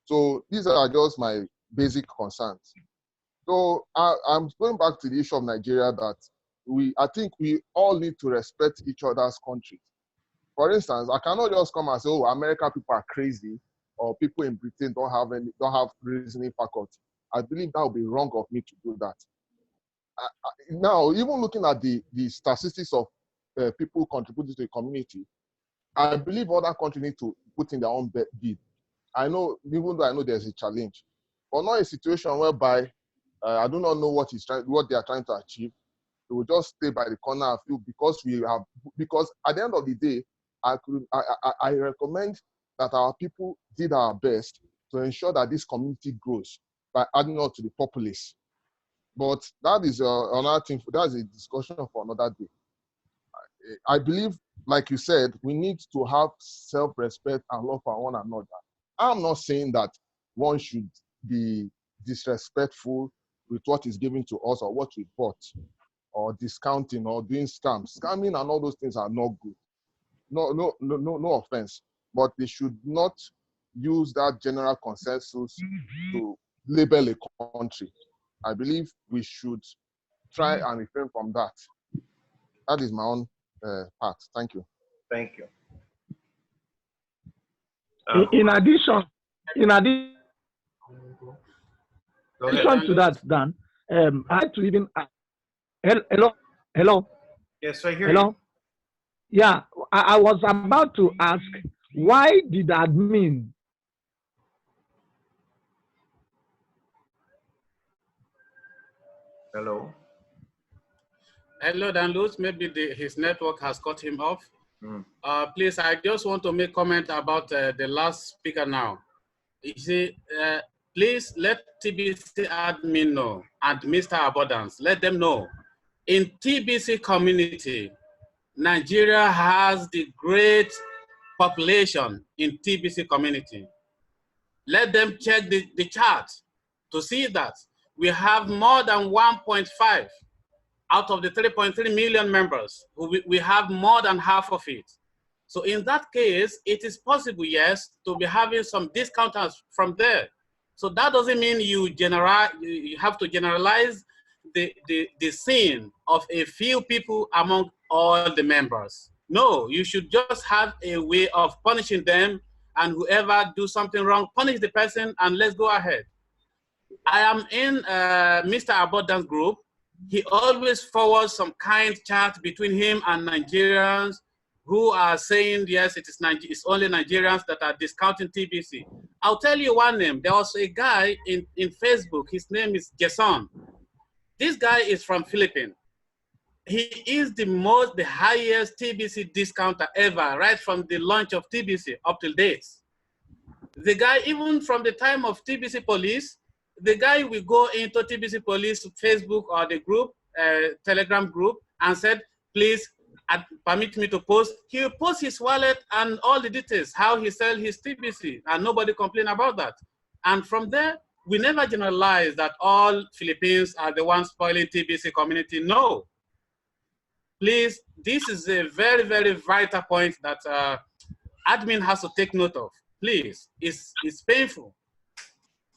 So these are just my basic concerns. So I'm going back to the issue of Nigeria, that I think we all need to respect each other's countries. For instance, I cannot just come and say, oh, American people are crazy, or people in Britain don't have reasoning faculty. I believe that would be wrong of me to do that. Now, even looking at the statistics of people contributing to the community, I believe other countries need to put in their own bid. I know, even though I know there's a challenge, but not a situation whereby I do not know what they are trying to achieve. They will just stay by the corner and feel because at the end of the day, I recommend that our people did our best to ensure that this community grows by adding on to the populace. But that is another thing. That's a discussion for another day. I believe, like you said, we need to have self-respect and love for one another. I'm not saying that one should be disrespectful with what is given to us or what we bought, or discounting or doing scams. Scamming and all those things are not good. No offense, but they should not use that general consensus to label a country. I believe we should try and refrain from that. That is my own part. Thank you. Thank you. In addition Go ahead. to that, Dan, I had to even hello. Yes, I hear Hello? you. Yeah, I was about to ask, why did admin Hello. Hello, Dan Lutz. Maybe his network has cut him off. Mm. Please, I just want to make comment about the last speaker now. You see, please let TBC admin know and Mr. Abundance, let them know. In TBC community, Nigeria has the great population in TBC community. Let them check the chart to see that we have more than 1.5 out of the 3.3 million members. We have more than half of it. So in that case, it is possible, yes, to be having some discounters from there. So that doesn't mean you have to generalize the sin of a few people among all the members. No, you should just have a way of punishing them, and whoever do something wrong, punish the person and let's go ahead. I am in Mr. Abundance group. He always forwards some kind chat between him and Nigerians who are saying, yes, it's only Nigerians that are discounting TBC. I'll tell you one name. There was a guy in Facebook. His name is Jason. This guy is from Philippines. He is the highest TBC discounter ever, right from the launch of TBC up till date. The guy, even from the time of TBC police, the guy will go into TBC police Facebook or the group, Telegram group, and said, please permit me to post. He will post his wallet and all the details, how he sell his TBC, and nobody complain about that. And from there, we never generalize that all Philippines are the ones spoiling TBC community. No. Please, this is a very, very vital point that admin has to take note of. Please, it's painful.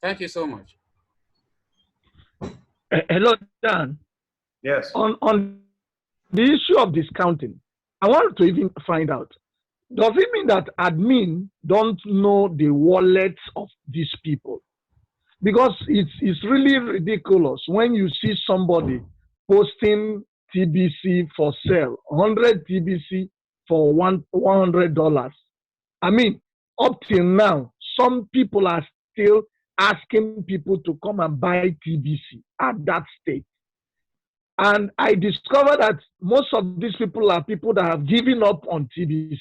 Thank you so much. hello, Dan? Yes. On the issue of discounting, I want to even find out, does it mean that admin don't know the wallets of these people? Because it's really ridiculous when you see somebody posting TBC for sale, 100 TBC for $100. I mean, up till now, some people are still asking people to come and buy TBC at that stage. And I discovered that most of these people are people that have given up on TBC.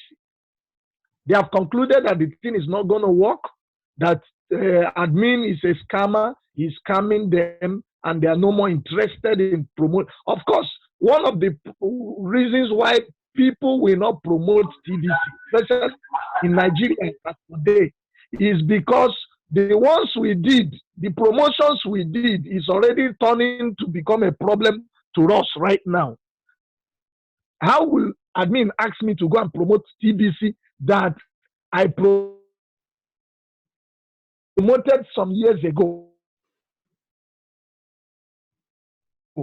They have concluded that the thing is not going to work, that admin is a scammer, he's scamming them, and they are no more interested in promote. Of course, one of the reasons why people will not promote TBC, especially in Nigeria today, is because the ones we did, the promotions we did, is already turning to become a problem to us right now. How will admin ask me to go and promote TBC that I promoted some years ago?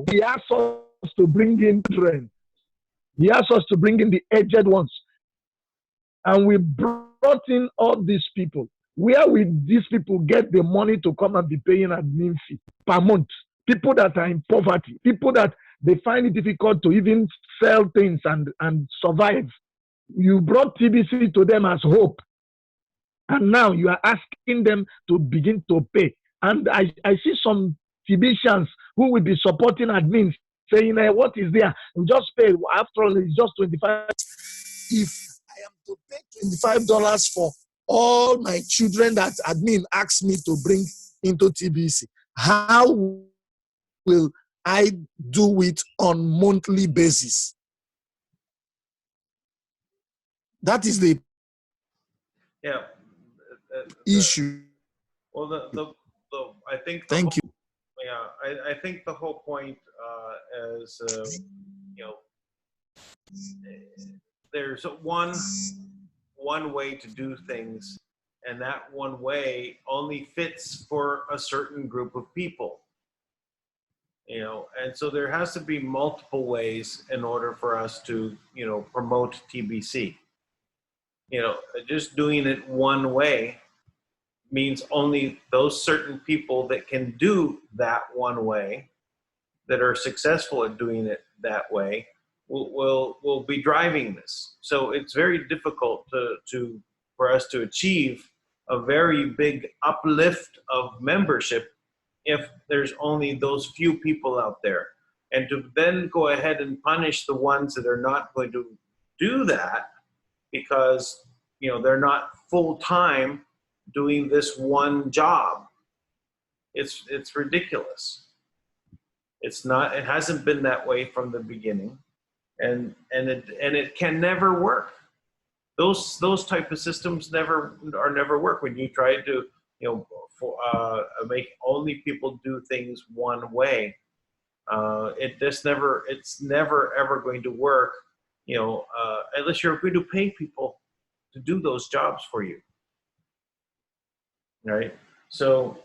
He asked us to bring in children. He asked us to bring in the aged ones. And we brought in all these people. Where will these people get the money to come and be paying admin fee per month? People that are in poverty, people that they find it difficult to even sell things and survive. You brought TBC to them as hope. And now you are asking them to begin to pay. And I see some TBCians who will be supporting admins saying, what is there? We just pay. After all, it's just 25. If I am to pay $25 for all my children that admin asked me to bring into TBC, how will I do it on monthly basis? That is the issue. Well, I think Thank you. Yeah, I think the whole point is, you know, there's one way to do things, and that one way only fits for a certain group of people. You know, and so there has to be multiple ways in order for us to, you know, promote TBC. You know, just doing it one way means only those certain people that can do that one way, that are successful at doing it that way, will be driving this. So it's very difficult for us to achieve a very big uplift of membership if there's only those few people out there. And to then go ahead and punish the ones that are not going to do that because, you know, they're not full-time doing this one job. It's ridiculous. It's not, it hasn't been that way from the beginning, and it can never work. Those type of systems never work when you try to, you know, make only people do things one way. It's never ever going to work, you know, unless you're going to pay people to do those jobs for you, right? So,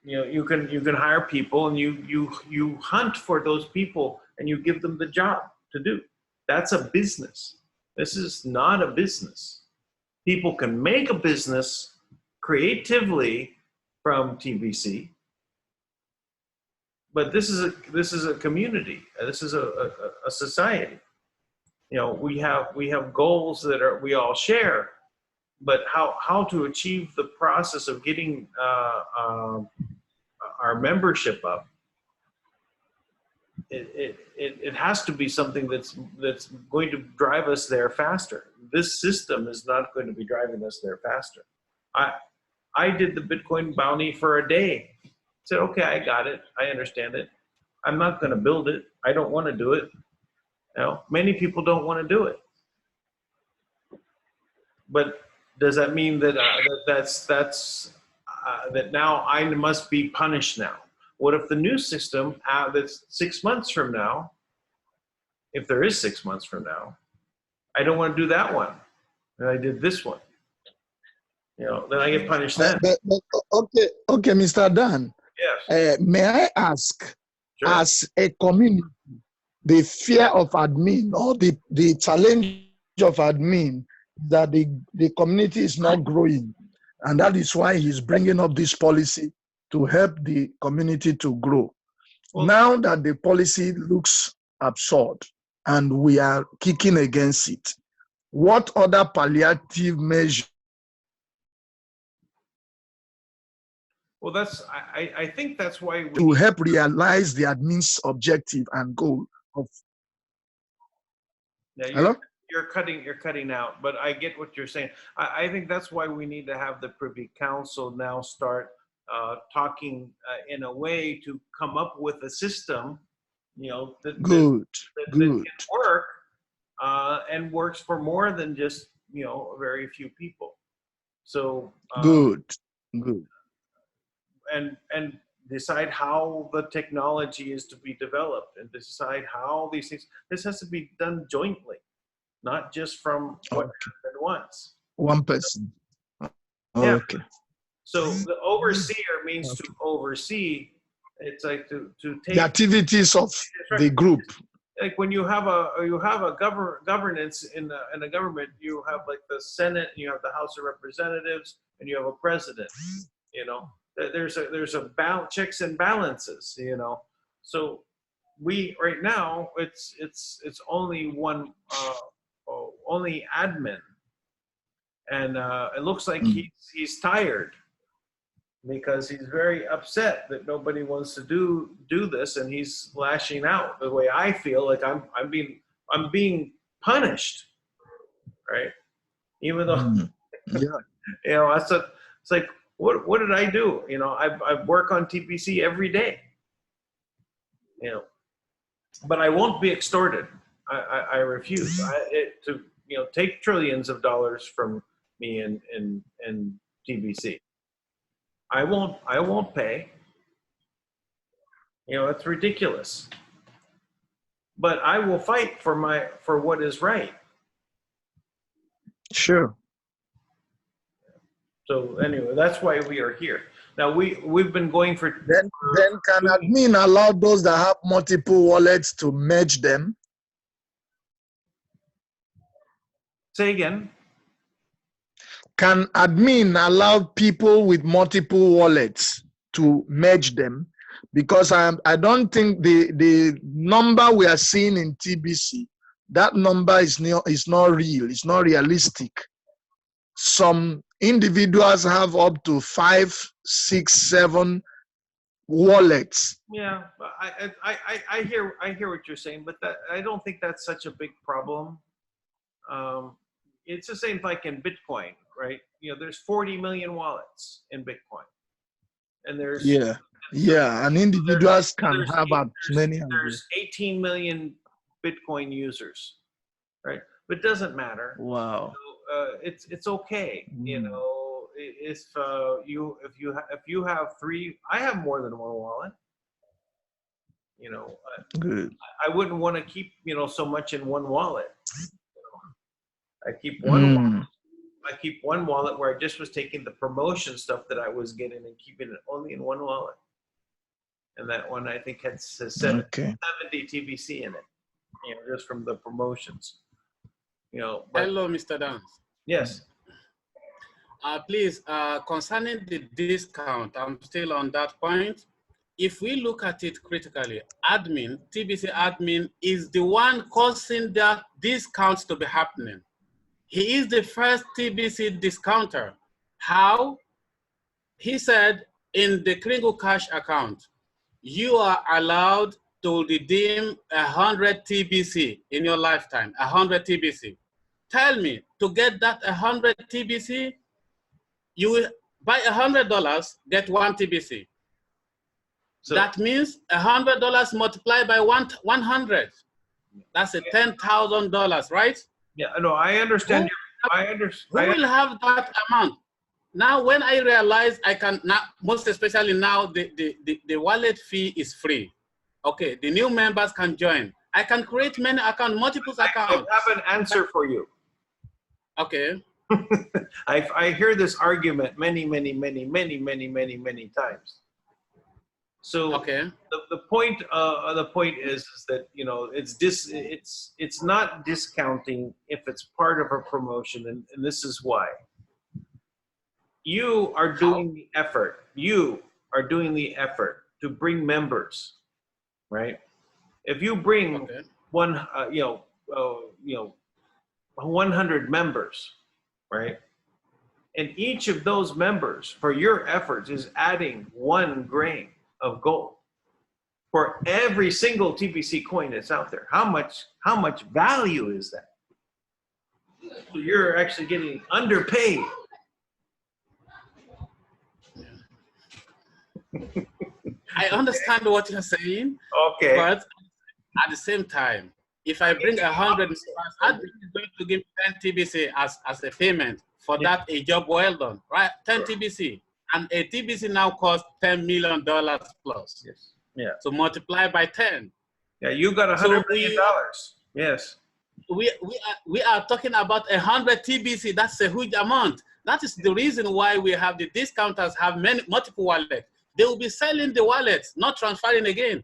you know, you can hire people, and you hunt for those people, and you give them the job to do. That's a business. This is not a business. People can make a business creatively from TBC, but this is a community. This is a society. You know, we have goals that we all share, but how to achieve the process of getting our membership up, it has to be something that's going to drive us there faster. This system is not going to be driving us there faster. I did the Bitcoin bounty for a day. Said, okay, I got it. I understand it. I'm not going to build it. I don't want to do it. You know, many people don't want to do it. But does that mean that that now I must be punished now? What if the new system that's 6 months from now, if there is 6 months from now, I don't want to do that one, and I did this one? You know, then I get punished then. Okay, Mr. Dan. Yes. May I ask, Sure. as a community, the fear of admin or the challenge of admin that the community is not growing, and that is why he's bringing up this policy to help the community to grow. Well, now that the policy looks absurd and we are kicking against it, what other palliative measures? Well, I think that's why we to help realize the admin's objective and goal of. Yeah, you're cutting out, but I get what you're saying. I think that's why we need to have the Privy Council now start talking in a way to come up with a system, you know, that can work and works for more than just, you know, a very few people. So good. And decide how the technology is to be developed, and decide how these things. This has to be done jointly, not just from what happened once. One person. Yeah. Okay. So the overseer means to oversee. It's like to take the activities of the group. Like when you have a governance in a government, you have like the Senate, and you have the House of Representatives, and you have a president. You know, there's a checks and balances. You know, so we right now it's only one only admin, and it looks like he's tired. because he's very upset that nobody wants to do this, and he's lashing out the way I feel like I'm being punished, right? Even though Yeah. you know, it's like what did I do? You know, I work on TBC every day, you know, but I won't be extorted. I refuse to, you know, take trillions of dollars from me and TBC. I won't pay. You know, it's ridiculous. But I will fight for what is right. Sure. So anyway, that's why we are here. Now we've been going for. Then can admin allow those that have multiple wallets to merge them? Say again. Can admin allow people with multiple wallets to merge them? Because I don't think the number we are seeing in TBC, that number is not real. It's not realistic. Some individuals have up to 5, 6, 7 wallets. Yeah, I hear what you're saying, but I don't think that's such a big problem. It's the same like in Bitcoin, right? You know, there's 40 million wallets in Bitcoin, and there's and individuals can have as many. There's 18 million Bitcoin users, right? But it doesn't matter. Wow. So, it's okay, you know. If you have 3, I have more than one wallet. You know, Good. I wouldn't want to keep, you know, so much in one wallet. You know, I keep one wallet. I keep one wallet where I just was taking the promotion stuff that I was getting and keeping it only in one wallet. And that one I think has 70 TBC in it, you know, just from the promotions. You know. But, hello, Mr. Dance. Yes. Please, concerning the discount, I'm still on that point. If we look at it critically, TBC admin is the one causing the discounts to be happening. He is the first TBC discounter. How? He said in the Kringle.cash account, you are allowed to redeem 100 TBC in your lifetime, 100 TBC. Tell me, to get that 100 TBC, you will buy $100, get 1 TBC. So that means $100 multiplied by 100. That's a $10,000, right? Yeah, no, I understand. Who will have that amount? Now, when I realize I can, now, most especially now, the wallet fee is free. Okay, the new members can join. I can create many accounts, multiple accounts. I have an answer for you. Okay. I hear this argument many times. So okay. The point is that, you know, it's not discounting if it's part of a promotion, and this is why. You are doing the effort. You are doing the effort to bring members, right? If you bring 100 members, right? And each of those members, for your efforts, is adding 1 grain of gold for every single TBC coin that's out there. How much value is that? So you're actually getting underpaid. I understand what you're saying. Okay. But at the same time, if I bring 100, I'm going to give 10 TBC as a payment for that a job well done, right? 10 TBC. And a TBC now costs $10 million plus. Yes. Yeah. So multiply by 10. Yeah, you got $100 million. Yes. We are talking about 100 TBC. That's a huge amount. That is the reason why we have the discounters have multiple wallets. They will be selling the wallets, not transferring again.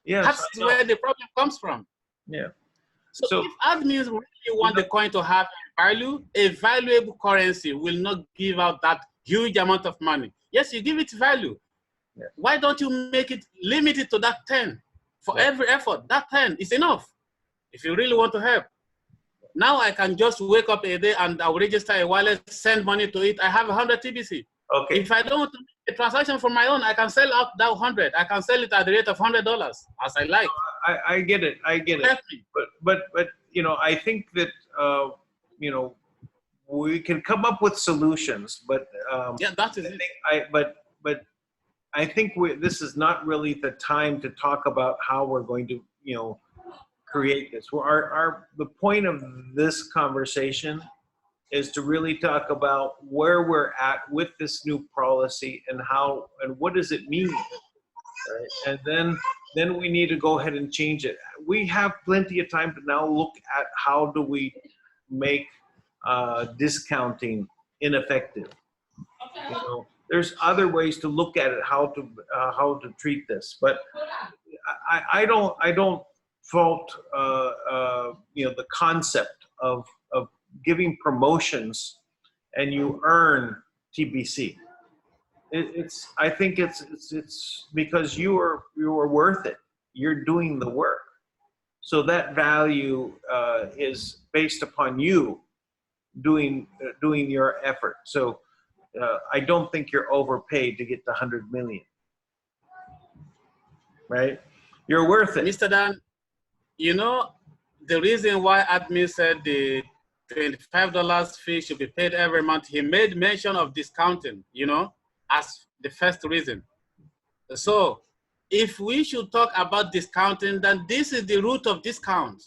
Yes, that's where the problem comes from. Yeah. So if admins really want the coin to have value, a valuable currency will not give out that huge amount of money. Yes, you give it value. Yeah. Why don't you make it limited to that 10? For every effort, that 10 is enough. If you really want to help. Now I can just wake up a day and I'll register a wallet, send money to it. I have 100 TBC. Okay. If I don't want to make a transaction for my own, I can sell out that 100. I can sell it at the rate of $100 as I like. I get it. I get it. But you know, I think that you know, we can come up with solutions. But yeah, that is it. But I think this is not really the time to talk about how we're going to, you know, create this. The point of this conversation is to really talk about where we're at with this new policy and how and what does it mean, right? And then we need to go ahead and change it. We have plenty of time to now look at how do we make discounting ineffective. You know, there's other ways to look at it, how to treat this. But I don't fault you know, the concept of giving promotions and you earn TBC. I think it's because you are worth it. You're doing the work, so that value is based upon you doing your effort. So I don't think you're overpaid to get the 100 million. Right? You're worth it. Mr. Dan, you know, the reason why admin said the $25 fee should be paid every month, he made mention of discounting, you know, as the first reason. So if we should talk about discounting, then this is the root of discount.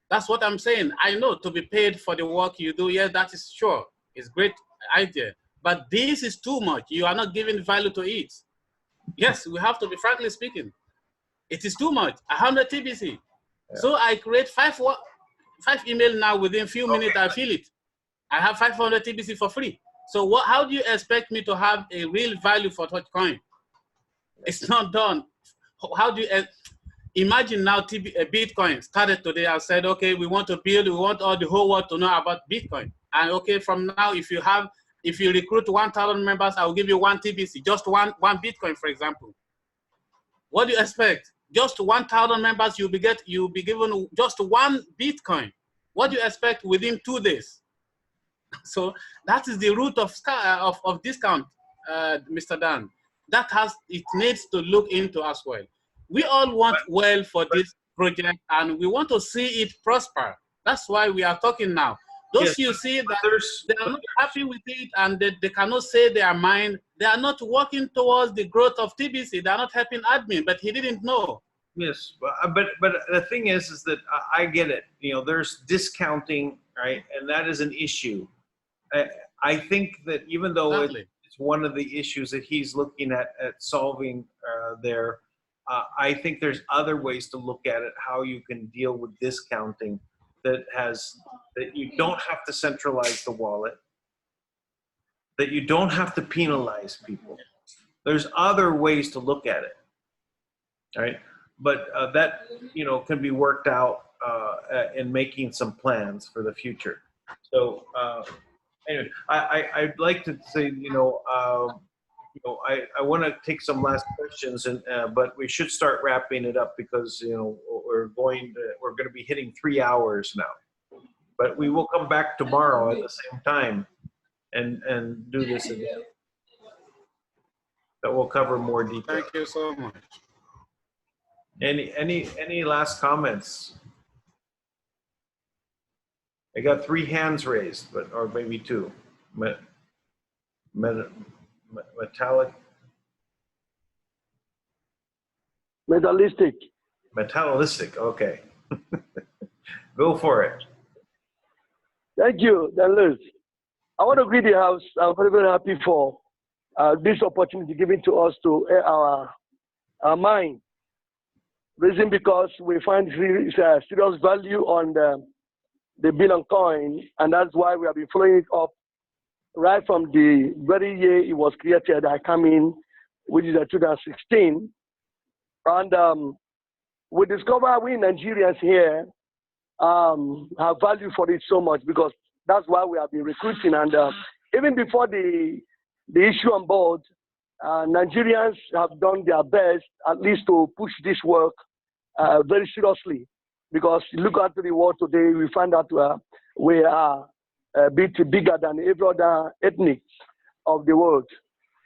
That's what I'm saying. I know to be paid for the work you do, yeah, that is sure. It's a great idea. But this is too much. You are not giving value to it. Yes, we have to be frankly speaking. It is too much, 100 TBC. Yeah. So I create five email now within a few minutes, I fill it. I have 500 TBC for free. So how do you expect me to have a real value for such coin? It's not done. How do you, imagine now Bitcoin started today. I said, okay, we want all the whole world to know about Bitcoin. And okay, from now, if you recruit 1,000 members, I will give you 1 TBC, just one Bitcoin, for example. What do you expect? Just 1,000 members, you'll be given just 1 Bitcoin. What do you expect within 2 days? So that is the root of discount, Mr. Dan. It needs to look into as well. We all want well for this project and we want to see it prosper. That's why we are talking now. Those you see that they are not happy with it and they cannot say their mind, they are not working towards the growth of TBC. They are not helping admin, but he didn't know. Yes, but the thing is that I get it. You know, there's discounting, right? And that is an issue. I think that even though it's one of the issues that he's looking at solving there, I think there's other ways to look at it, how you can deal with discounting that you don't have to centralize the wallet, that you don't have to penalize people. There's other ways to look at it, right? But that, you know, can be worked out in making some plans for the future. So anyway, I'd like to say, I want to take some last questions, but we should start wrapping it up because we're going to be hitting 3 hours now. But we will come back tomorrow at the same time and do this again. But we'll cover more detail. Thank you so much. Any last comments? I got 3 hands raised, or maybe 2. Metallic. Metallistic. Okay. Go for it. Thank you, Lutz. I want to greet the house. I'm very, very happy for this opportunity given to us to air our mind. Reason because we find serious value on the Billion Coin, and that's why we have been following it up right from the very year it was created. I came in, which is 2016, and we discover we Nigerians here have value for it so much because that's why we have been recruiting. And even before the issue on board, Nigerians have done their best, at least to push this work very seriously. Because look at the world today, we find out we are a bit bigger than every other ethnic. of the world.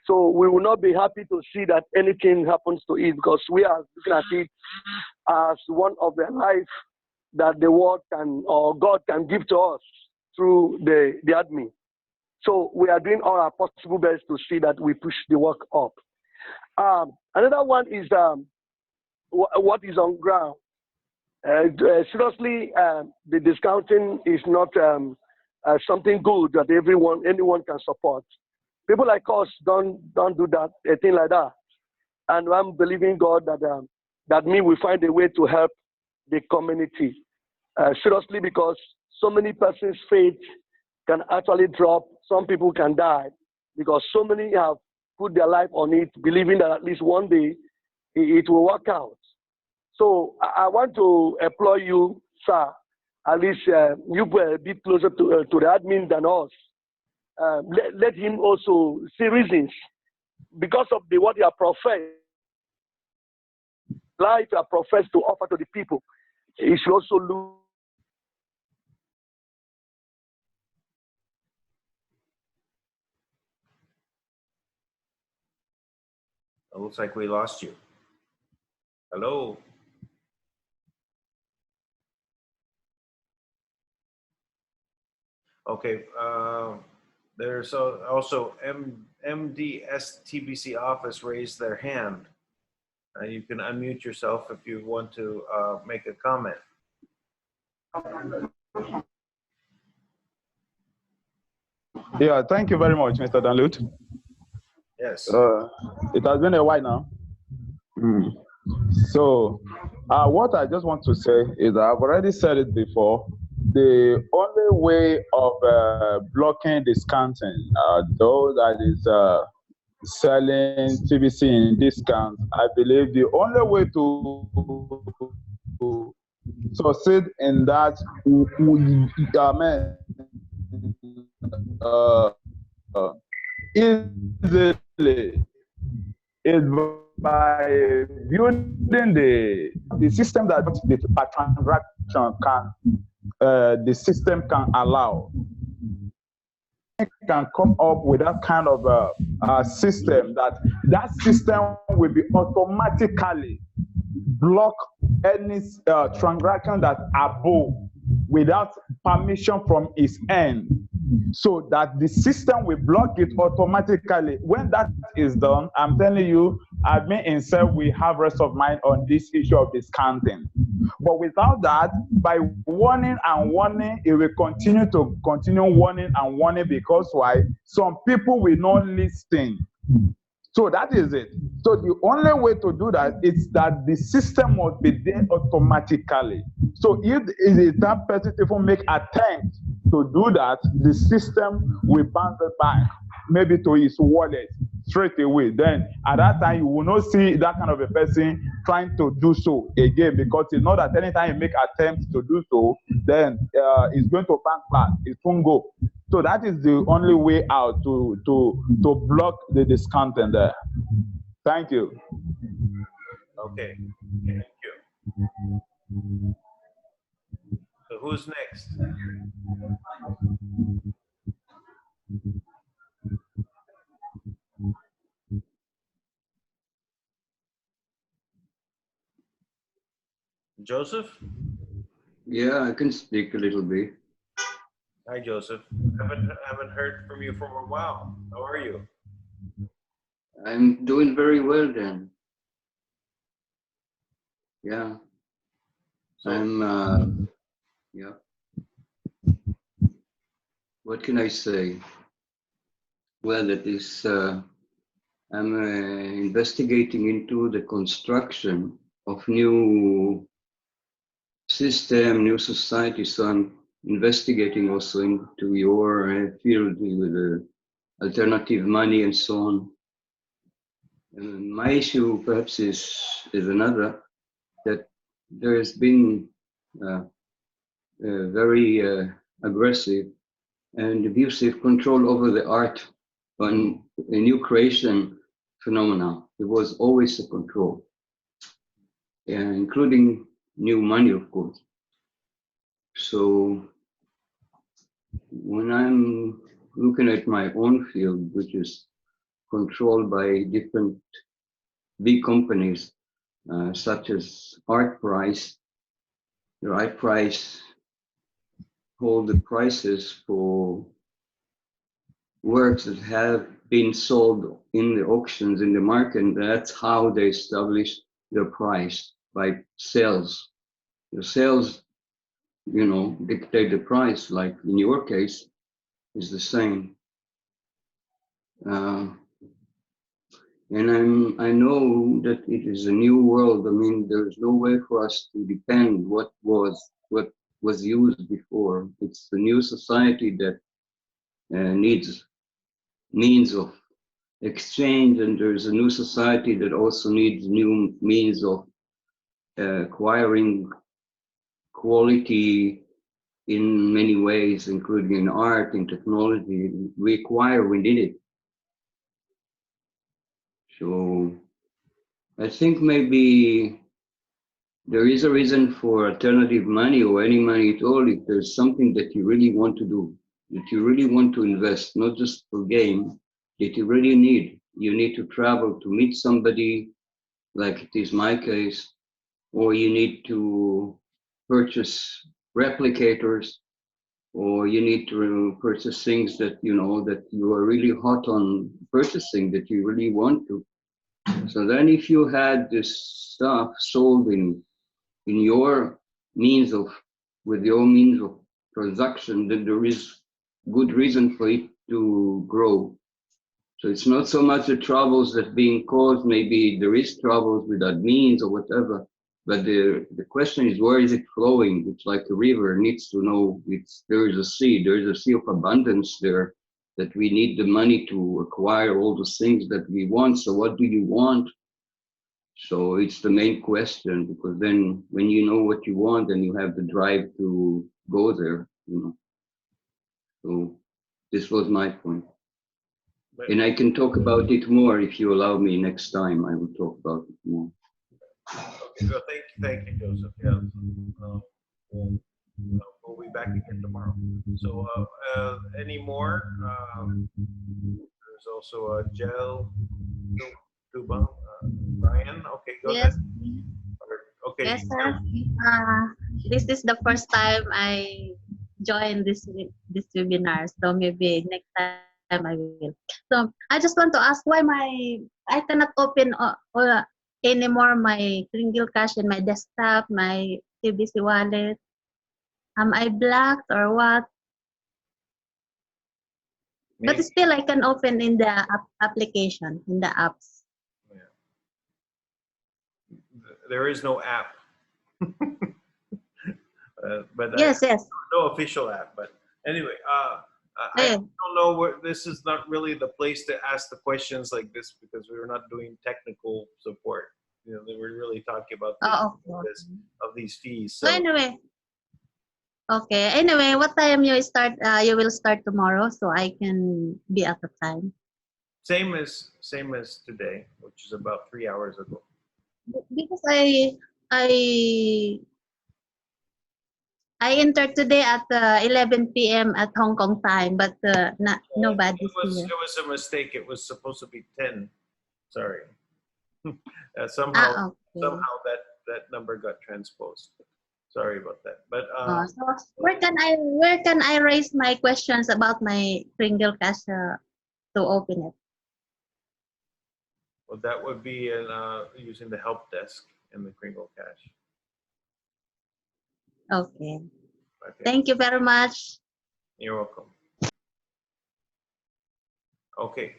So we will not be happy to see that anything happens to it, because we are looking at it as one of the life that the world can, or God can give to us through the admin. So we are doing all our possible best to see that we push the work up. Another one is what is on ground. Seriously, the discounting is not something good that anyone can support. People like us don't do that, a thing like that. And I'm believing God that we find a way to help the community. Seriously, because so many persons' faith can actually drop. Some people can die because so many have put their life on it, believing that at least one day it will work out. So I want to employ you, sir. At least you were a bit closer to the admin than us. Let him also see reasons because of what you are professed, life you are professed to offer to the people. He should also look. It looks like we lost you. Hello. Okay. There's also MDS TBC office raised their hand. You can unmute yourself if you want to make a comment. Yeah, thank you very much, Mr. Danlut. Yes. It has been a while now. So, what I just want to say is that I've already said it before. The only way of blocking discounting, though that is selling TBC in discount, I believe the only way to succeed in that, easily is by building the system that the per transaction can the system can allow. Can come up with that kind of system that system will be automatically block any transaction that above without permission from its end, so that the system will block it automatically. When that is done, I'm telling you, admin himself will have rest of mind on this issue of discounting. But without that, by warning and warning, it will continue warning and warning, because why? Some people will not listen. So that is it. So the only way to do that is that the system must be there automatically. So if that person even make attempt to do that, the system will bounce it back, maybe to his wallet straight away. Then at that time, you will not see that kind of a person trying to do so again, because you know that anytime you make attempts to do so, then it's going to bounce back. It won't go. So that is the only way out to block the discontent there. Thank you. Okay. Thank you. So who's next? Joseph? Yeah, I can speak a little bit. Hi, Joseph. Haven't heard from you for a while. How are you? I'm doing very well then. Yeah. So, I'm, yeah. What can I say? Well, it is, I'm investigating into the construction of new system, new society. So I'm investigating also into your field with alternative money and so on. And my issue perhaps is another, that there has been very aggressive and abusive control over the art on a new creation phenomena. There was always a control, including new money, of course. So when I'm looking at my own field, which is controlled by different big companies, such as art price. The art price hold the prices for works that have been sold in the auctions in the market, and that's how they establish their price, by sales. The sales, dictate the price, like in your case, is the same. And I know that it is a new world. I mean, there's no way for us to depend what was used before. It's a new society that needs means of exchange, and there's a new society that also needs new means of acquiring quality in many ways, including in art, in technology. We need it. So I think maybe there is a reason for alternative money or any money at all if there's something that you really want to do, that you really want to invest, not just for gain, that you really need. You need to travel to meet somebody, like it is my case, or you need to purchase replicators, or you need to purchase things that that you are really hot on purchasing, that you really want to. So then if you had this stuff sold in your means of, with your means of transaction, then there is good reason for it to grow. So it's not so much the troubles that being caused, maybe there is troubles with admins or whatever, but the question is, where is it flowing? It's like a river, needs to know there is a sea of abundance there, that we need the money to acquire all the things that we want. So what do you want? So it's the main question, because then when you know what you want, then you have the drive to go there, So this was my point. And I can talk about it more if you allow me next time. I will talk about it more. Okay, so thank you, Joseph. Yeah. We'll be back again tomorrow. So any more? There's also Gel, Tuba, Brian. Okay, go Yes. ahead. Okay. Yes, sir. This is the first time I joined this webinar, so maybe next time I will. So I just want to ask why I cannot open anymore my Kringle Cash in my desktop, my TBC wallet. Am I blocked or what? But still, I can open in the application, in the apps. Yeah. There is no app. But yes. No official app. But anyway, I don't know where, this is not really the place to ask the questions like this, because we're not doing technical support. We're really talking about of these fees. So anyway. Okay. Anyway, what time you start? You will start tomorrow, so I can be at the time. Same as today, which is about 3 hours ago. Because I entered today at 11 p.m. at Hong Kong time, but nobody's here. It was a mistake. It was supposed to be 10. Sorry. Somehow that number got transposed. Sorry about that. But so where can I raise my questions about my Kringle Cash to open it? Well, that would be using the help desk in the Kringle Cash. Okay. Thank you very much. You're welcome. Okay.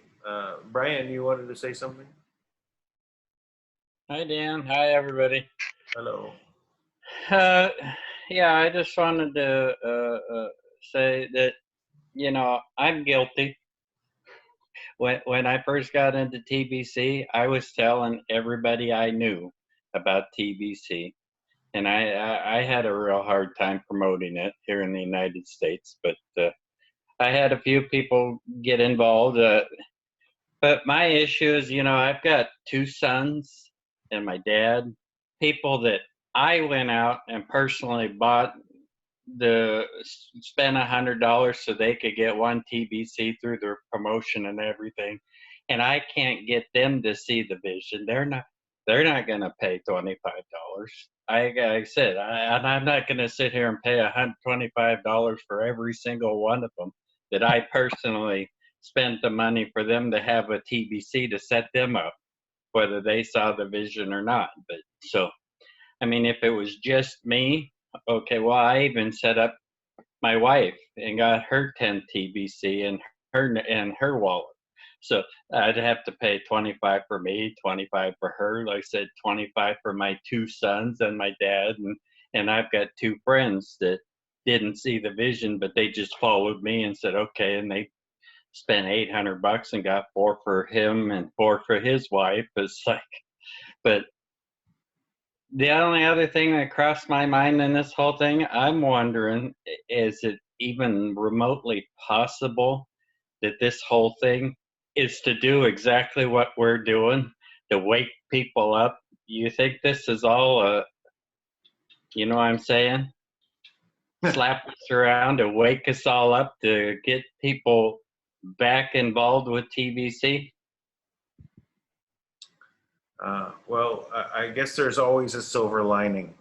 Brian, you wanted to say something? Hi, Dan. Hi, everybody. Hello. Yeah, I just wanted to say that, I'm guilty. When I first got into TBC, I was telling everybody I knew about TBC. And I had a real hard time promoting it here in the United States, but I had a few people get involved. But my issue is, I've got 2 sons and my dad, people that I went out and personally bought spend $100 so they could get one TBC through their promotion and everything, and I can't get them to see the vision. They're not going to pay $25. I said, I'm not going to sit here and pay $125 for every single one of them that I personally spent the money for them to have a TBC to set them up, whether they saw the vision or not. But so, I mean, if it was just me, okay, well, I even set up my wife and got her 10 TBC in her wallet. So I'd have to pay 25 for me, 25 for her. Like I said, 25 for my 2 sons and my dad. And I've got 2 friends that didn't see the vision, but they just followed me and said, okay. And they spent $800 and got 4 for him and 4 for his wife. It's like, but the only other thing that crossed my mind in this whole thing, I'm wondering, is it even remotely possible that this whole thing is to do exactly what we're doing, to wake people up? You think this is all you know what I'm saying? Slap us around to wake us all up to get people back involved with TBC? Well, I guess there's always a silver lining.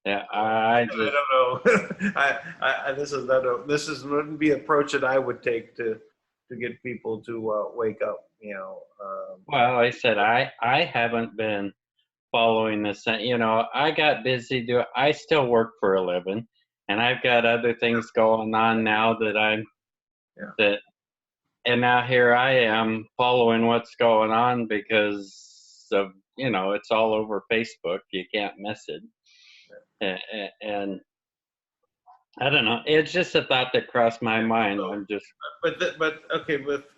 Yeah, I don't know. This wouldn't be an approach that I would take to get people to wake up. You know. Well, I said I haven't been following this. You know, I got busy doing. I still work for a living, and I've got other things going on now that and now here I am following what's going on because of, you know, it's all over Facebook. You can't miss it. And I don't know. It's just a thought that crossed my mind. I'm just. But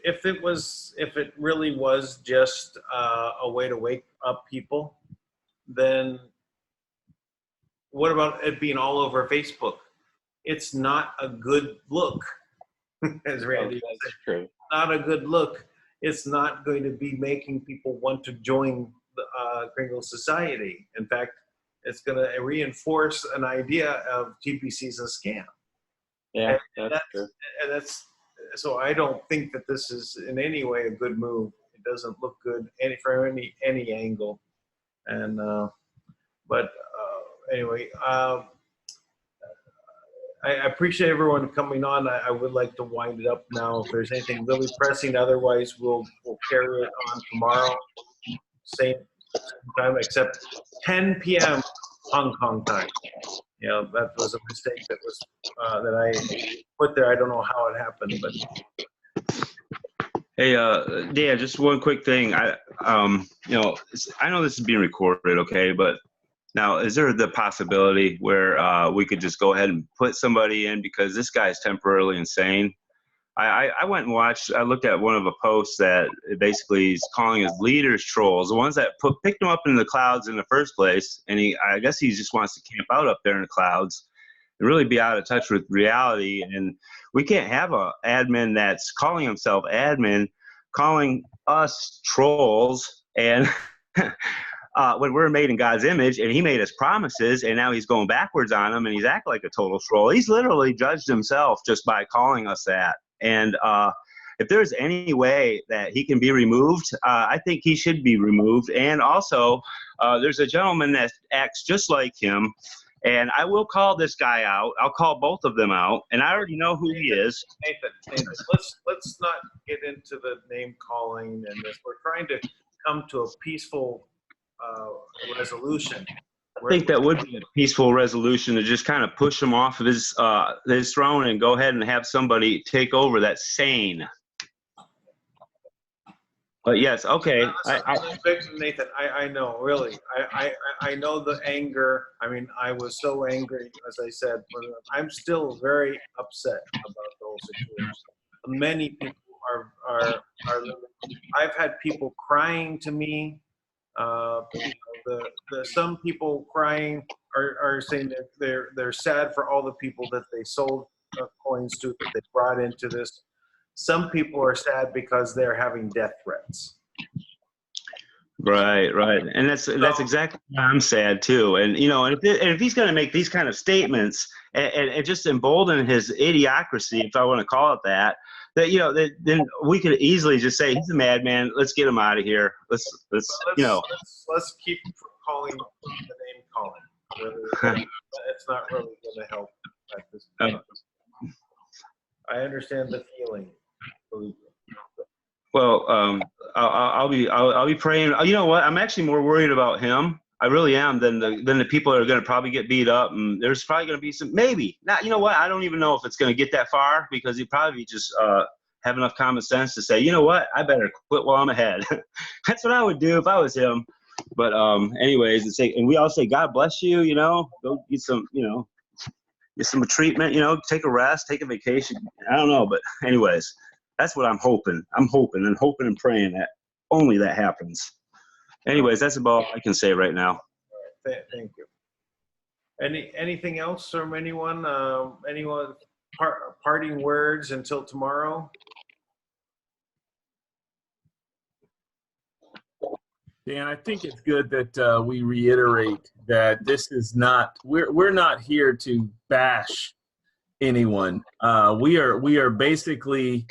if it really was just a way to wake up people, then what about it being all over Facebook? It's not a good look, as Randy said. That's true. Not a good look. It's not going to be making people want to join the Kringle Society. In fact, it's going to reinforce an idea of TBC is a scam. Yeah, that's true. And so I don't think that this is in any way a good move. It doesn't look good from any angle. And anyway, I appreciate everyone coming on. I would like to wind it up now. If there's anything really pressing, otherwise we'll carry it on tomorrow, same time, except 10 p.m. Hong Kong time. You know, that was a mistake that was that I put there. I don't know how it happened, but. Hey, Dan, just one quick thing. You know, I know this is being recorded, okay, but now, is there the possibility where we could just go ahead and put somebody in because this guy is temporarily insane? I went and watched, I looked at one of the posts that basically is calling his leaders trolls, the ones that picked him up in the clouds in the first place, and I guess he just wants to camp out up there in the clouds and really be out of touch with reality. And we can't have an admin that's calling himself admin, calling us trolls, and when we're made in God's image, and he made us promises, and now he's going backwards on them, and he's acting like a total troll. He's literally judged himself just by calling us that. And if there's any way that he can be removed, I think he should be removed. And also, there's a gentleman that acts just like him, and I will call this guy out. I'll call both of them out, and I already know who he is. Nathan, let's not get into the name calling and this. We're trying to come to a peaceful resolution. I think that would be a peaceful resolution to just kind of push him off of his throne and go ahead and have somebody take over that's sane. But yes, okay. Nathan, I know, really. I know the anger. I mean, I was so angry, as I said. But I'm still very upset about the whole situation. Many people are I've had people crying to me. Some people crying are saying that they're sad for all the people that they sold coins to, that they brought into this. Some people are sad because they're having death threats. Right, right, and that's exactly why I'm sad too. And you know, and if he's going to make these kind of statements and just embolden his idiocracy, if I want to call it that, you know, then we could easily just say he's a madman. Let's get him out of here. Let's you know. Let's keep calling the name calling. It's not really going to help at this point. I understand the feeling. Believe me. Well, I'll be praying. You know what? I'm actually more worried about him. I really am than the people that are going to probably get beat up. And there's probably going to be some, maybe not. You know what? I don't even know if it's going to get that far because he'd probably just have enough common sense to say, you know what? I better quit while I'm ahead. That's what I would do if I was him. But anyways, and we all say, God bless you. You know, go get some, you know, get some treatment. You know, take a rest, take a vacation. I don't know, but anyways. That's what I'm hoping. I'm hoping and praying that only that happens. Anyways, that's about all I can say right now. Thank you. Anything else from anyone? Anyone parting words until tomorrow? Dan, I think it's good that we reiterate that this is not, we're not here to bash anyone. We are basically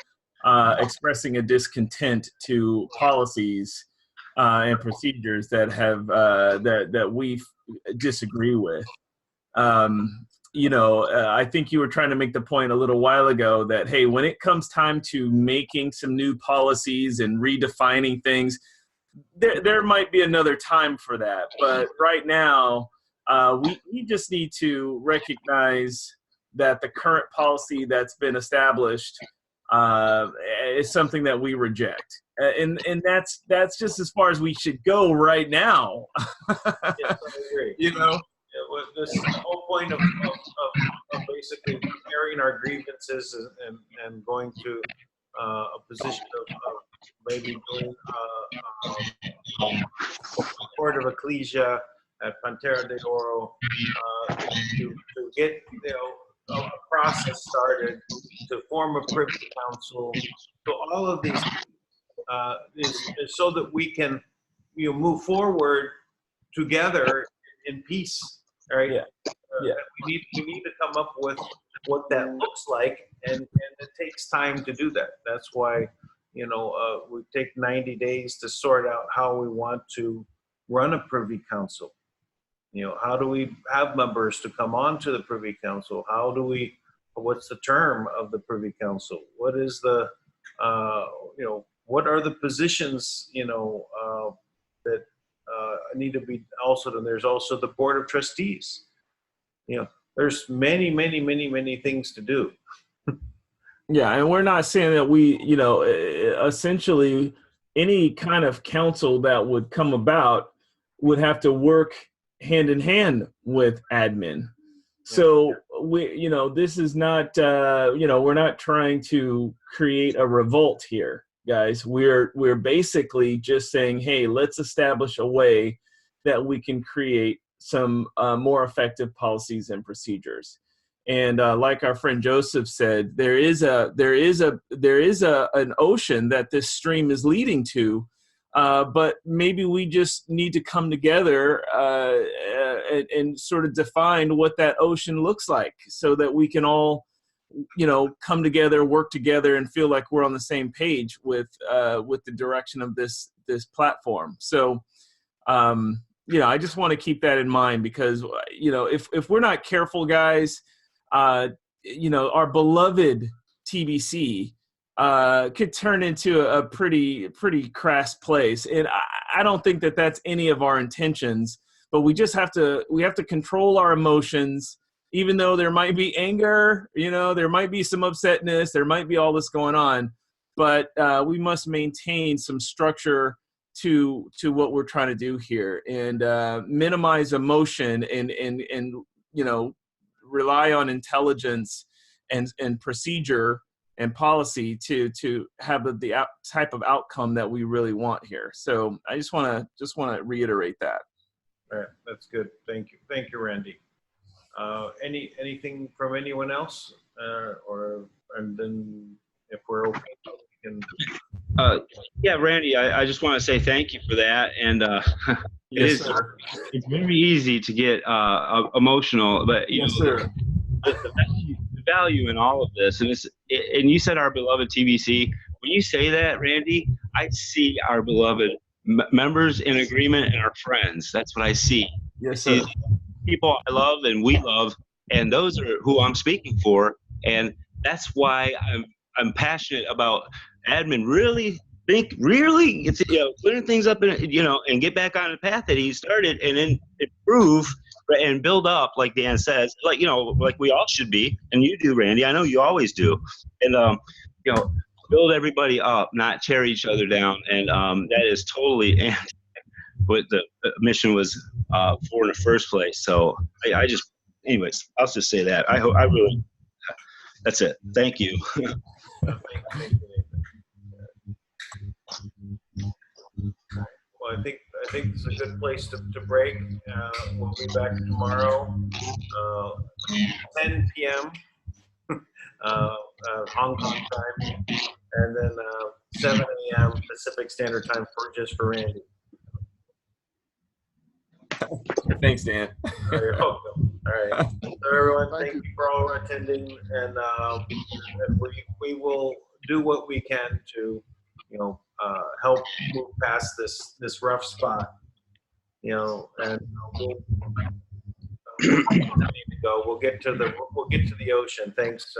expressing a discontent to policies and procedures that have that we disagree with. You know, I think you were trying to make the point a little while ago that, hey, when it comes time to making some new policies and redefining things, there might be another time for that. But right now, we just need to recognize that the current policy that's been established is something that we reject, and that's just as far as we should go right now. Yes, I agree. You know, this whole point of basically preparing our grievances and going to a position of maybe doing court of ecclesia at Pantera de Oro to get, you know, a process started to form a privy council. So all of these is so that we can, you know, move forward together in peace. Right? Yeah. Yeah. We need to come up with what that looks like, and it takes time to do that. That's why, you know, we take 90 days to sort out how we want to run a privy council. You know, how do we have members to come on to the Privy Council? How do we, what's the term of the Privy Council? What is the, you know, what are the positions, you know, that need to be also done? There's also the Board of Trustees. You know, there's many things to do. Yeah, and we're not saying that we, you know, essentially any kind of council that would come about would have to work hand in hand with admin. So we, you know, this is not, you know, we're not trying to create a revolt here, guys. We're basically just saying, hey, let's establish a way that we can create some more effective policies and procedures. And like our friend Joseph said, there is an ocean that this stream is leading to. But maybe we just need to come together and sort of define what that ocean looks like so that we can all, you know, come together, work together, and feel like we're on the same page with the direction of this platform. So, you know, I just want to keep that in mind because, you know, if we're not careful, guys, you know, our beloved TBC could turn into a pretty crass place. And I don't think that that's any of our intentions, but we just have to control our emotions, even though there might be anger, you know, there might be some upsetness, there might be all this going on, but we must maintain some structure to what we're trying to do here and minimize emotion and, you know, rely on intelligence and procedure and policy to have the type of outcome that we really want here. So I just want to reiterate that. All right, that's good. Thank you, Randy. Anything from anyone else, and then if we're okay, we can Yeah, Randy, I just want to say thank you for that. And Yes, sir. it's very easy to get emotional, but Yes, sir. the value in all of this, and and you said our beloved TBC. When you say that, Randy, I see our beloved members in agreement and our friends. That's what I see. Yes, I sir. see people I love and we love, and those are who I'm speaking for. And that's why I'm passionate about admin. Really it's clearing things up and and get back on the path that he started, and then improve and build up, like Dan says, like like we all should be, and you do, Randy. I know you always do, and build everybody up, not tear each other down, and that is totally what the mission was for in the first place. So I just, anyways, I'll just say that. I really, that's it. Thank you. Well, I think it's a good place to break. We'll be back tomorrow, 10 p.m. Hong Kong time, and then 7 a.m. Pacific Standard Time just for Randy. Thanks, Dan. You're welcome. All right. So everyone, thank you for all attending, and we will do what we can to, help move past this rough spot, and we'll get to the ocean. Thanks,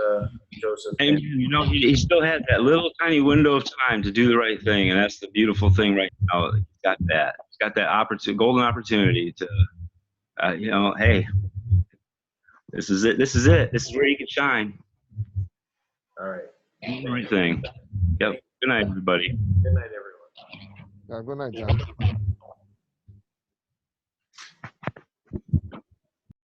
Joseph. And he still had that little tiny window of time to do the right thing, and that's the beautiful thing right now. He's got that golden opportunity to, hey, this is it. This is where you can shine. All right. Do the right thing. Yep. Good night, everybody. Good night, everyone. Yeah, good night, John.